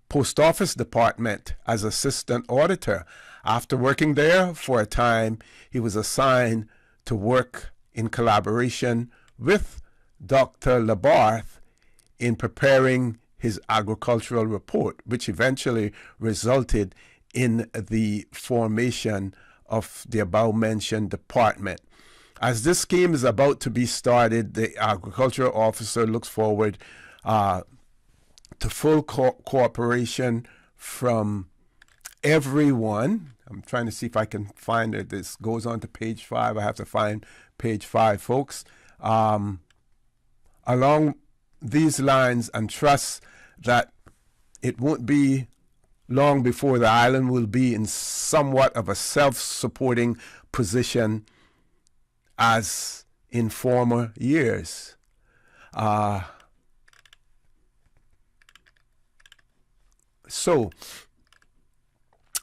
post office department as assistant auditor. After working there for a time, he was assigned to work in collaboration with Dr. Labarth in preparing his agricultural report, which eventually resulted in the formation of the above-mentioned department. As this scheme is about to be started, the agricultural officer looks forward to full cooperation from everyone. I'm trying to see if I can find it. This goes on to page 5. I have to find page 5, folks. Along these lines, and trust that it won't be long before the island will be in somewhat of a self-supporting position as in former years. So,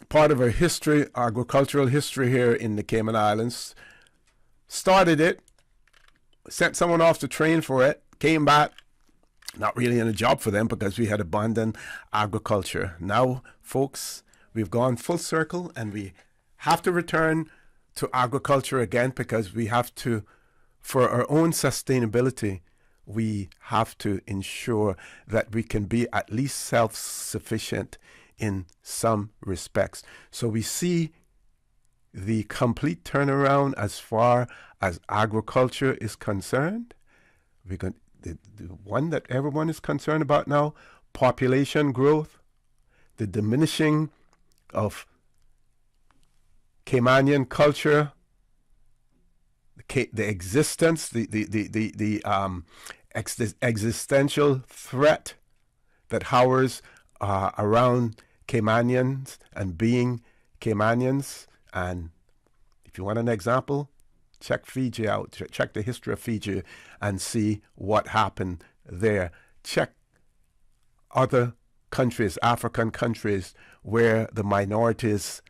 part of our history, agricultural history here in the Cayman Islands, started it, sent someone off to train for it, came back, not really in a job for them because we had abandoned agriculture. Now, folks, we've gone full circle and we have to return to agriculture again because we have to, for our own sustainability, we have to ensure that we can be at least self-sufficient in some respects. So we see the complete turnaround as far as agriculture is concerned. We're going the one that everyone is concerned about now, population growth, the diminishing of Caymanian culture, the existence, the existential threat that hovers around Caymanians and being Caymanians. And if you want an example, check Fiji out. Check the history of Fiji and see what happened there. Check other countries, African countries, where the minorities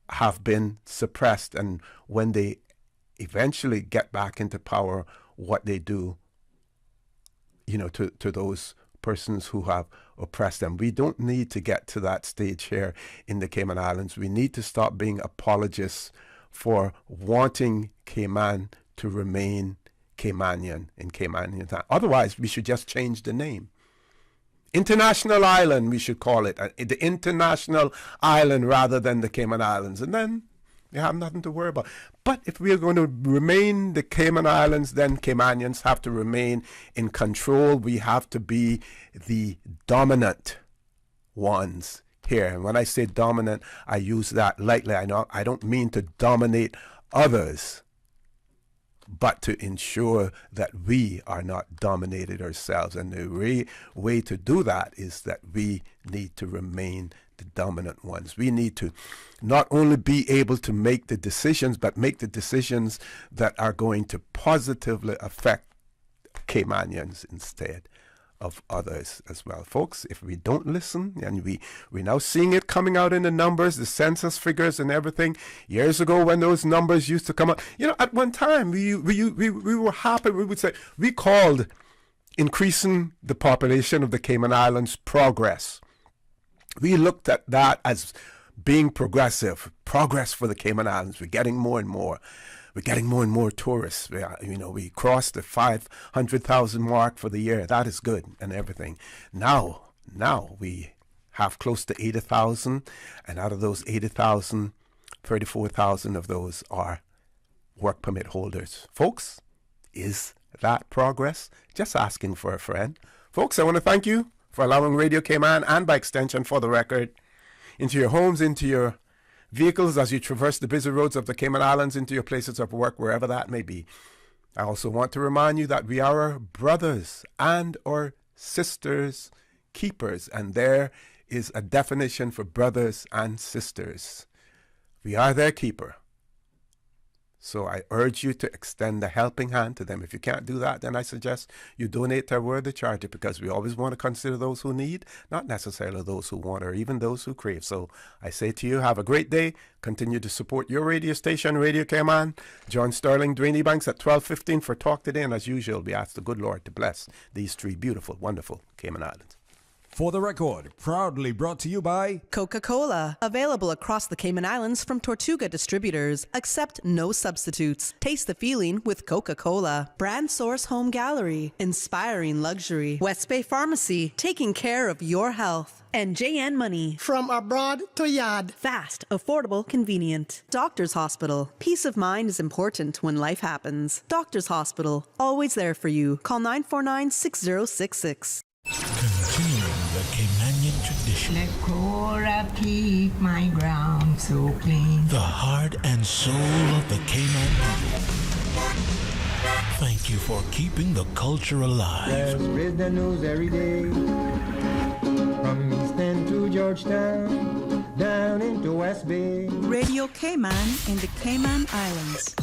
have been suppressed, and when they eventually get back into power, what they do, to those persons who have oppressed them. We don't need to get to that stage here in the Cayman Islands. We need to stop being apologists for wanting Cayman to remain Caymanian in Caymanian time. Otherwise, we should just change the name. International Island, we should call it. The International Island rather than the Cayman Islands. And then you have nothing to worry about. But if we are going to remain the Cayman Islands, then Caymanians have to remain in control. We have to be the dominant ones here. And when I say dominant, I use that lightly. I don't mean to dominate others, but to ensure that we are not dominated ourselves. And the way to do that is that we need to remain the dominant ones. We need to not only be able to make the decisions, but make the decisions that are going to positively affect Caymanians instead of others as well. Folks, if we don't listen, and we're now seeing it coming out in the numbers, the census figures and everything. Years ago when those numbers used to come out, at one time we were happy. We would say, we called increasing the population of the Cayman Islands progress. We looked at that as being progress for the Cayman Islands. We're getting more and more. We're getting more and more tourists. We crossed the 500,000 mark for the year. That is good and everything. Now we have close to 80,000, and out of those 80,000, 34,000 of those are work permit holders. Folks, is that progress? Just asking for a friend. Folks, I want to thank you for allowing Radio Cayman, and by extension For the Record, into your homes, into your vehicles as you traverse the busy roads of the Cayman Islands, into your places of work, wherever that may be. I also want to remind you that we are our brothers and our sisters' keepers, and there is a definition for brothers and sisters. We are their keeper. So I urge you to extend a helping hand to them. If you can't do that, then I suggest you donate to our worthy charity, because we always want to consider those who need, not necessarily those who want or even those who crave. So I say to you, have a great day. Continue to support your radio station, Radio Cayman. John Sterling, Dwayne Ebanks at 12:15 for Talk Today. And as usual, we ask the good Lord to bless these three beautiful, wonderful Cayman Islands. For the Record, proudly brought to you by Coca-Cola. Available across the Cayman Islands from Tortuga Distributors. Accept no substitutes. Taste the feeling with Coca-Cola. Brand Source Home Gallery. Inspiring luxury. West Bay Pharmacy. Taking care of your health. And JN Money. From abroad to yard. Fast, affordable, convenient. Doctors Hospital. Peace of mind is important when life happens. Doctors Hospital. Always there for you. Call 949-6066. Continuing the Caymanian tradition. Let Cora keep my ground so clean. The heart and soul of the Cayman people. Thank you for keeping the culture alive. Spread the news every day. From East End to Georgetown, down into West Bay. Radio Cayman in the Cayman Islands.